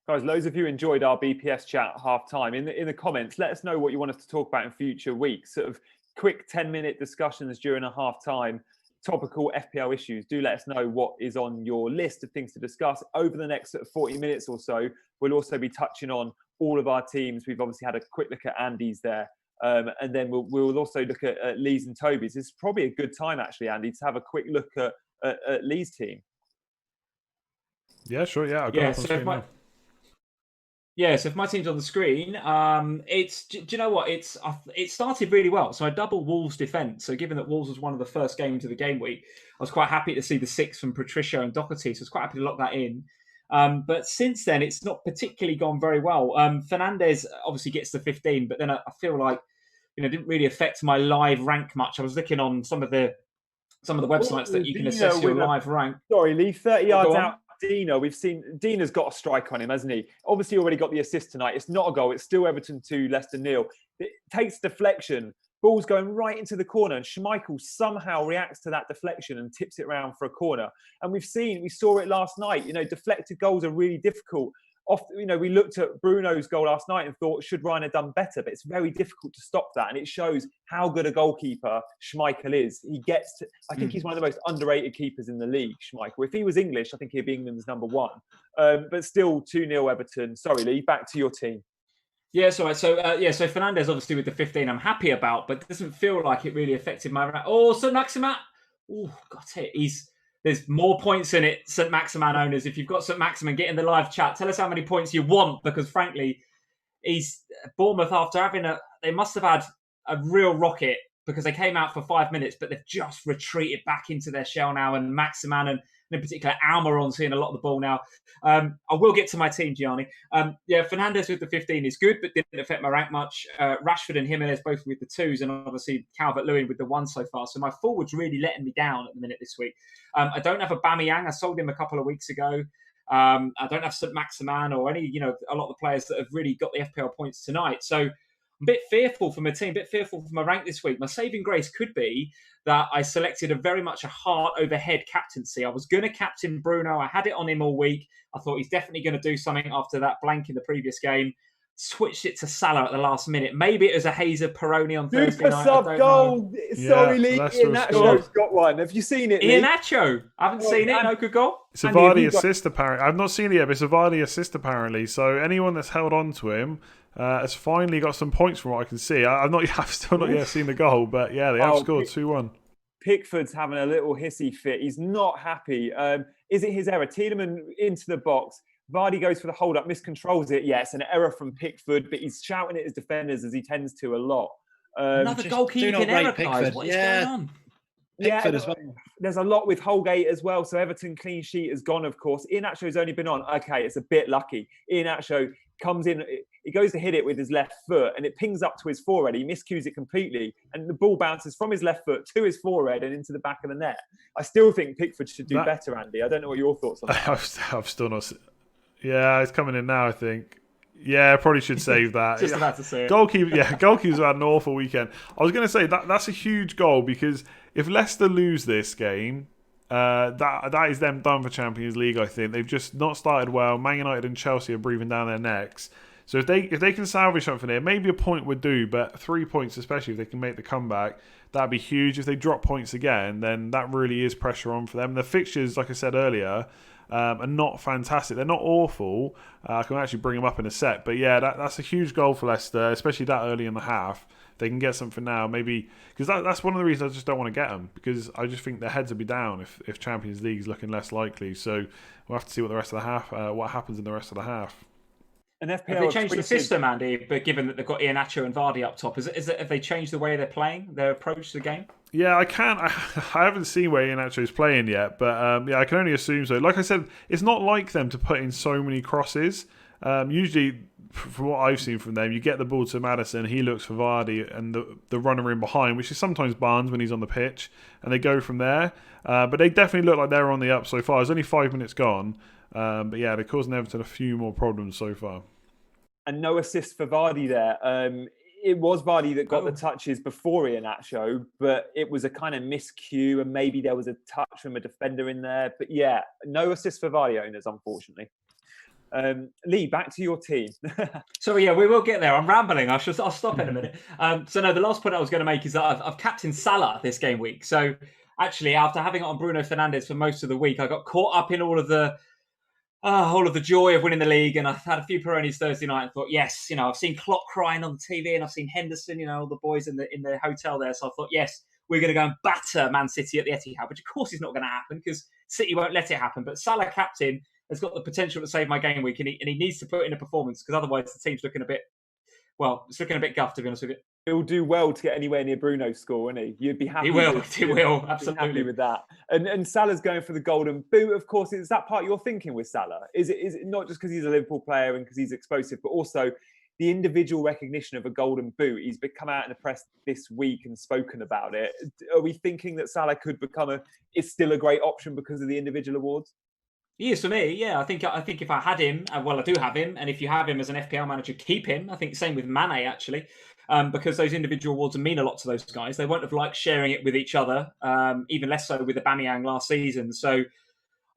Speaker 1: Guys, loads of you enjoyed our BPS chat at half-time. In the comments, let us know what you want us to talk about in future weeks. Sort of quick 10-minute discussions during a half-time. Topical FPL issues. Do let us know what is on your list of things to discuss over the next 40 minutes or so. We'll also be touching on all of our teams. We've obviously had a quick look at Andy's there. And then we'll also look at Lee's and Toby's. It's probably a good time, actually, Andy, to have a quick look at Lee's team.
Speaker 2: Yeah, sure. Yeah, I'll go up on screen now.
Speaker 3: Yeah, so if my team's on the screen, do you know what? It started really well. So I double Wolves defence. So given that Wolves was one of the first games of the game week, I was quite happy to see the 6 from Patricio and Doherty. So I was quite happy to lock that in. But since then, it's not particularly gone very well. Fernandez obviously gets the 15, but then I feel like it didn't really affect my live rank much. I was looking on some of the websites that you can assess your live rank.
Speaker 1: Sorry, Lee, 30 yards out. Dino, we've seen Dina's got a strike on him, hasn't he? Obviously, already got the assist tonight. It's not a goal. It's still Everton 2, Leicester 0. It takes deflection. Ball's going right into the corner, and Schmeichel somehow reacts to that deflection and tips it around for a corner. And we saw it last night. Deflected goals are really difficult. We looked at Bruno's goal last night and thought, should Ryan have done better? But it's very difficult to stop that. And it shows how good a goalkeeper Schmeichel is. I think he's one of the most underrated keepers in the league, Schmeichel. If he was English, I think he'd be England's number 1. But still 2-0 Everton. Sorry, Lee, back to your team.
Speaker 3: Yeah, so Fernandez obviously with the 15 I'm happy about, but it doesn't feel like it really affected my rank. Oh, St. Maximin. Oh, got it. There's more points in it, St. Maximin owners. If you've got St. Maximin, get in the live chat. Tell us how many points you want, because frankly, Bournemouth, after they must have had a real rocket, because they came out for 5 minutes, but they've just retreated back into their shell now. And Maximin and in particular Almiron's seeing a lot of the ball now. I will get to my team, Gianni. Fernandez with the 15 is good, but didn't affect my rank much. Rashford and Jimenez both with the 2s, and obviously Calvert-Lewin with the 1 so far. So my forward's really letting me down at the minute this week. I don't have a Aubameyang. I sold him a couple of weeks ago. I don't have St. Maximin or any, a lot of the players that have really got the FPL points tonight. So I'm a bit fearful for my team, a bit fearful for my rank this week. My saving grace could be that I selected very much a heart over head captaincy. I was going to captain Bruno. I had it on him all week. I thought he's definitely going to do something after that blank in the previous game. Switched it to Salah at the last minute. Maybe it was a Hazer Peroni on Thursday night.
Speaker 1: Super sub goal. Sorry, Lee. Iheanacho's got one. Have you seen it, Lee?
Speaker 3: Iheanacho. I haven't seen it. No good goal.
Speaker 2: It's a Vardy assist, apparently. I've not seen it yet, but it's a Vardy assist, apparently. So anyone that's held on to him has finally got some points from what I can see. I've still not yet seen the goal, but yeah, they have scored 2-1.
Speaker 1: Pickford's having a little hissy fit. He's not happy. Is it his error? Tiedemann into the box. Vardy goes for the hold-up, miscontrols it. Yes, an error from Pickford, but he's shouting at his defenders as he tends to a lot.
Speaker 3: Another goalkeeping error, guys. What is going on?
Speaker 1: Pickford as well. There's a lot with Holgate as well. So Everton clean sheet has gone, of course. Iheanacho's only been on. Okay, it's a bit lucky. Iheanacho comes in, he goes to hit it with his left foot and it pings up to his forehead. He miscues it completely and the ball bounces from his left foot to his forehead and into the back of the net. I still think Pickford should do better, Andy. I don't know what your thoughts on that.
Speaker 2: I've still not... Yeah, it's coming in now, I think. Yeah, I probably should save that.
Speaker 3: Just about to say it.
Speaker 2: Goalkeeper's had an awful weekend. I was going to say that's a huge goal because if Leicester lose this game, that is them done for Champions League. I think they've just not started well. Man United and Chelsea are breathing down their necks. So if they can salvage something here, maybe a point would do, but 3 points, especially if they can make the comeback, that'd be huge. If they drop points again, then that really is pressure on for them. The fixtures, like I said earlier, are not fantastic. They're not awful. I can actually bring them up in a sec. But yeah, that's a huge goal for Leicester, especially that early in the half. They can get something now, maybe, because that's one of the reasons I just don't want to get them, because I just think their heads will be down if Champions League is looking less likely. So we'll have to see what what happens in the rest of the half.
Speaker 1: And FPL
Speaker 3: have they changed the system, Andy? But given that they've got Iheanacho and Vardy up top, have they changed the way they're playing, their approach to the game?
Speaker 2: Yeah, I haven't seen where Iheanacho is playing yet, but I can only assume so. Like I said, it's not like them to put in so many crosses. Usually, from what I've seen from them, you get the ball to Maddison, he looks for Vardy and the runner in behind, which is sometimes Barnes when he's on the pitch, and they go from there. But they definitely look like they're on the up so far. There's only 5 minutes gone. But yeah, they're causing Everton a few more problems so far.
Speaker 1: And no assist for Vardy there. It was Vardy that got the touches before Iheanacho, but it was a kind of miscue and maybe there was a touch from a defender in there. But yeah, no assist for Vardy owners, unfortunately. Lee, back to your team.
Speaker 3: So yeah, we will get there. I'm rambling. I'll stop in a minute. So no, the last point I was going to make is that I've captained Salah this game week. So actually, after having it on Bruno Fernandez for most of the week, I got caught up in all of the joy of winning the league, and I had a few Peronis Thursday night and thought, yes, I've seen Klopp crying on the TV, and I've seen Henderson, all the boys in the hotel there. So I thought, yes, we're going to go and batter Man City at the Etihad, which of course is not going to happen because City won't let it happen. But Salah, captain, has got the potential to save my game week, and he needs to put in a performance because otherwise the team's looking a bit guffed, to be honest with you.
Speaker 1: He'll do well to get anywhere near Bruno's score, won't he? You'd be happy.
Speaker 3: He will, absolutely.
Speaker 1: Happy with that. And Salah's going for the golden boot, of course. Is that part you're thinking with Salah? Is it not just because he's a Liverpool player and because he's explosive, but also the individual recognition of a golden boot? He's come out in the press this week and spoken about it. Are we thinking that Salah could become is still a great option because of the individual awards?
Speaker 3: He is for me, yeah. I think if I had him, well, I do have him, and if you have him as an FPL manager, keep him. I think same with Mane, actually, because those individual awards mean a lot to those guys. They won't have liked sharing it with each other, even less so with Aubameyang last season. So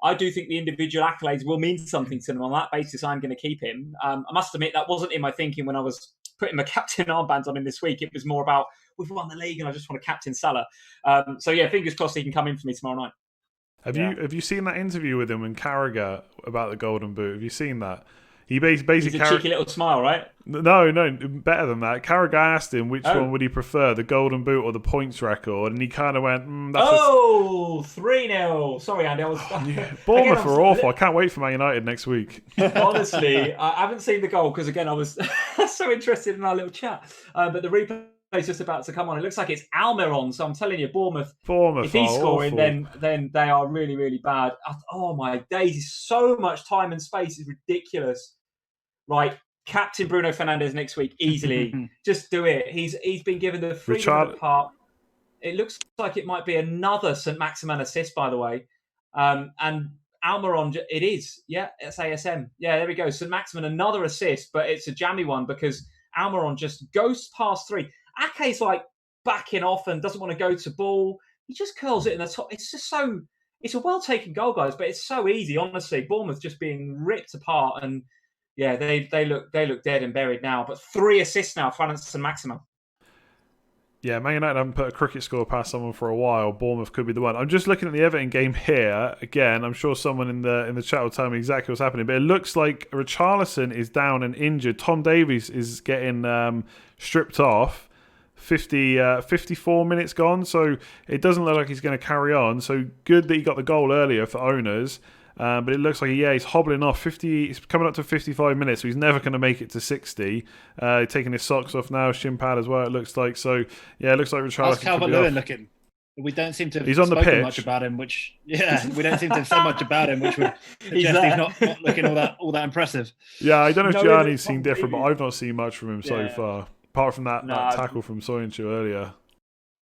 Speaker 3: I do think the individual accolades will mean something to them. On that basis, I'm going to keep him. I must admit, that wasn't in my thinking when I was putting my captain armbands on him this week. It was more about, we've won the league and I just want to captain Salah. So yeah, fingers crossed he can come in for me tomorrow night.
Speaker 2: Have you seen that interview with him and Carragher about the Golden Boot? Have you seen that? He basically
Speaker 3: He's a cheeky little smile, right?
Speaker 2: No, better than that. Carragher asked him which one would he prefer, the Golden Boot or the points record, and he kind of went,
Speaker 3: 3-0. Sorry, Andy.
Speaker 2: Bournemouth are awful. I can't wait for Man United next week.
Speaker 3: Honestly, I haven't seen the goal because, again, I was so interested in our little chat. But the replay is just about to come on. It looks like it's Almiron, so I'm telling you, Bournemouth if he's scoring, then they are really, really bad. Oh, my days. So much time and space is ridiculous. Right. Captain Bruno Fernandez next week, easily. Just do it. He's been given the freedom of the park. It looks like it might be another St. Maximin assist, by the way. And Almiron, it is. Yeah, it's ASM. Yeah, there we go. St. Maximin, another assist, but it's a jammy one because Almiron just goes past three. Ake's like backing off and doesn't want to go to ball. He just curls it in the top. It's just so... It's a well-taken goal, guys, but it's so easy, honestly. Bournemouth just being ripped apart and... Yeah, they look dead and buried now. But 3 assists now for St. Maximin.
Speaker 2: Yeah, Man United haven't put a cricket score past someone for a while. Bournemouth could be the one. I'm just looking at the Everton game here. Again, I'm sure someone in the chat will tell me exactly what's happening. But it looks like Richarlison is down and injured. Tom Davies is getting stripped off. 54 minutes gone. So it doesn't look like he's going to carry on. So good that he got the goal earlier for owners. But it looks like, he's hobbling off. He's coming up to 55 minutes, so he's never going to make it to 60. Taking his socks off now, shin pad as well, it looks like. So, yeah, it looks like Richarlison.
Speaker 4: How's Calvert-Lewin looking? We don't seem to have
Speaker 2: He's on the
Speaker 4: spoken
Speaker 2: pitch.
Speaker 4: much about him, we don't seem to have said much about him, which would suggest he's not looking all that impressive.
Speaker 2: Yeah, I don't know if
Speaker 1: No,
Speaker 2: Gianni's seen different, but I've not seen much from him so far, apart from that tackle from Soyuncu earlier.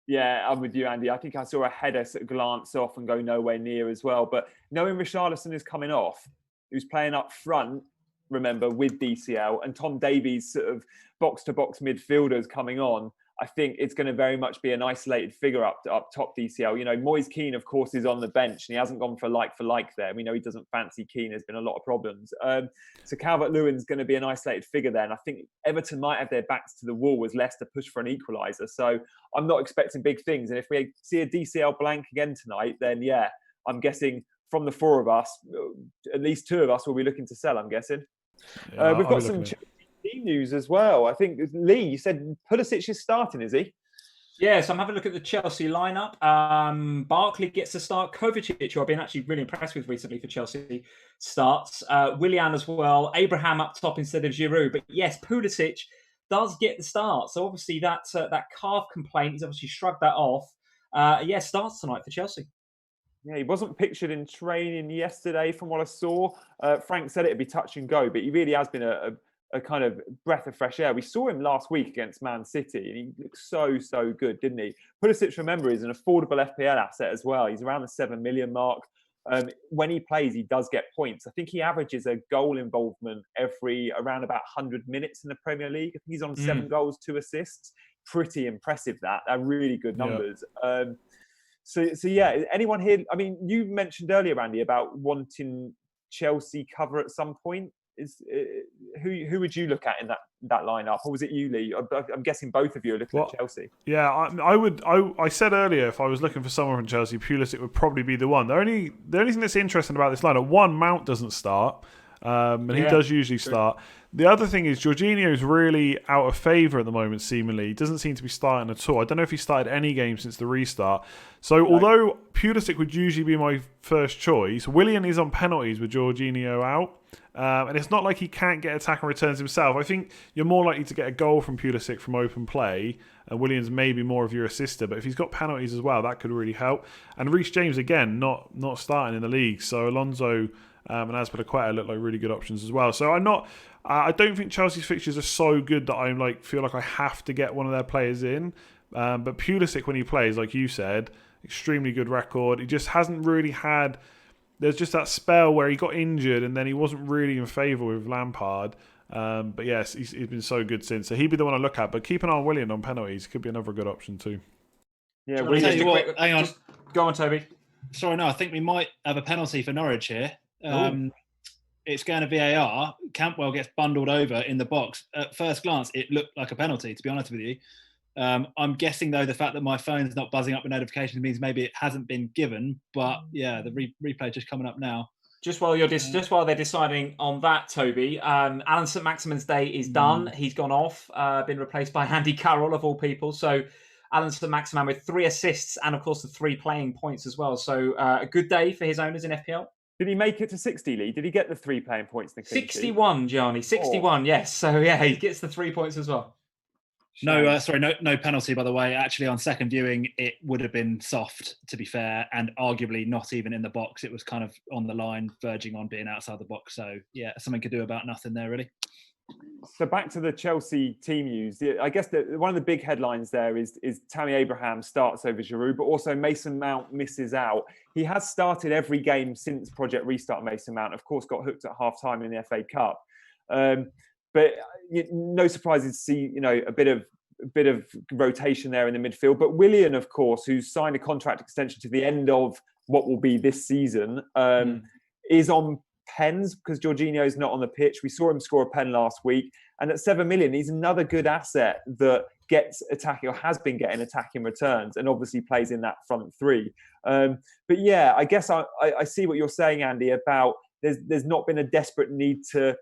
Speaker 1: Yeah, I'm with you, Andy. I think I saw a header sort of glance off and go nowhere near as well. But knowing Richarlison is coming off, who's playing up front, remember, with DCL, and Tom Davies sort of box-to-box midfielders coming on, I think it's going to very much be an isolated figure up top DCL. You know, Moise Keane, of course, is on the bench and he hasn't gone for like there. We know he doesn't fancy Keane. There's been a lot of problems. So Calvert-Lewin's going to be an isolated figure there. And I think Everton might have their backs to the wall as Leicester push for an equaliser. So I'm not expecting big things. And if we see a DCL blank again tonight, then yeah, I'm guessing from the four of us, at least two of us will be looking to sell, I'm guessing.
Speaker 2: Yeah,
Speaker 1: We've got some team news as well. I think, Lee, you said Pulisic is starting, is he?
Speaker 3: Yeah, so I'm having a look at the Chelsea lineup. Barkley gets to start. Kovacic, who I've been actually really impressed with recently for Chelsea, starts. Willian as well. Abraham up top instead of Giroud. But yes, Pulisic does get the start. So obviously that calf complaint, he's obviously shrugged that off. Starts tonight for Chelsea.
Speaker 1: Yeah, he wasn't pictured in training yesterday from what I saw. Frank said it'd be touch and go, but he really has been a kind of breath of fresh air. We saw him last week against Man City, and he looked so good, didn't he? Pulisic, remember, is an affordable FPL asset as well. He's around the 7 million mark. When he plays, he does get points. I think he averages a goal involvement every around about 100 minutes in the Premier League. I think he's on 7 goals, 2 assists. Pretty impressive, that. They're really good numbers. Yeah. So yeah, anyone here? I mean, you mentioned earlier, Andy, about wanting Chelsea cover at some point. Who would you look at in that lineup, or was it you, Lee? I'm guessing both of you are looking at Chelsea.
Speaker 2: Yeah, I would. I said earlier, if I was looking for someone from Chelsea, Pulisic would probably be the one. The only thing that's interesting about this lineup, one, Mount doesn't start, and he does usually start. The other thing is Jorginho is really out of favour at the moment, seemingly. He doesn't seem to be starting at all. I don't know if he started any game since the restart. So although Pulisic would usually be my first choice, Willian is on penalties with Jorginho out. And it's not like he can't get attack and returns himself. I think you're more likely to get a goal from Pulisic from open play. And Williams maybe more of your assister. But if he's got penalties as well, that could really help. And Reece James, again, not starting in the league. So Alonso and Azpilicueta look like really good options as well. So I don't think Chelsea's fixtures are so good that I feel like I have to get one of their players in. But Pulisic, when he plays, like you said, extremely good record. He just hasn't really had... There's just that spell where he got injured and then he wasn't really in favour with Lampard. But yes, he's been so good since. So he'd be the one I look at. But keep an eye on Willian on penalties. Could be another good option too.
Speaker 1: Yeah,
Speaker 4: hang on.
Speaker 3: Go on, Toby.
Speaker 4: Sorry, no, I think we might have a penalty for Norwich here. It's going to VAR. Campbell gets bundled over in the box. At first glance, it looked like a penalty, to be honest with you. I'm guessing, though, the fact that my phone's not buzzing up with notifications means maybe it hasn't been given. But yeah, the replay just coming up now.
Speaker 3: Just while they're deciding on that, Toby, Alan St. Maximin's day is done. He's gone off, been replaced by Andy Carroll of all people. So Alan St. Maximin with 3 assists and, of course, the 3 playing points as well. So a good day for his owners in FPL.
Speaker 1: Did he make it to 60, Lee? Did he get the 3 playing points?
Speaker 3: 61, Gianni. 61, yes. So yeah, he gets the 3 points as well.
Speaker 4: No penalty, by the way. Actually, on second viewing, it would have been soft, to be fair, and arguably not even in the box. It was kind of on the line, verging on being outside the box. So, yeah, something could do about nothing there, really.
Speaker 1: So back to the Chelsea team news. I guess one of the big headlines there is Tammy Abraham starts over Giroud, but also Mason Mount misses out. He has started every game since Project Restart. Mason Mount, of course, got hooked at half-time in the FA Cup. But no surprises to see, a bit of rotation there in the midfield. But Willian, of course, who's signed a contract extension to the end of what will be this season, is on pens because Jorginho's not on the pitch. We saw him score a pen last week. And at 7 million, he's another good asset that gets attacking or has been getting attacking returns and obviously plays in that front 3. But yeah, I guess I see what you're saying, Andy, about there's not been a desperate need to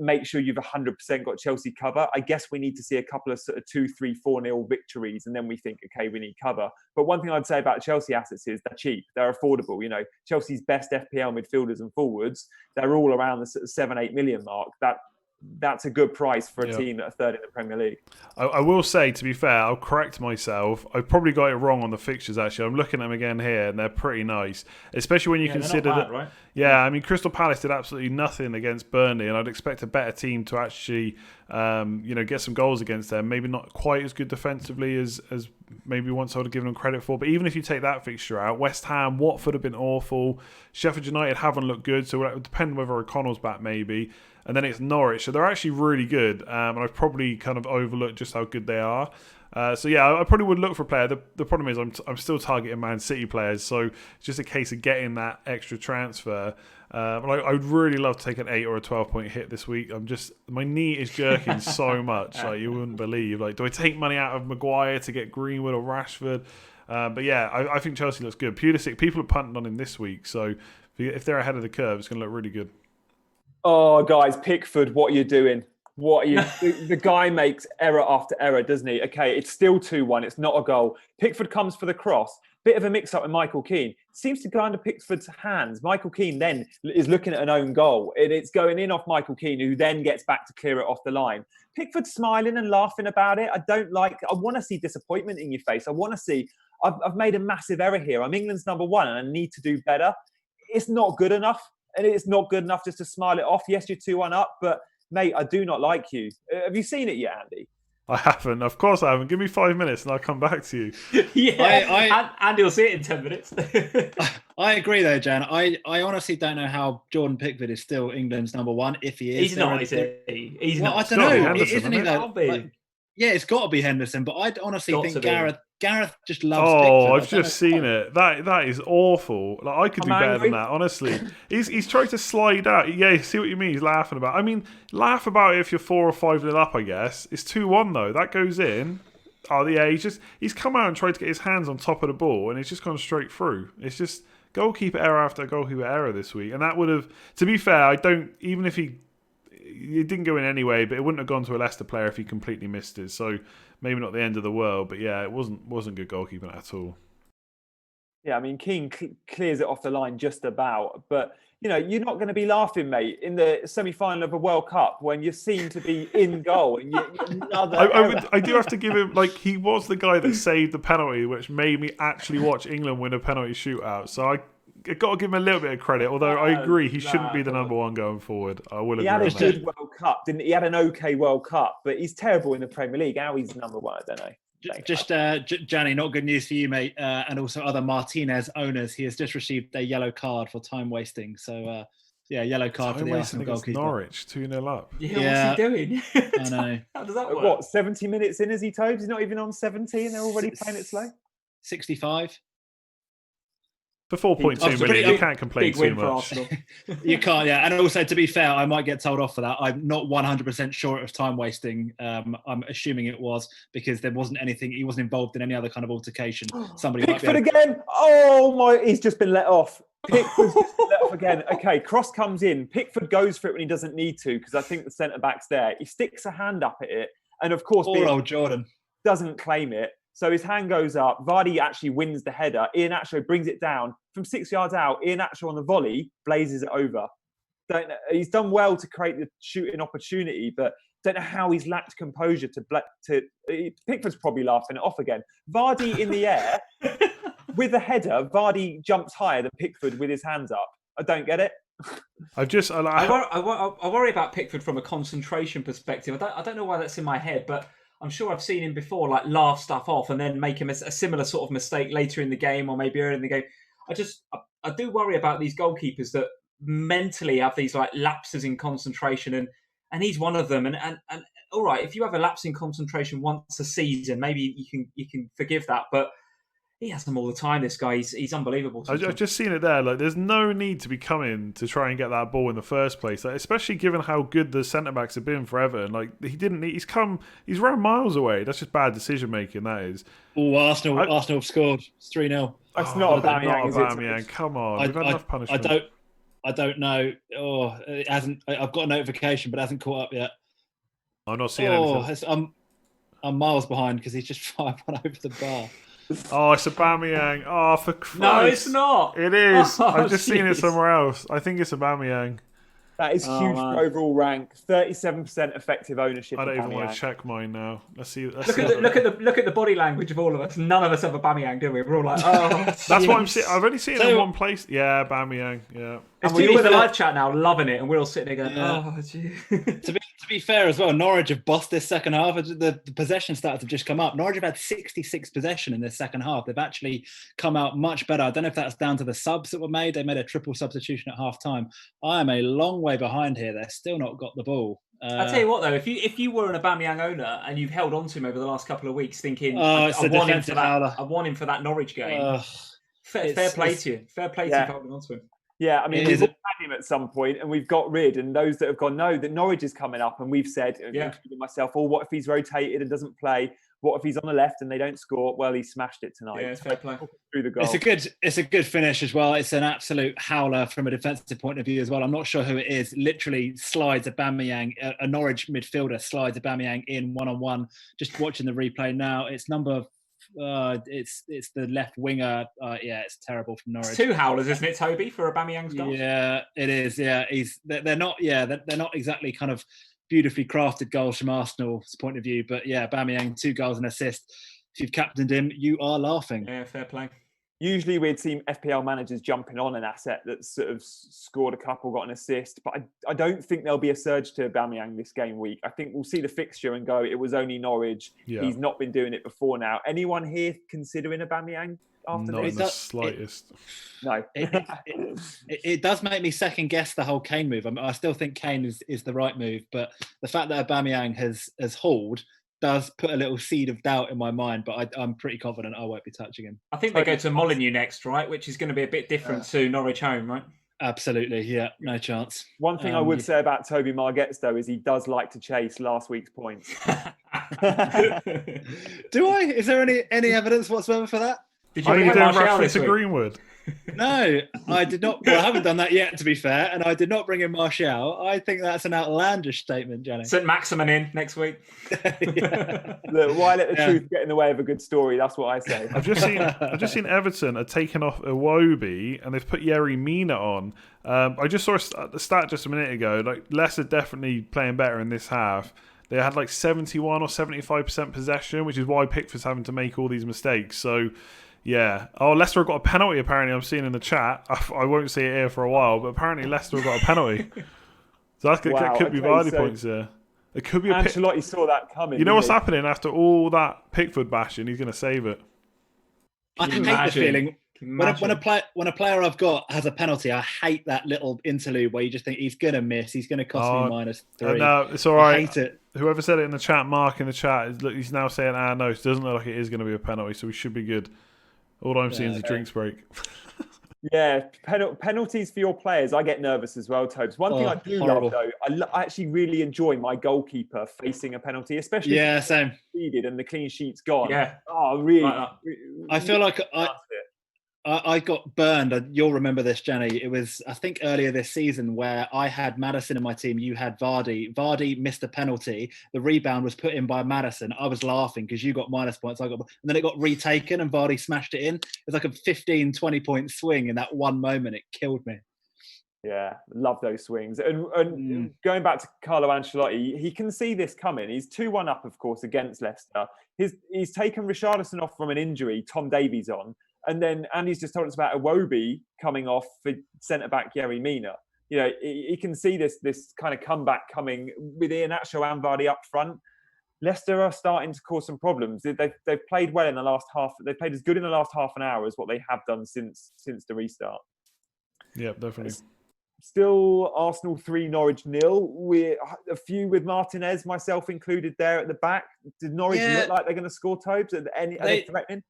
Speaker 1: make sure you've 100% got Chelsea cover. I guess we need to see a couple of sort of 2, 3, 4-0 victories, and then we think, okay, we need cover. But one thing I'd say about Chelsea assets is they're cheap, they're affordable. Chelsea's best FPL midfielders and forwards, they're all around the sort of 7-8 million mark. that's a good price for a team that are third in the Premier League.
Speaker 2: I will say, to be fair, I'll correct myself. I probably got it wrong on the fixtures, actually. I'm looking at them again here, and they're pretty nice, especially when you consider
Speaker 3: not bad,
Speaker 2: that.
Speaker 3: Right?
Speaker 2: Yeah, I mean, Crystal Palace did absolutely nothing against Burnley, and I'd expect a better team to actually, get some goals against them. Maybe not quite as good defensively as maybe once I would have given them credit for. But even if you take that fixture out, West Ham, Watford have been awful. Sheffield United haven't looked good, so it would depend whether O'Connell's back maybe. And then it's Norwich, so they're actually really good. And I've probably kind of overlooked just how good they are. So yeah, I probably would look for a player. The problem is I'm still targeting Man City players, so it's just a case of getting that extra transfer. But I would really love to take an 8 or a 12-point hit this week. My knee is jerking so much, like you wouldn't believe. Like, do I take money out of Maguire to get Greenwood or Rashford? But yeah, I think Chelsea looks good. Pulisic, people are punting on him this week, so if they're ahead of the curve, it's going to look really good.
Speaker 1: Oh, guys, Pickford, what are you doing? The guy makes error after error, doesn't he? Okay, it's still 2-1. It's not a goal. Pickford comes for the cross. Bit of a mix-up with Michael Keane. Seems to go under Pickford's hands. Michael Keane then is looking at an own goal. It's going in off Michael Keane, who then gets back to clear it off the line. Pickford smiling and laughing about it. I want to see disappointment in your face. I want to see, I've made a massive error here. I'm England's number one and I need to do better. It's not good enough. And it's not good enough just to smile it off. Yes, you're 2-1 up, but mate, I do not like you. Have you seen it yet, Andy?
Speaker 2: I haven't. Of course I haven't. Give me 5 minutes and I'll come back to you.
Speaker 3: Yeah, Andy will see it in 10 minutes.
Speaker 4: I agree though, Jan. I honestly don't know how Jordan Pickford is still England's number one, if he is.
Speaker 3: He's not, is he? He's not.
Speaker 4: I don't know.
Speaker 2: Henderson,
Speaker 4: isn't he though? Yeah, it's got to be Henderson, but I honestly think Gareth just loves Pickford.
Speaker 2: I've just seen it. That is awful. Like, I could do better than that, honestly. He's trying to slide out. Yeah, see what you mean. He's laughing about it. I mean, laugh about it if you're 4 or 5-0 up, I guess. It's 2-1 though. That goes in. Oh yeah, he's come out and tried to get his hands on top of the ball, and it's just gone straight through. It's just goalkeeper error after goalkeeper error this week, and that would have. To be fair, even if it didn't go in anyway, but it wouldn't have gone to a Leicester player if he completely missed it. So maybe not the end of the world, but yeah, it wasn't good goalkeeping at all.
Speaker 1: Yeah, I mean, Keane clears it off the line just about, but you're not going to be laughing, mate, in the semi-final of a World Cup when you seem to be in goal and
Speaker 2: I do have to give him, like, he was the guy that saved the penalty, which made me actually watch England win a penalty shootout. So I got to give him a little bit of credit, although I agree he shouldn't be the number one going forard. I will agree.
Speaker 1: He had a good World Cup, didn't he? He had an okay World Cup, but he's terrible in the Premier League. How he's number one, I don't know.
Speaker 4: Just, Gianni, not good news for you, mate, and also other Martinez owners. He has just received a yellow card for time wasting. So, yellow card for the Arsenal goalkeeper.
Speaker 2: Norwich, 2-0 up.
Speaker 3: Yeah, what's he doing?
Speaker 4: I know.
Speaker 3: How does that work?
Speaker 1: What, 70 minutes in, is he, Toby? He's not even on 70 and they're already playing it slow?
Speaker 4: 65.
Speaker 2: For 4.2 million, you can't complain too much.
Speaker 4: You can't, yeah. And also, to be fair, I might get told off for that. I'm not 100% sure it was time wasting. I'm assuming it was because there wasn't anything. He wasn't involved in any other kind of altercation. Somebody
Speaker 1: Pickford again. Oh my! He's just been let off. Pickford's just been let off again. Okay, cross comes in. Pickford goes for it when he doesn't need to because I think the centre back's there. He sticks a hand up at it, and of course,
Speaker 4: old Jordan
Speaker 1: doesn't claim it. So his hand goes up. Vardy actually wins the header. Iheanacho brings it down from 6 yards out. Iheanacho on the volley blazes it over. He's done well to create the shooting opportunity, but don't know how he's lacked composure Pickford's probably laughing it off again. Vardy in the air with a header. Vardy jumps higher than Pickford with his hands up. I don't get it.
Speaker 3: I worry about Pickford from a concentration perspective. I don't know why that's in my head, but I'm sure I've seen him before, like laugh stuff off and then make a similar sort of mistake later in the game or maybe early in the game. I do worry about these goalkeepers that mentally have these like lapses in concentration, and he's one of them. And all right, if you have a lapse in concentration once a season, maybe you can forgive that, but he has them all the time. This guy, he's unbelievable.
Speaker 2: I've just seen it there. Like, there's no need to be coming to try and get that ball in the first place. Like, especially given how good the centre backs have been for Everton. Like, he's ran miles away. That's just bad decision making. That is.
Speaker 4: Oh, Arsenal have scored. It's 3-0.
Speaker 1: That's not
Speaker 2: Aubameyang. Come on, we've had enough punishment.
Speaker 4: I don't know. Oh, it hasn't. I've got a notification, but it hasn't caught up yet.
Speaker 2: I'm not seeing anything.
Speaker 4: I'm miles behind because he's just fired one over the bar.
Speaker 2: Oh, it's Aubameyang. For Christ.
Speaker 3: No, it's not.
Speaker 2: It is. I've just seen it somewhere else. I think it's Aubameyang.
Speaker 1: That is huge for overall rank. 37% effective ownership.
Speaker 2: I don't even want
Speaker 1: Aubameyang.
Speaker 2: to check mine now. Let's see.
Speaker 3: Look at the body language of all of us. None of us have Aubameyang, do we? We're all like, oh.
Speaker 2: That's what I'm seeing. I've only seen it in one place. Yeah, Aubameyang. Yeah.
Speaker 3: And we're in the live chat now, loving it, and we're all sitting there going, oh, gee.
Speaker 4: To be fair as well, Norwich have bossed this second half. The possession stats have just come up. Norwich have had 66 possession in this second half. They've actually come out much better. I don't know if that's down to the subs that were made. They made a triple substitution at half time. I am a long way behind here. They've still not got the ball.
Speaker 3: I'll tell you what, though, if you were an Aubameyang owner and you've held on to him over the last couple of weeks thinking, I want him for that Norwich game, fair play to you. Fair play to you for holding on to him.
Speaker 1: Yeah, I mean, we've all had him at some point and we've got rid, and those that have gone, no, that Norwich is coming up, and we've said, including myself, what if he's rotated and doesn't play? What if he's on the left and they don't score? Well, he smashed it tonight.
Speaker 3: Yeah, it's fair play.
Speaker 1: Through the goal.
Speaker 4: It's a good finish as well. It's an absolute howler from a defensive point of view as well. I'm not sure who it is. Literally slides Aubameyang, a Norwich midfielder slides Aubameyang in one-on-one. Just watching the replay now, it's it's the left winger. It's terrible from Norwich.
Speaker 3: It's two howlers, isn't it, Toby, for Aubameyang's goal?
Speaker 4: Yeah, it is. Yeah, they're not exactly kind of beautifully crafted goals from Arsenal's point of view, but yeah, Aubameyang 2 goals and assist. If you've captained him, you are laughing.
Speaker 3: Yeah, fair play.
Speaker 1: Usually we'd see FPL managers jumping on an asset that's sort of scored a couple, got an assist, but I don't think there'll be a surge to Aubameyang this game week. I think we'll see the fixture and go, it was only Norwich. Yeah. He's not been doing it before now. Anyone here considering Aubameyang after
Speaker 2: Not
Speaker 1: this?
Speaker 2: in the slightest.
Speaker 1: No.
Speaker 4: It does make me second guess the whole Kane move. I still think Kane is the right move, but the fact that Aubameyang has hauled does put a little seed of doubt in my mind, but I'm pretty confident I won't be touching him.
Speaker 3: I think they go to Molineux next, right? Which is going to be a bit different to Norwich home, right?
Speaker 4: Absolutely, yeah, no chance.
Speaker 1: One thing I would say about Toby Margetts, though, is he does like to chase last week's points.
Speaker 4: Do I? Is there any evidence whatsoever for that?
Speaker 3: Did you
Speaker 2: Are you doing reference to
Speaker 3: week?
Speaker 2: Greenwood?
Speaker 4: No, I did not. Well, I haven't done that yet, to be fair, and I did not bring in Martial. I think that's an outlandish statement, Gianni.
Speaker 3: St. Maximin in next week.
Speaker 1: Look, why let the truth get in the way of a good story? That's what I say.
Speaker 2: I've just seen Everton are taking off Iwobi and they've put Yerry Mina on. I just saw the stat just a minute ago. Like Leicester definitely playing better in this half. They had like 71 or 75% possession, which is why Pickford's having to make all these mistakes. So. Yeah. Oh, Leicester have got a penalty, apparently, I'm seeing in the chat. I won't see it here for a while, but apparently Leicester have got a penalty. So that could be Vardy points there. It could be
Speaker 1: Ancelotti saw that coming.
Speaker 2: You know what's happening after all that Pickford bashing? He's going to save it.
Speaker 4: I hate the feeling. When a player I've got has a penalty, I hate that little interlude where you just think he's going to miss. He's going to cost me -3.
Speaker 2: No, it's all right.
Speaker 4: I hate it.
Speaker 2: Whoever said it in the chat, Mark in the chat, he's now saying, no, it doesn't look like it is going to be a penalty, so we should be good. All I'm seeing is a drinks break.
Speaker 1: Yeah, penalties for your players. I get nervous as well, Tobes. One thing I do love, though, I actually really enjoy my goalkeeper facing a penalty, especially if
Speaker 4: same.
Speaker 1: And the clean sheet's gone.
Speaker 3: Yeah.
Speaker 1: Oh, really?
Speaker 4: I feel like I got burned. You'll remember this, Gianni. It was, I think, earlier this season where I had Maddison in my team. You had Vardy. Vardy missed a penalty. The rebound was put in by Maddison. I was laughing because you got minus points. And then it got retaken and Vardy smashed it in. It was like a 15, 20-point swing in that one moment. It killed me.
Speaker 1: Yeah, love those swings. And going back to Carlo Ancelotti, he can see this coming. He's 2-1 up, of course, against Leicester. He's taken Richarlison off from an injury, Tom Davies on. And then Andy's just told us about Iwobi coming off for centre-back Yerry Mina. You know, he can see this kind of comeback coming with Iheanacho and Vardy up front. Leicester are starting to cause some problems. They've played well in the last half. They've played as good in the last half an hour as what they have done since the restart.
Speaker 2: Yeah, definitely.
Speaker 1: Still Arsenal 3, Norwich 0. We're a few with Martinez, myself included, there at the back. Did Norwich look like they're going to score, Tobes? Are they threatening?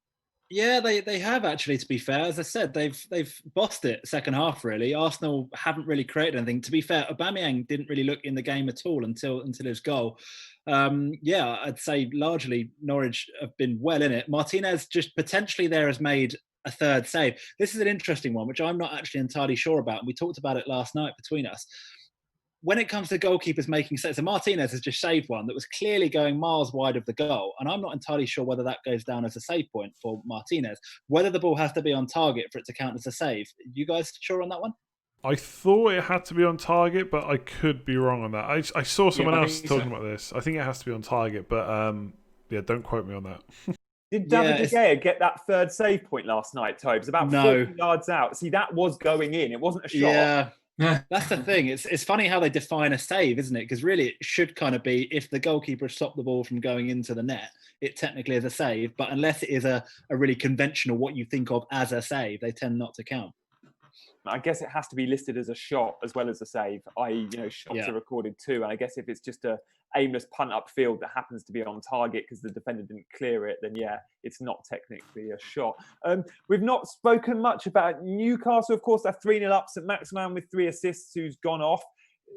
Speaker 4: Yeah, they have actually, to be fair. As I said, they've bossed it second half, really. Arsenal haven't really created anything. To be fair, Aubameyang didn't really look in the game at all until his goal. I'd say largely Norwich have been well in it. Martinez just potentially there has made a third save. This is an interesting one, which I'm not actually entirely sure about. And we talked about it last night between us. When it comes to goalkeepers making saves, so Martinez has just saved one that was clearly going miles wide of the goal. And I'm not entirely sure whether that goes down as a save point for Martinez, whether the ball has to be on target for it to count as a save. You guys sure on that one?
Speaker 2: I thought it had to be on target, but I could be wrong on that. I saw someone else talking about this. I think it has to be on target, but don't quote me on that.
Speaker 1: Did David De Gea get that third save point last night, Toby? It was about 40 yards out. See, that was going in. It wasn't a shot.
Speaker 4: Yeah, that's the thing. It's funny how they define a save, isn't it? Because really it should kind of be if the goalkeeper stopped the ball from going into the net, it technically is a save. But unless it is a really conventional, what you think of as a save, they tend not to count.
Speaker 1: I guess it has to be listed as a shot as well as a save, i.e., shots are recorded too. And I guess if it's just a aimless punt upfield that happens to be on target because the defender didn't clear it, then it's not technically a shot. We've not spoken much about Newcastle. Of course, they're 3-0 up. St Maximin with 3 assists, who's gone off.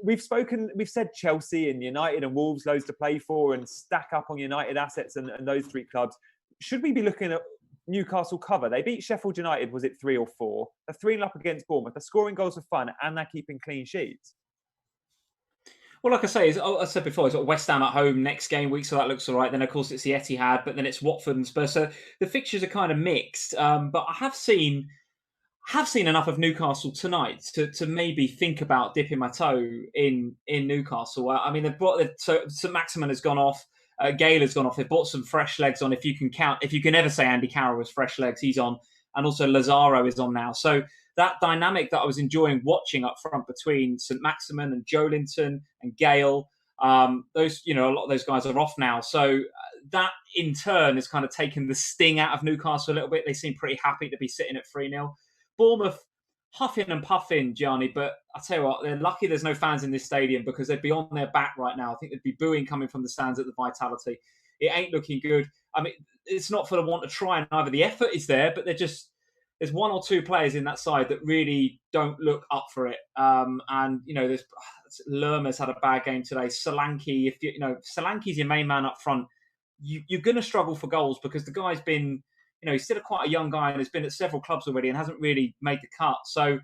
Speaker 1: We've said Chelsea and United and Wolves, loads to play for, and stack up on United assets and those 3 clubs. Should we be looking at Newcastle cover? They beat Sheffield United, was it 3 or 4? They're 3-0 up against Bournemouth. They're scoring goals for fun and they're keeping clean sheets.
Speaker 3: Well, like I say, as I said before, it's got West Ham at home next game week, so that looks all right. Then, of course, it's the Etihad, but then it's Watford and Spurs. So the fixtures are kind of mixed. But I have seen enough of Newcastle tonight to maybe think about dipping my toe in Newcastle. I mean, so St Maximin has gone off. Gale has gone off. They've brought some fresh legs on. If you can ever say Andy Carroll was fresh legs, he's on. And also Lazaro is on now. So that dynamic that I was enjoying watching up front between St Maximin and Joelinton and Gale, those, a lot of those guys are off now. So that in turn has kind of taken the sting out of Newcastle a little bit. They seem pretty happy to be sitting at 3-0. Bournemouth huffing and puffing, Gianni, but I tell you what, they're lucky there's no fans in this stadium because they'd be on their back right now. I think there'd be booing coming from the stands at the Vitality. It ain't looking good. I mean, it's not for the want to try, and either the effort is there, but there's 1 or 2 players in that side that really don't look up for it. There's Lerma's had a bad game today. Solanke, Solanke's your main man up front, you're going to struggle for goals because the guy's been, he's still quite a young guy and has been at several clubs already and hasn't really made the cut. So,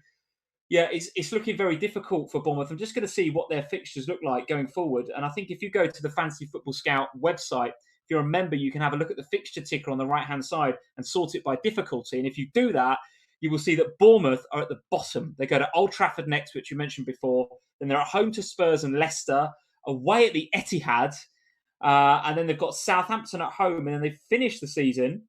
Speaker 3: yeah, it's looking very difficult for Bournemouth. I'm just going to see what their fixtures look like going forward. And I think if you go to the Fantasy Football Scout website, if you're a member, you can have a look at the fixture ticker on the right-hand side and sort it by difficulty. And if you do that, you will see that Bournemouth are at the bottom. They go to Old Trafford next, which you mentioned before. Then they're at home to Spurs and Leicester, away at the Etihad. And then they've got Southampton at home. And then they finish the season.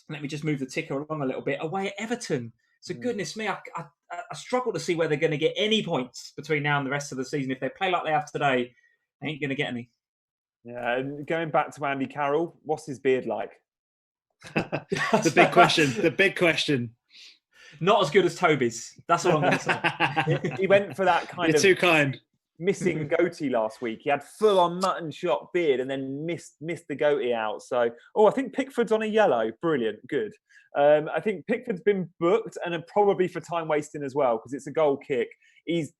Speaker 3: Let me just move the ticker along a little bit. Away at Everton. So goodness me, I struggle to see where they're going to get any points between now and the rest of the season. If they play like they have today, they ain't going to get any.
Speaker 1: Yeah, and going back to Andy Carroll, what's his beard like?
Speaker 4: The big question.
Speaker 3: Not as good as Toby's. That's all I'm going to
Speaker 1: say. He went for that kind
Speaker 4: You're
Speaker 1: of
Speaker 4: too kind.
Speaker 1: Missing goatee last week. He had full-on mutton chop beard and then missed the goatee out. So, I think Pickford's on a yellow. Brilliant, good. I think Pickford's been booked and probably for time wasting as well because it's a goal kick. He's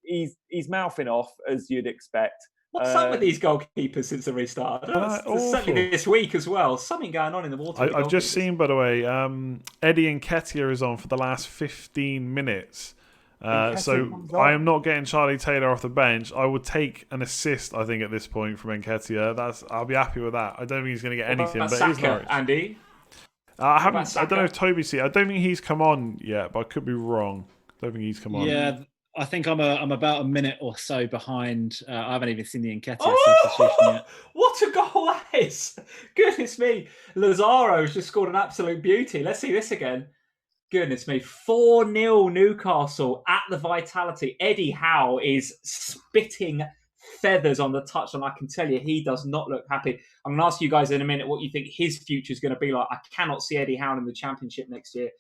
Speaker 1: mouthing off as you'd expect.
Speaker 3: What's up with these goalkeepers since the restart? Certainly this week as well. Something going on in the water.
Speaker 2: I've just seen, by the way, Eddie Nketiah is on for the last 15 minutes. So I am not getting Charlie Taylor off the bench. I would take an assist, I think, at this point from Nketiah. I'll be happy with that. I don't think he's going to get anything. But
Speaker 3: Saka,
Speaker 2: he's Norwich.
Speaker 3: Andy?
Speaker 2: I don't know if Toby's here. I don't think he's come on yet, but I could be wrong. I don't think he's come on.
Speaker 4: Yeah, I think I'm about a minute or so behind. I haven't even seen the Nketiah substitution yet.
Speaker 3: What a goal that is! Goodness me. Lazaro's just scored an absolute beauty. Let's see this again. Goodness me. 4-0 Newcastle at the Vitality. Eddie Howe is spitting feathers on the touch, and I can tell you he does not look happy. I'm going to ask you guys in a minute what you think his future is going to be like. I cannot see Eddie Howe in the Championship next year.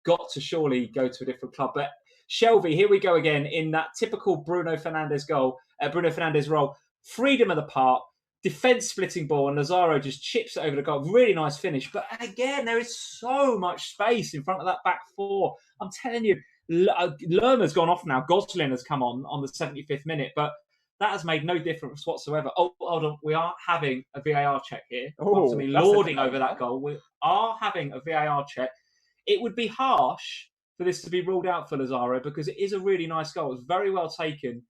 Speaker 3: Got to surely go to a different club. But Shelby, here we go again in that typical Bruno Fernandez role. Freedom of the park, defence splitting ball, and Lazaro just chips it over the goal. Really nice finish. But again, there is so much space in front of that back four. I'm telling you, Lerma's gone off now. Gosling has come on the 75th minute, but that has made no difference whatsoever. Oh, hold on. We are having a VAR check here. After me lording over that goal, we are having a VAR check. It would be harsh for this to be ruled out for Lazaro because it is a really nice goal. It's very well taken.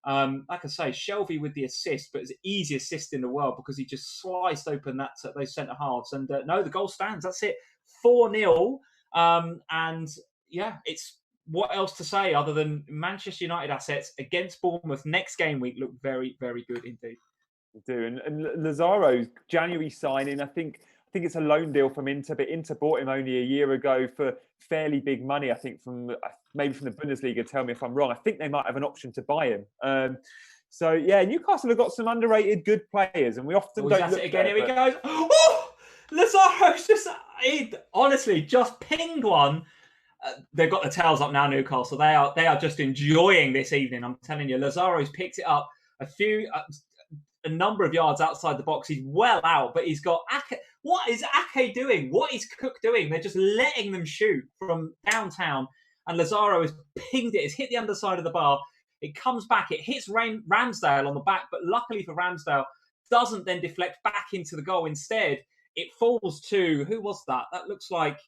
Speaker 3: Like I say, Shelby with the assist, but it's the easy assist in the world because he just sliced open those centre halves. And no, the goal stands. That's it. 4-0. And yeah, it's what else to say other than Manchester United assets against Bournemouth next game week look very, very good indeed.
Speaker 1: They do. And Lazaro's January signing, I think it's a loan deal from Inter, but Inter bought him only a year ago for fairly big money. I think maybe from the Bundesliga. Tell me if I'm wrong. I think they might have an option to buy him. So yeah, Newcastle have got some underrated good players, and we often don't. Look
Speaker 3: it again. Here he goes. Oh, Lazaro's honestly just pinged one. They've got the tails up now, Newcastle. They are just enjoying this evening. I'm telling you, Lazaro's picked it up a number of yards outside the box. He's well out, but he's got Ake. What is Ake doing? What is Cook doing? They're just letting them shoot from downtown, and Lazaro has pinged it. It's hit the underside of the bar. It comes back. It hits Ramsdale on the back, but luckily for Ramsdale, doesn't then deflect back into the goal. Instead, it falls to, who was that? That looks like,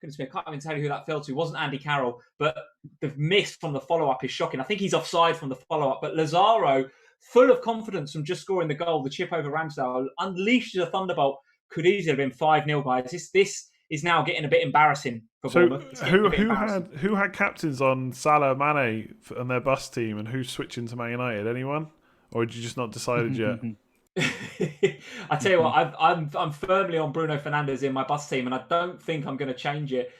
Speaker 3: goodness me, I can't even tell you who that fell to. It wasn't Andy Carroll, but the miss from the follow-up is shocking. I think he's offside from the follow-up, but Lazaro, full of confidence from just scoring the goal, the chip over Ramsdale, unleashes a thunderbolt. Could easily have been 5-0, guys. This is now getting a bit embarrassing for Bournemouth.
Speaker 2: Who had captains on Salah, Mane on their bus team, and who's switching to Man United? Anyone, or had you just not decided yet?
Speaker 3: I tell you what, I'm firmly on Bruno Fernandez in my bus team, and I don't think I'm going to change it.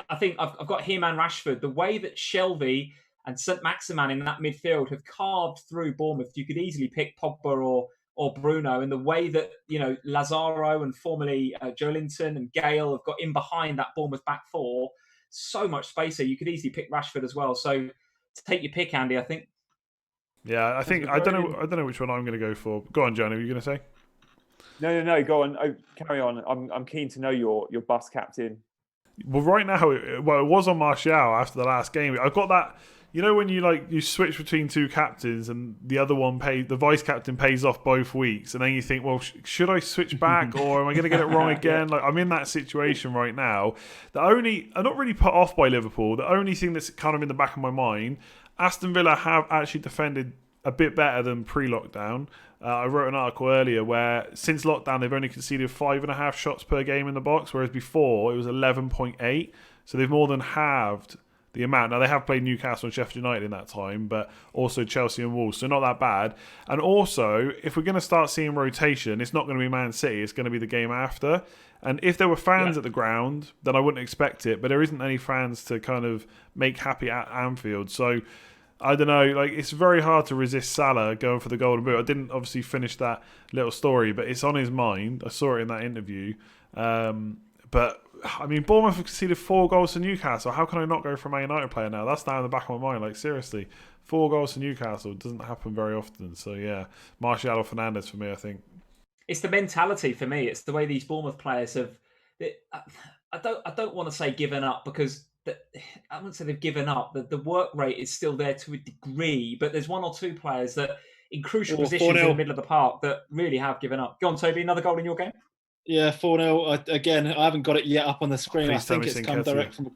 Speaker 3: I think I've got him and Rashford. The way that Shelvey and St. Maximan in that midfield have carved through Bournemouth, you could easily pick Pogba or Bruno. And the way that Lazaro and formerly Joelinton and Gale have got in behind that Bournemouth back four, so much space there. You could easily pick Rashford as well. So take your pick, Andy. I think.
Speaker 2: Yeah, I don't know which one I'm going to go for. Go on, Gianni. What are you going to say?
Speaker 1: No. Go on. Carry on. I'm keen to know your bus captain.
Speaker 2: Well, right now, it was on Martial after the last game. I've got that. You know when you switch between two captains and the other one the vice captain pays off both weeks, and then you think, well, should I switch back or am I going to get it wrong again? Like I'm in that situation right now. I'm not really put off by Liverpool. The only thing that's kind of in the back of my mind, Aston Villa have actually defended a bit better than pre-lockdown. I wrote an article earlier where since lockdown they've only conceded 5.5 shots per game in the box, whereas before it was 11.8. So they've more than halved the amount. Now, they have played Newcastle and Sheffield United in that time, but also Chelsea and Wolves, so not that bad. And also, if we're going to start seeing rotation, it's not going to be Man City, it's going to be the game after. And if there were fans at the ground, then I wouldn't expect it, but there isn't any fans to kind of make happy at Anfield. So, I don't know, it's very hard to resist Salah going for the Golden Boot. I didn't obviously finish that little story, but it's on his mind. I saw it in that interview. But I mean, Bournemouth have conceded 4 goals to Newcastle. How can I not go for a Man United player now? That's now in the back of my mind. Seriously, 4 goals to Newcastle doesn't happen very often. So yeah, Martial or Fernandez for me, I think.
Speaker 3: It's the mentality for me. It's the way these Bournemouth players have. I don't want to say given up because I wouldn't say they've given up. The work rate is still there to a degree, but there's 1 or 2 players that in crucial positions in the middle of the park that really have given up. Go on, Toby. Another goal in your game?
Speaker 4: Yeah, 4-0. Again, I haven't got it yet up on the screen. I think it's come direct from.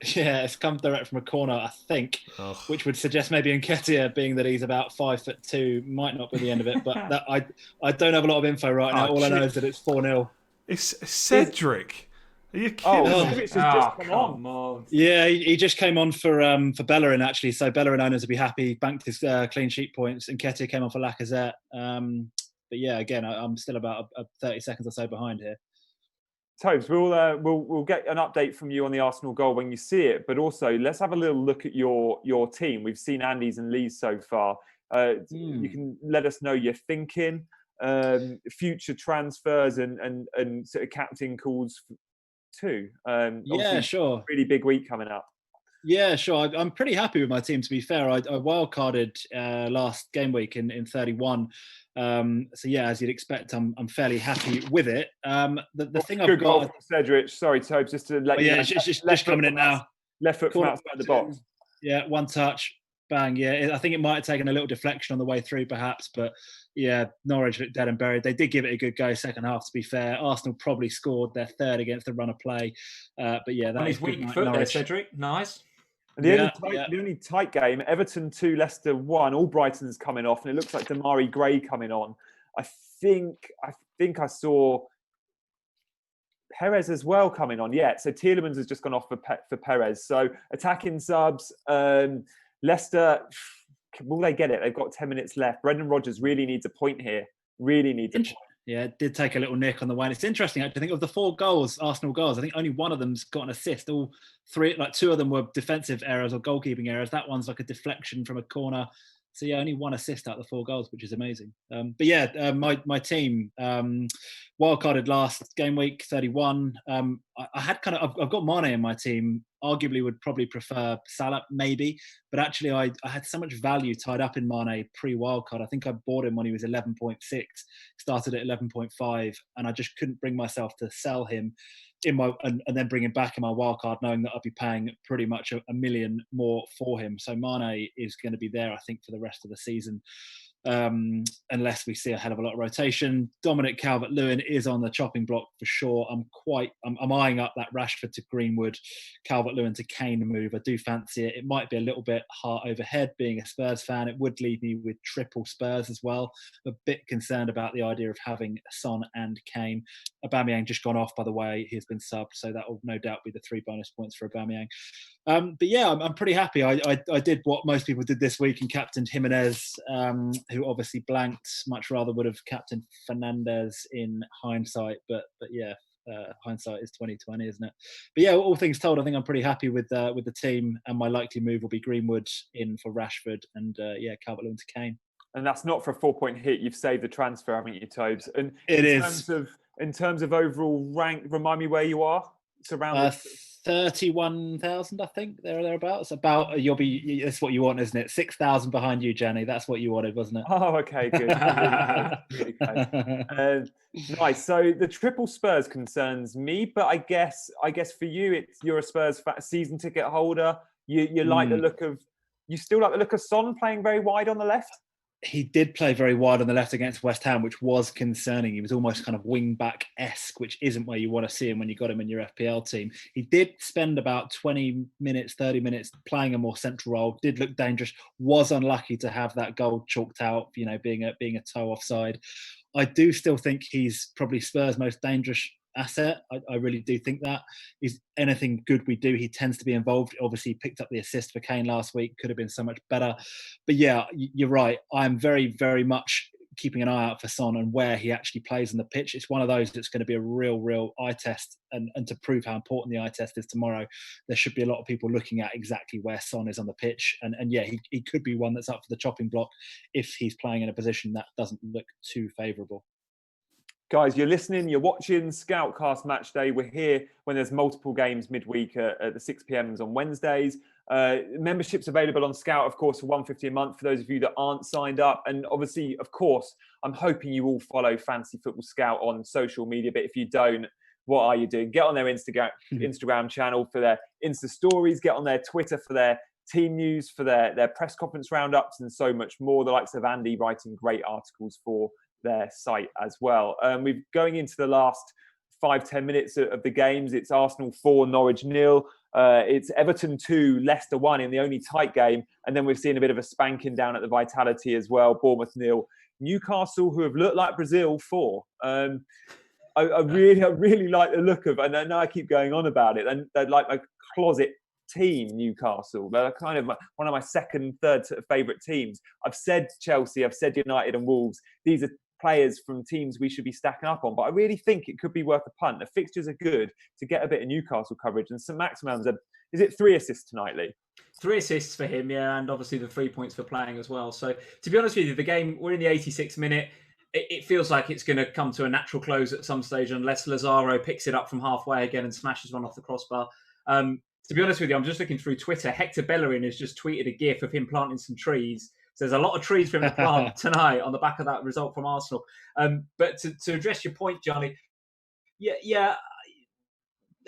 Speaker 4: Yeah, it's come direct from a corner, I think, which would suggest maybe Nketiah, being that he's about 5'2", might not be the end of it. But I don't have a lot of info right now. All I know is that it's 4-0.
Speaker 2: It's Cedric. Are you kidding?
Speaker 1: Cedric's just come on.
Speaker 4: Yeah, he just came on for Bellerin actually. So Bellerin owners would be happy. Banked his clean sheet points. Nketiah came on for Lacazette. But yeah, again, I'm still about 30 seconds or so behind here.
Speaker 1: Tobes, we'll get an update from you on the Arsenal goal when you see it. But also, let's have a little look at your team. We've seen Andy's and Lee's so far. You can let us know your thinking, future transfers, and sort of captain calls too.
Speaker 4: Yeah, sure.
Speaker 1: Really big week coming up.
Speaker 4: Yeah, sure. I'm pretty happy with my team, to be fair. I wildcarded last game week in 31. So yeah, as you'd expect, I'm fairly happy with it. The thing I've got,
Speaker 1: from Cedric. Sorry, Tobes, just to let you know.
Speaker 4: Yeah, just coming in now.
Speaker 1: Left foot from outside the box.
Speaker 4: Yeah, one touch, bang. Yeah, I think it might have taken a little deflection on the way through, perhaps, but yeah, Norwich looked dead and buried. They did give it a good go second half, to be fair. Arsenal probably scored their third against the run of play, but yeah, that
Speaker 3: is weak foot there, Cedric. Nice.
Speaker 1: And the only tight game, Everton 2, Leicester 1. All Brighton's coming off, and it looks like Damari Gray coming on. I think I saw Perez as well coming on. Yeah, so Tielemans has just gone off for Perez. So attacking subs, Leicester, will they get it? They've got 10 minutes left. Brendan Rodgers really needs a point here. Really needs a point.
Speaker 4: Yeah, it did take a little nick on the way. And it's interesting, actually. I think of the 4 goals, Arsenal goals, I think only one of them's got an assist. All 3, like 2 of them were defensive errors or goalkeeping errors. That one's like a deflection from a corner. So yeah, only 1 assist out of the 4 goals, which is amazing. But yeah, my team wildcarded last game week 31. I had I've got Mane in my team. Arguably, would probably prefer Salah, maybe. But actually, I had so much value tied up in Mane pre-wildcard. I think I bought him when he was 11.6, started at 11.5, and I just couldn't bring myself to sell him in my and then bring him back in my wildcard, knowing that I'd be paying pretty much a million more for him. So Mane is going to be there, I think, for the rest of the season. Unless we see a hell of a lot of rotation. Dominic Calvert-Lewin is on the chopping block for sure. I'm eyeing up that Rashford to Greenwood, Calvert-Lewin to Kane move. I do fancy it. It might be a little bit heart over head being a Spurs fan. It would leave me with triple Spurs as well. A bit concerned about the idea of having Son and Kane. Aubameyang just gone off, by the way. He's been subbed, so that will no doubt be the 3 bonus points for Aubameyang. But yeah, I'm pretty happy. I did what most people did this week and captained Jimenez, who obviously blanked. Much rather would have captained Fernandez in hindsight. But yeah, hindsight is 20/20, isn't it? But yeah, all things told, I think I'm pretty happy with the team, and my likely move will be Greenwood in for Rashford and yeah, Calvert-Lewin to Kane.
Speaker 1: And that's not for a 4-point hit. You've saved the transfer, haven't you, Tobes? And in terms of overall rank, remind me where you are. It's around
Speaker 4: 31,000, I think, thereabouts. About you'll be. That's what you want, isn't it? 6,000 behind you, Gianni. That's what you wanted, wasn't it?
Speaker 1: Oh, okay, good. Really close. Nice. So the triple Spurs concerns me, but I guess for you, you're a Spurs season ticket holder. You like the look of. You still like the look of Son playing very wide on the left.
Speaker 4: He did play very wide on the left against West Ham, which was concerning. He was almost kind of wing-back-esque, which isn't where you want to see him when you got him in your FPL team. He did spend about 20 minutes, 30 minutes playing a more central role, did look dangerous, was unlucky to have that goal chalked out, being a toe offside. I do still think he's probably Spurs' most dangerous asset. I really do think that. Is anything good we do, he tends to be involved. Obviously, he picked up the assist for Kane last week. Could have been so much better. But yeah, you're right. I'm very, very much keeping an eye out for Son and where he actually plays on the pitch. It's one of those that's going to be a real eye test. And to prove how important the eye test is tomorrow, there should be a lot of people looking at exactly where Son is on the pitch. And yeah, he could be one that's up for the chopping block if he's playing in a position that doesn't look too favourable.
Speaker 1: Guys, you're listening, you're watching Scoutcast Match Day. We're here when there's multiple games midweek at the 6 p.m. on Wednesdays. Membership's available on Scout, of course, for $150 a month for those of you that aren't signed up. And obviously, of course, I'm hoping you all follow Fantasy Football Scout on social media. But if you don't, what are you doing? Get on their Instagram channel for their Insta stories. Get on their Twitter for their team news, for their press conference roundups, and so much more. The likes of Andy writing great articles for their site as well. We're going into the last 5-10 minutes of the games. It's Arsenal 4, Norwich 0. It's Everton 2, Leicester 1 in the only tight game. And then we've seen a bit of a spanking down at the Vitality as well. Bournemouth 0. Newcastle, who have looked like Brazil 4. I really like the look of, and I know I keep going on about it, and they're like my closet team, Newcastle. They're kind of one of my second, third favourite teams. I've said Chelsea, I've said United and Wolves. These are players from teams we should be stacking up on, but I really think it could be worth a punt. The fixtures are good to get a bit of Newcastle coverage, and St Maximin's is it 3 assists tonight, Lee?
Speaker 3: 3 assists for him, yeah, and obviously the 3 points for playing as well. So to be honest with you, the game, we're in the 86th minute. It feels like it's going to come to a natural close at some stage unless Lazaro picks it up from halfway again and smashes one off the crossbar. To be honest with you, I'm just looking through Twitter. Hector Bellerin has just tweeted a gif of him planting some trees. So there's a lot of trees for him to plant tonight on the back of that result from Arsenal. But to address your point, Gianni, yeah,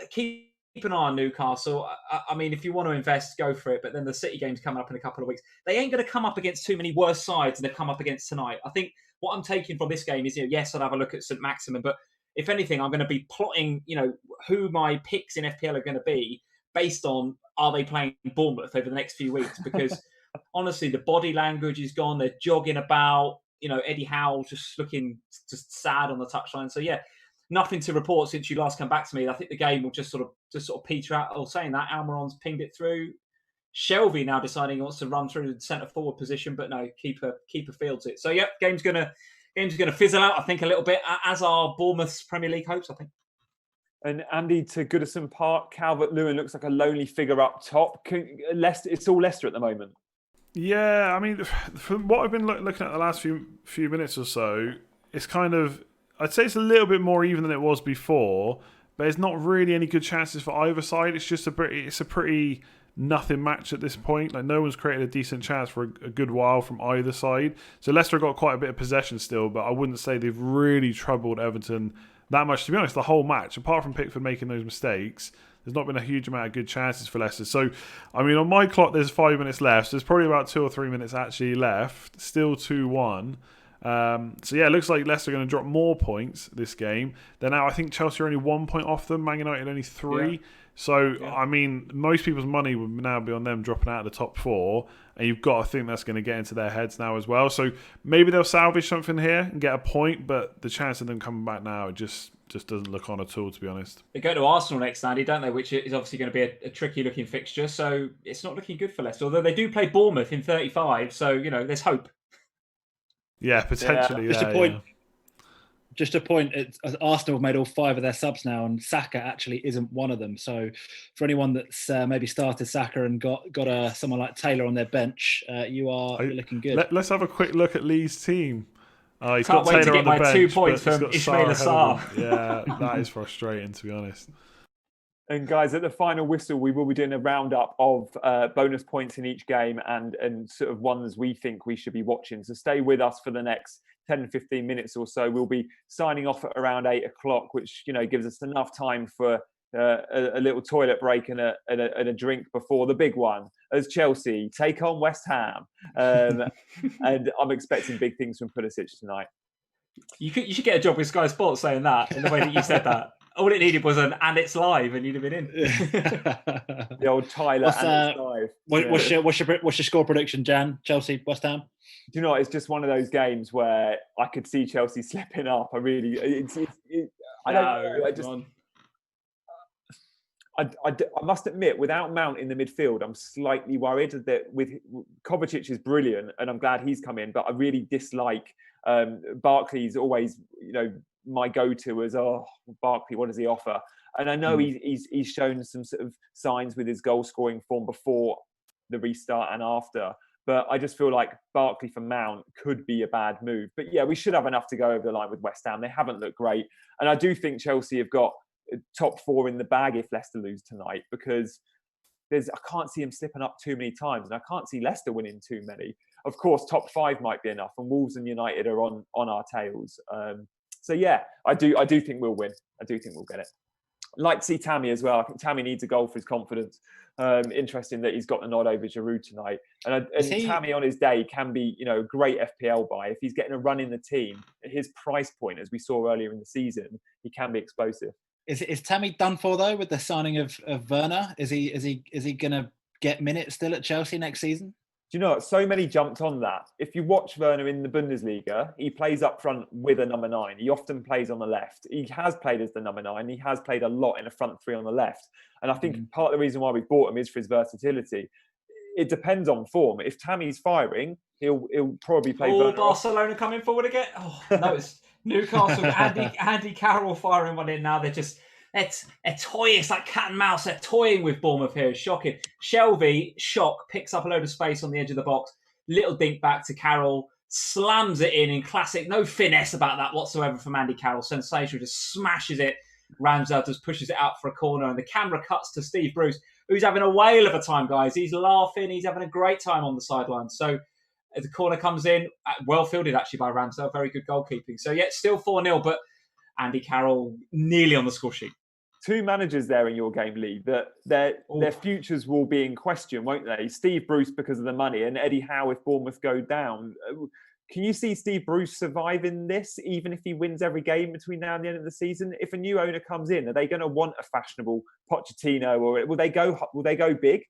Speaker 3: keep an eye on Newcastle. I mean, if you want to invest, go for it. But then the City game's coming up in a couple of weeks. They ain't going to come up against too many worse sides than they've come up against tonight. I think what I'm taking from this game is, yes, I'll have a look at St Maximin, but if anything, I'm going to be plotting, who my picks in FPL are going to be based on, are they playing Bournemouth over the next few weeks? Because honestly, the body language is gone. They're jogging about. Eddie Howe just looking just sad on the touchline. So yeah, nothing to report since you last come back to me. I think the game will just sort of peter out. Oh, saying that, Almiron's pinged it through. Shelby now deciding he wants to run through the centre forward position, but no, keeper fields it. So yeah, game's gonna fizzle out, I think, a little bit, as are Bournemouth's Premier League hopes, I think.
Speaker 1: And Andy, to Goodison Park, Calvert-Lewin looks like a lonely figure up top. Leicester, it's all Leicester at the moment.
Speaker 2: Yeah, I mean, from what I've been looking at the last few minutes or so, it's kind of, I'd say it's a little bit more even than it was before, but there's not really any good chances for either side. It's just a pretty nothing match at this point. Like, no one's created a decent chance for a good while from either side. So Leicester got quite a bit of possession still, but I wouldn't say they've really troubled Everton that much. To be honest, the whole match, apart from Pickford making those mistakes, there's not been a huge amount of good chances for Leicester. So, I mean, on my clock, there's 5 minutes left. So there's probably about 2 or 3 minutes actually left. Still 2-1. So yeah, it looks like Leicester are going to drop more points this game. They're now, I think Chelsea are only 1 point off them. Man United only 3. Yeah. So, yeah. I mean, most people's money would now be on them dropping out of the top 4. And you've got to think that's going to get into their heads now as well. So maybe they'll salvage something here and get a point. But the chance of them coming back now, it just doesn't look on at all, to be honest.
Speaker 3: They go to Arsenal next, Andy, don't they? Which is obviously going to be a tricky-looking fixture. So it's not looking good for Leicester. Although they do play Bournemouth in 35. So, there's hope.
Speaker 2: Yeah, potentially.
Speaker 3: Yeah.
Speaker 4: Just a point. Arsenal have made all 5 of their subs now, and Saka actually isn't one of them. So, for anyone that's maybe started Saka and got someone like Taylor on their bench, you're looking good.
Speaker 2: Let's have a quick look at Lee's team. He's
Speaker 3: Can't
Speaker 2: got
Speaker 3: wait
Speaker 2: Taylor
Speaker 3: to get
Speaker 2: on the
Speaker 3: my
Speaker 2: bench,
Speaker 3: 2 points
Speaker 2: but
Speaker 3: from Ismail Assar.
Speaker 2: Yeah, that is frustrating, to be honest.
Speaker 1: And guys, at the final whistle, we will be doing a roundup of bonus points in each game and sort of ones we think we should be watching. So stay with us for the next 10, 15 minutes or so. We'll be signing off at around 8 o'clock, which, gives us enough time for a little toilet break and a drink before the big one, as Chelsea take on West Ham. And I'm expecting big things from Pulisic tonight.
Speaker 3: You should get a job with Sky Sports saying that, in the way that you said that. All it needed was and it's live, and you'd have been in.
Speaker 1: The old Tyler and it's live.
Speaker 4: What's your score prediction, Jan? Chelsea, West Ham?
Speaker 1: Do you know what? It's just one of those games where I could see Chelsea slipping up. I really, I don't know. I must admit, without Mount in the midfield, I'm slightly worried that with Kovacic is brilliant, and I'm glad he's come in. But I really dislike Barkley's always, my go-to as Barkley. What does he offer? And I know he's shown some sort of signs with his goal-scoring form before the restart and after. But I just feel like Barkley for Mount could be a bad move. But yeah, we should have enough to go over the line with West Ham. They haven't looked great, and I do think Chelsea have got top 4 in the bag if Leicester lose tonight, because I can't see him slipping up too many times, and I can't see Leicester winning too many. Of course, top 5 might be enough, and Wolves and United are on our tails. So yeah, I do think we'll win. I do think we'll get it. I'd like to see Tammy as well. I think Tammy needs a goal for his confidence. Interesting that he's got the nod over Giroud tonight. And Tammy on his day can be, a great FPL buy. If he's getting a run in the team, at his price point, as we saw earlier in the season, he can be explosive.
Speaker 4: Is Tammy done for though with the signing of Werner? Is he going to get minutes still at Chelsea next season?
Speaker 1: Do you know what? So many jumped on that. If you watch Werner in the Bundesliga, he plays up front with a number 9. He often plays on the left. He has played as the number 9. He has played a lot in a front 3 on the left. And I think part of the reason why we bought him is for his versatility. It depends on form. If Tammy's firing, he'll probably play Werner.
Speaker 3: Barcelona coming forward again? Oh, no, it's Newcastle. Andy Carroll firing one in now. They're toying. It's like cat and mouse. They're toying with Bournemouth here. It's shocking. Shelby, picks up a load of space on the edge of the box. Little dink back to Carroll. Slams it in classic. No finesse about that whatsoever from Andy Carroll. Sensational. Just smashes it. Ramsdale just pushes it out for a corner. And the camera cuts to Steve Bruce, who's having a whale of a time, guys. He's laughing. He's having a great time on the sideline. So as the corner comes in, well fielded actually by Ramsdale. Very good goalkeeping. So yeah, still 4-0, but Andy Carroll nearly on the score sheet.
Speaker 1: 2 managers there in your game, Lee, that their futures will be in question, won't they? Steve Bruce because of the money, and Eddie Howe if Bournemouth go down. Can you see Steve Bruce surviving this, even if he wins every game between now and the end of the season? If a new owner comes in, are they going to want a fashionable Pochettino, or will they go big?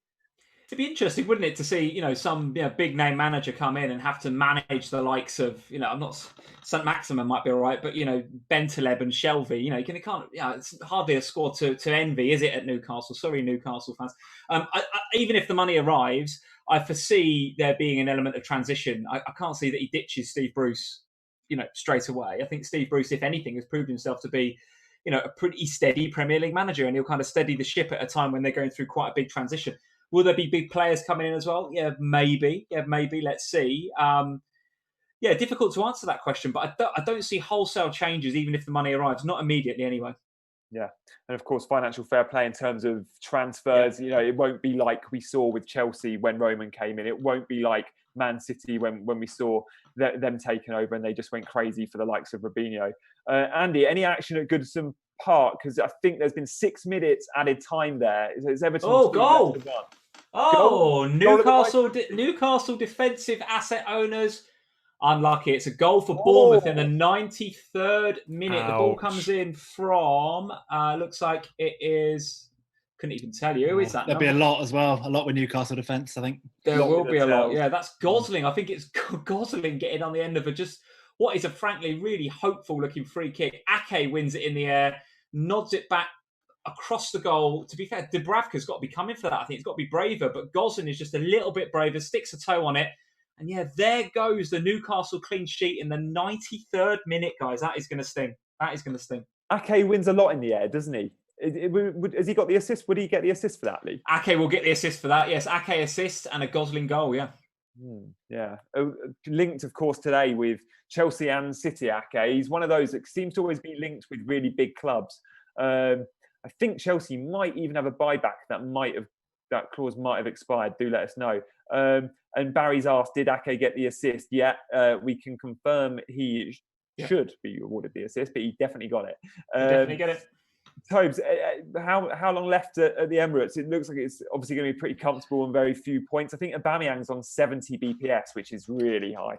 Speaker 3: It'd be interesting, wouldn't it, to see some big name manager come in and have to manage the likes of I'm not St Maximin might be all right, but Bentaleb and Shelvey. You can't. It's hardly a score to envy, is it, at Newcastle? Sorry, Newcastle fans. Even if the money arrives, I foresee there being an element of transition. I can't see that he ditches Steve Bruce, straight away. I think Steve Bruce, if anything, has proved himself to be a pretty steady Premier League manager, and he'll kind of steady the ship at a time when they're going through quite a big transition. Will there be big players coming in as well? Yeah, maybe. Let's see. Difficult to answer that question, but I don't see wholesale changes, even if the money arrives. Not immediately, anyway.
Speaker 1: Yeah, and of course, financial fair play in terms of transfers.
Speaker 3: Yeah.
Speaker 1: It won't be like we saw with Chelsea when Roman came in. It won't be like Man City when we saw them taking over and they just went crazy for the likes of Robinho. Andy, any action at Goodison Park? Because I think there's been 6 minutes added time there. Is Everton?
Speaker 3: Goal!
Speaker 1: Goal
Speaker 3: Newcastle defensive asset owners. Unlucky. It's a goal for Bournemouth in the 93rd minute.
Speaker 2: Ouch.
Speaker 3: The ball comes in from, looks like it is, couldn't even tell you. Who is that?
Speaker 4: There'll be a lot as well. A lot with Newcastle defence, I think.
Speaker 3: There will be a lot. Yeah, that's Gosling. I think it's Gosling getting on the end of what is a frankly really hopeful looking free kick. Ake wins it in the air, nods it back across the goal. To be fair, Dubravka's got to be coming for that. I think it's got to be braver, but Gosling is just a little bit braver, sticks a toe on it. And there goes the Newcastle clean sheet in the 93rd minute, guys. That is going to sting.
Speaker 1: Ake wins a lot in the air, doesn't he? Has he got the assist? Would he get the assist for that, Lee?
Speaker 3: Ake will get the assist for that, yes. Ake assist and a Gosling goal, yeah.
Speaker 1: Yeah. Linked, of course, today with Chelsea and City, Ake. He's one of those that seems to always be linked with really big clubs. I think Chelsea might even have a buyback that clause might have expired. Do let us know. And Barry's asked, did Ake get the assist? Yeah, we can confirm he should be awarded the assist, but he definitely got it.
Speaker 3: Definitely get it.
Speaker 1: Tobes, how long left at the Emirates? It looks like it's obviously going to be pretty comfortable and very few points. I think Aubameyang's on 70 BPS, which is really high.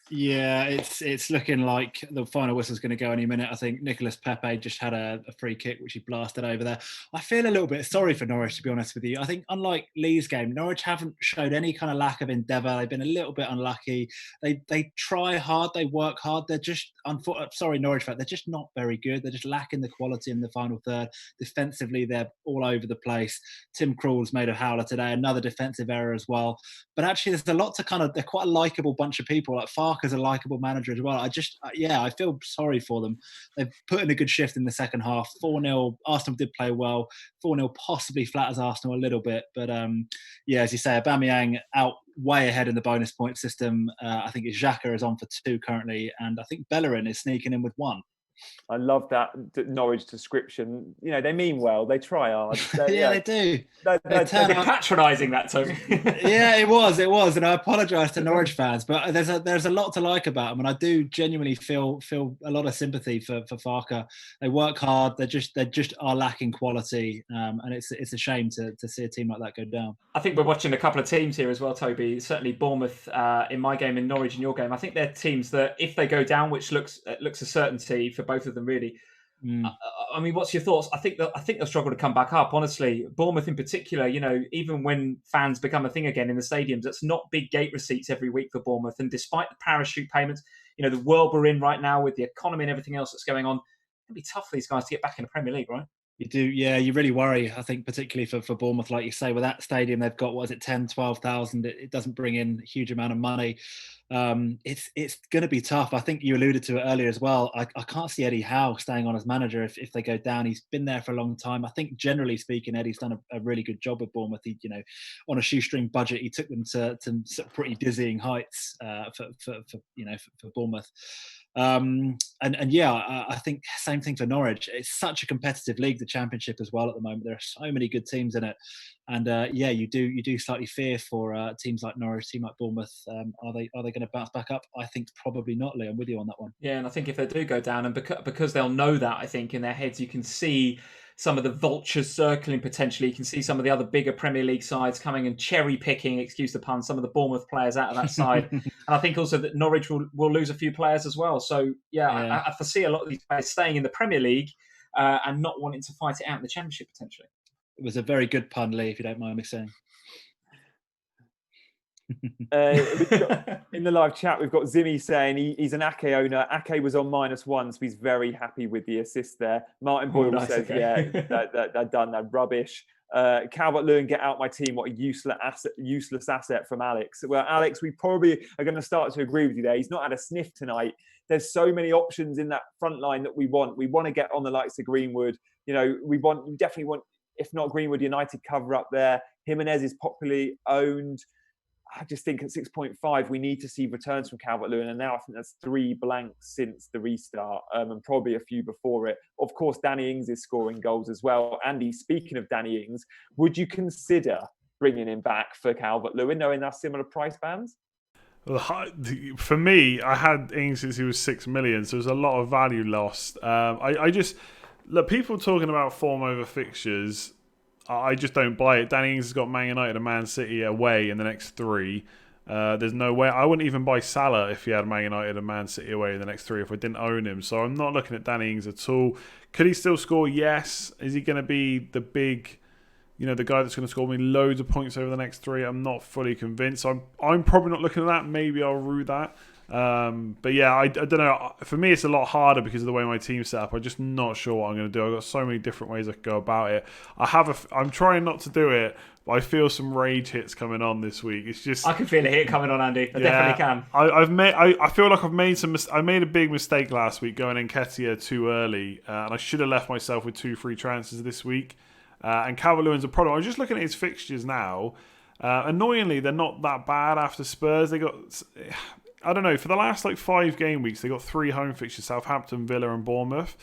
Speaker 4: Yeah, it's looking like the final whistle's going to go any minute. I think Nicolas Pepe just had a free kick, which he blasted over there. I feel a little bit sorry for Norwich, to be honest with you. I think unlike Lee's game, Norwich haven't showed any kind of lack of endeavour. They've been a little bit unlucky. They try hard, they work hard. They're just, sorry, Norwich fans, they're just not very good. They're just lacking the quality in the final third. Defensively, they're all over the place. Tim Krul's made a howler today, another defensive error as well. But actually, there's a lot to they're quite a likeable bunch of people. Like Farke's a likeable manager as well. I feel sorry for them. They've put in a good shift in the second half. 4-0, Arsenal did play well. 4-0 possibly flatters Arsenal a little bit. But as you say, Aubameyang out way ahead in the bonus point system. I think Xhaka is on for 2 currently. And I think Bellerin is sneaking in with 1.
Speaker 1: I love that Norwich description. They mean well. They try hard.
Speaker 4: They do.
Speaker 3: They're patronising that, Toby.
Speaker 4: Yeah, it was, and I apologise to Norwich fans, but there's a lot to like about them, and I do genuinely feel a lot of sympathy for Farke. They work hard. They just are lacking quality, and it's a shame to see a team like that go down.
Speaker 3: I think we're watching a couple of teams here as well, Toby. Certainly Bournemouth in my game, and Norwich in your game. I think they're teams that if they go down, which looks a certainty for both of them, really. I mean, what's your thoughts? I think they'll struggle to come back up. Honestly, Bournemouth in particular. Even when fans become a thing again in the stadiums, it's not big gate receipts every week for Bournemouth. And despite the parachute payments, the world we're in right now with the economy and everything else that's going on, it'll be tough for these guys to get back in the Premier League, right?
Speaker 4: You do, yeah. You really worry, I think, particularly for Bournemouth, like you say, with that stadium, they've got, 10, 12,000. It doesn't bring in a huge amount of money. It's going to be tough. I think you alluded to it earlier as well. I can't see Eddie Howe staying on as manager if they go down. He's been there for a long time. I think generally speaking, Eddie's done a really good job with Bournemouth. He, on a shoestring budget, he took them to pretty dizzying heights for Bournemouth. I think same thing for Norwich. It's such a competitive league, the Championship as well at the moment. There are so many good teams in it, and you do slightly fear for teams like Norwich, team like Bournemouth. Are they going to bounce back up? I think probably not, Lee. I'm with you on that one.
Speaker 3: Yeah, and I think if they do go down, and because they'll know that, I think in their heads you can see some of the vultures circling potentially. You can see some of the other bigger Premier League sides coming and cherry picking, excuse the pun, some of the Bournemouth players out of that side. And I think also that Norwich will lose a few players as well. So I foresee a lot of these players staying in the Premier League and not wanting to fight it out in the Championship potentially.
Speaker 4: It was a very good pun, Lee, if you don't mind me saying.
Speaker 1: In the live chat, we've got Zimmy saying he's an Ake owner. Ake was on -1, so he's very happy with the assist there. Martin Boyle says,
Speaker 3: okay.
Speaker 1: yeah, they're done. They're rubbish. Calvert-Lewin, get out my team. What a useless asset from Alex. Well, Alex, we probably are going to start to agree with you there. He's not had a sniff tonight. There's so many options in that front line that we want. We want to get on the likes of Greenwood. You know, we definitely want, if not Greenwood, United cover up there. Jimenez is popularly owned. I just think at 6.5, we need to see returns from Calvert-Lewin. And now I think that's 3 blanks since the restart, and probably a few before it. Of course, Danny Ings is scoring goals as well. Andy, speaking of Danny Ings, would you consider bringing him back for Calvert-Lewin, knowing that's similar price bands?
Speaker 2: For me, I had Ings since he was 6 million, so there's a lot of value lost. I just look, people talking about form over fixtures. I just don't buy it. Danny Ings has got Man United and Man City away in the next 3. There's no way. I wouldn't even buy Salah if he had Man United and Man City away in the next 3 if I didn't own him. So I'm not looking at Danny Ings at all. Could he still score? Yes. Is he going to be the big, the guy that's going to score me loads of points over the next 3? I'm not fully convinced. I'm probably not looking at that. Maybe I'll rue that. But yeah, I don't know. For me, it's a lot harder because of the way my team's set up. I'm just not sure what I'm going to do. I've got so many different ways I could go about it. I'm trying not to do it, but I feel some rage hits coming on this week. It's just
Speaker 3: I can feel a hit coming on, Andy. I definitely can.
Speaker 2: I feel like I made a big mistake last week going Nketiah too early, and I should have left myself with 2 free transfers this week. And Calvert-Lewin's a problem. I'm just looking at his fixtures now. Annoyingly, they're not that bad after Spurs. They got, I don't know, for the last 5 game weeks, they got 3 home fixtures: Southampton, Villa, and Bournemouth.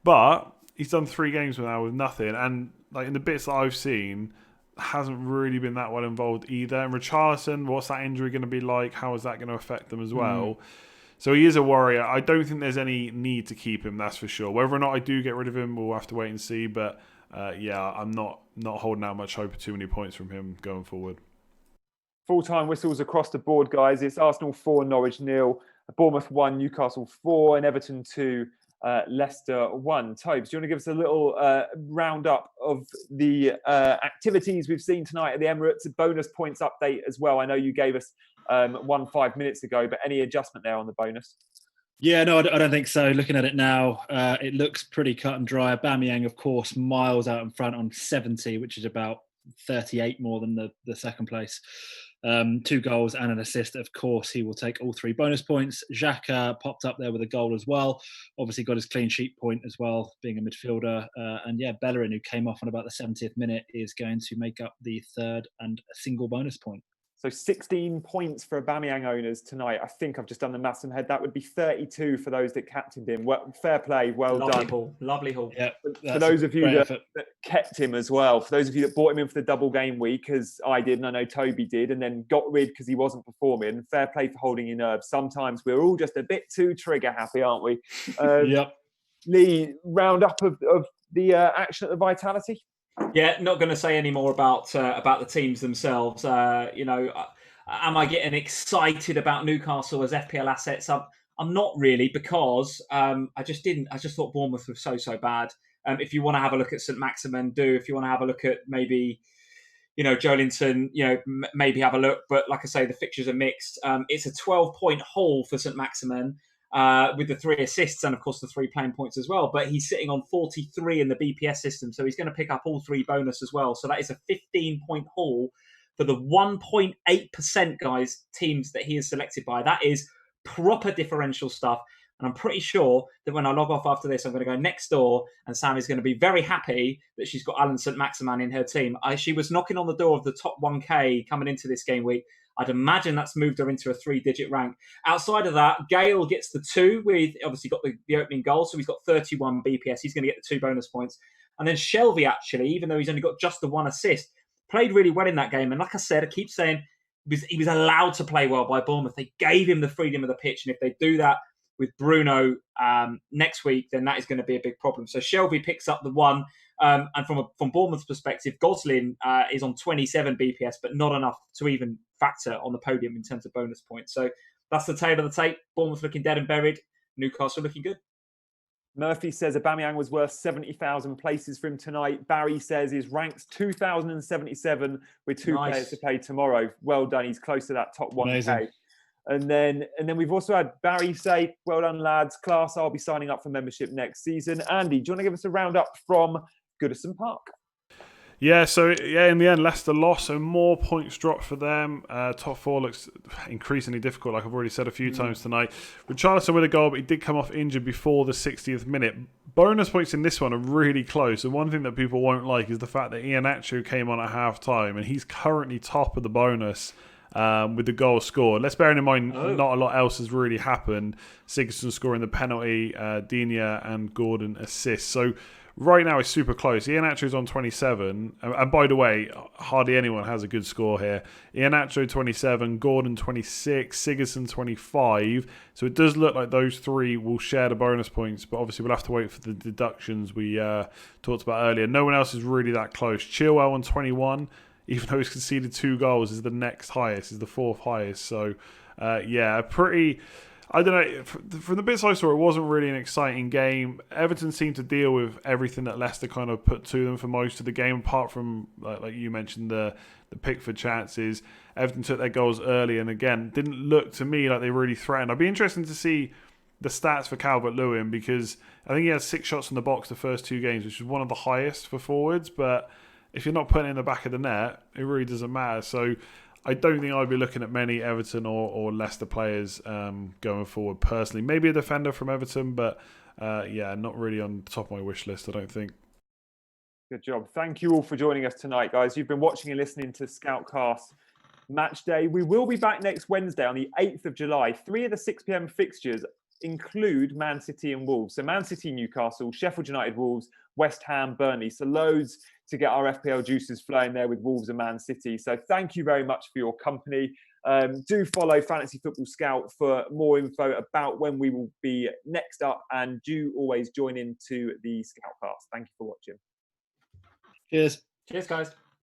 Speaker 2: But he's done 3 games now with nothing, and in the bits that I've seen, hasn't really been that well involved either. And Richarlison, what's that injury going to be like? How is that going to affect them as well? So he is a worrier. I don't think there's any need to keep him, that's for sure. Whether or not I do get rid of him, we'll have to wait and see. But I'm not holding out much hope of too many points from him going forward.
Speaker 1: Full-time whistles across the board, guys. It's Arsenal 4, Norwich 0, Bournemouth 1, Newcastle 4, and Everton 2, Leicester 1. Tobes, do you want to give us a little roundup of the activities we've seen tonight at the Emirates? A bonus points update as well. I know you gave us one 5 minutes ago, but any adjustment there on the bonus?
Speaker 4: Yeah, no, I don't think so. Looking at it now, it looks pretty cut and dry. Aubameyang, of course, miles out in front on 70, which is about 38 more than the second place. 2 goals and an assist. Of course, he will take all 3 bonus points. Xhaka popped up there with a goal as well. Obviously got his clean sheet point as well, being a midfielder. And yeah, Bellerin, who came off on about the 70th minute, is going to make up the 3rd and a single bonus point.
Speaker 1: So 16 points for Aubameyang owners tonight. I think I've just done the maths in my head. That would be 32 for those that captained him. Well, fair play,
Speaker 3: Lovely
Speaker 1: done.
Speaker 3: Lovely haul.
Speaker 4: Yeah,
Speaker 1: for those of you that kept him as well, for those of you that bought him in for the double game week, as I did, and I know Toby did, and then got rid because he wasn't performing, fair play for holding your nerves. Sometimes we're all just a bit too trigger happy, aren't we?
Speaker 4: Yep.
Speaker 1: Lee, round up of the action at the Vitality?
Speaker 3: Yeah, not going to say any more about the teams themselves. Am I getting excited about Newcastle as FPL assets? I'm not really, because I just thought Bournemouth was so bad. If you want to have a look at St Maximin, do. If you want to have a look at maybe, Joelinton, maybe have a look. But like I say, the fixtures are mixed. It's a 12-point haul for St Maximin. With the 3 assists and, of course, the 3 playing points as well. But he's sitting on 43 in the BPS system, so he's going to pick up all 3 bonus as well. So that is a 15-point haul for the 1.8%, guys, teams that he is selected by. That is proper differential stuff. And I'm pretty sure that when I log off after this, I'm going to go next door, and Sam is going to be very happy that she's got Alan St Maximin in her team. She was knocking on the door of the top 1K coming into this game week. I'd imagine that's moved her into a 3-digit rank. Outside of that, Gale gets the 2. We've obviously got the opening goal, so he's got 31 BPS. He's going to get the 2 bonus points. And then Shelvey, actually, even though he's only got just the 1 assist, played really well in that game. And like I said, I keep saying he was allowed to play well by Bournemouth. They gave him the freedom of the pitch. And if they do that with Bruno next week, then that is going to be a big problem. So Shelvey picks up the 1. And from Bournemouth's perspective, Goslin is on 27 BPS, but not enough to even factor on the podium in terms of bonus points. So that's the tail of the tape. Bournemouth looking dead and buried. Newcastle looking good.
Speaker 1: Murphy says Aubameyang was worth 70,000 places for him tonight. Barry says he's ranked 2,077 with two players to play tomorrow. Well done. He's close to that top 1K.
Speaker 4: Amazing.
Speaker 1: And then we've also had Barry say, well done, lads. Class, I'll be signing up for membership next season. Andy, do you want to give us a roundup from Goodison Park?
Speaker 2: Yeah, so in the end, Leicester lost, so more points dropped for them. Top four looks increasingly difficult, like I've already said a few times tonight. Richarlison with a goal, but he did come off injured before the 60th minute. Bonus points in this one are really close, and one thing that people won't like is the fact that Iheanacho came on at half-time, and he's currently top of the bonus with the goal scored. Let's bear in mind, not a lot else has really happened. Sigurdsson scoring the penalty, Digne and Gordon assists. So right now it's super close. Iheanacho's on 27. And by the way, hardly anyone has a good score here. Iheanacho 27, Gordon 26, Sigurdsson 25. So it does look like those three will share the bonus points, but obviously we'll have to wait for the deductions we talked about earlier. No one else is really that close. Chilwell on 21, even though he's conceded 2 goals, is the next highest, is the 4th highest. So pretty... I don't know, from the bits I saw, it wasn't really an exciting game. Everton seemed to deal with everything that Leicester kind of put to them for most of the game, apart from, like you mentioned, the Pickford chances. Everton took their goals early and, again, didn't look to me like they really threatened. I'd be interested to see the stats for Calvert-Lewin, because I think he had 6 shots in the box the first 2 games, which is one of the highest for forwards. But if you're not putting it in the back of the net, it really doesn't matter. So I don't think I'd be looking at many Everton or Leicester players going forward personally. Maybe a defender from Everton, but not really on the top of my wish list, I don't think.
Speaker 1: Good job. Thank you all for joining us tonight, guys. You've been watching and listening to Scoutcast Match Day. We will be back next Wednesday on the 8th of July. 3 of the 6 p.m. fixtures include Man City and Wolves. So Man City, Newcastle, Sheffield United, Wolves, West Ham, Burnley. So loads to get our FPL juices flowing there with Wolves and Man City. So thank you very much for your company. Do follow Fantasy Football Scout for more info about when we will be next up, and do always join into the Scoutcast. Thank you for watching.
Speaker 4: Cheers.
Speaker 3: Cheers, guys.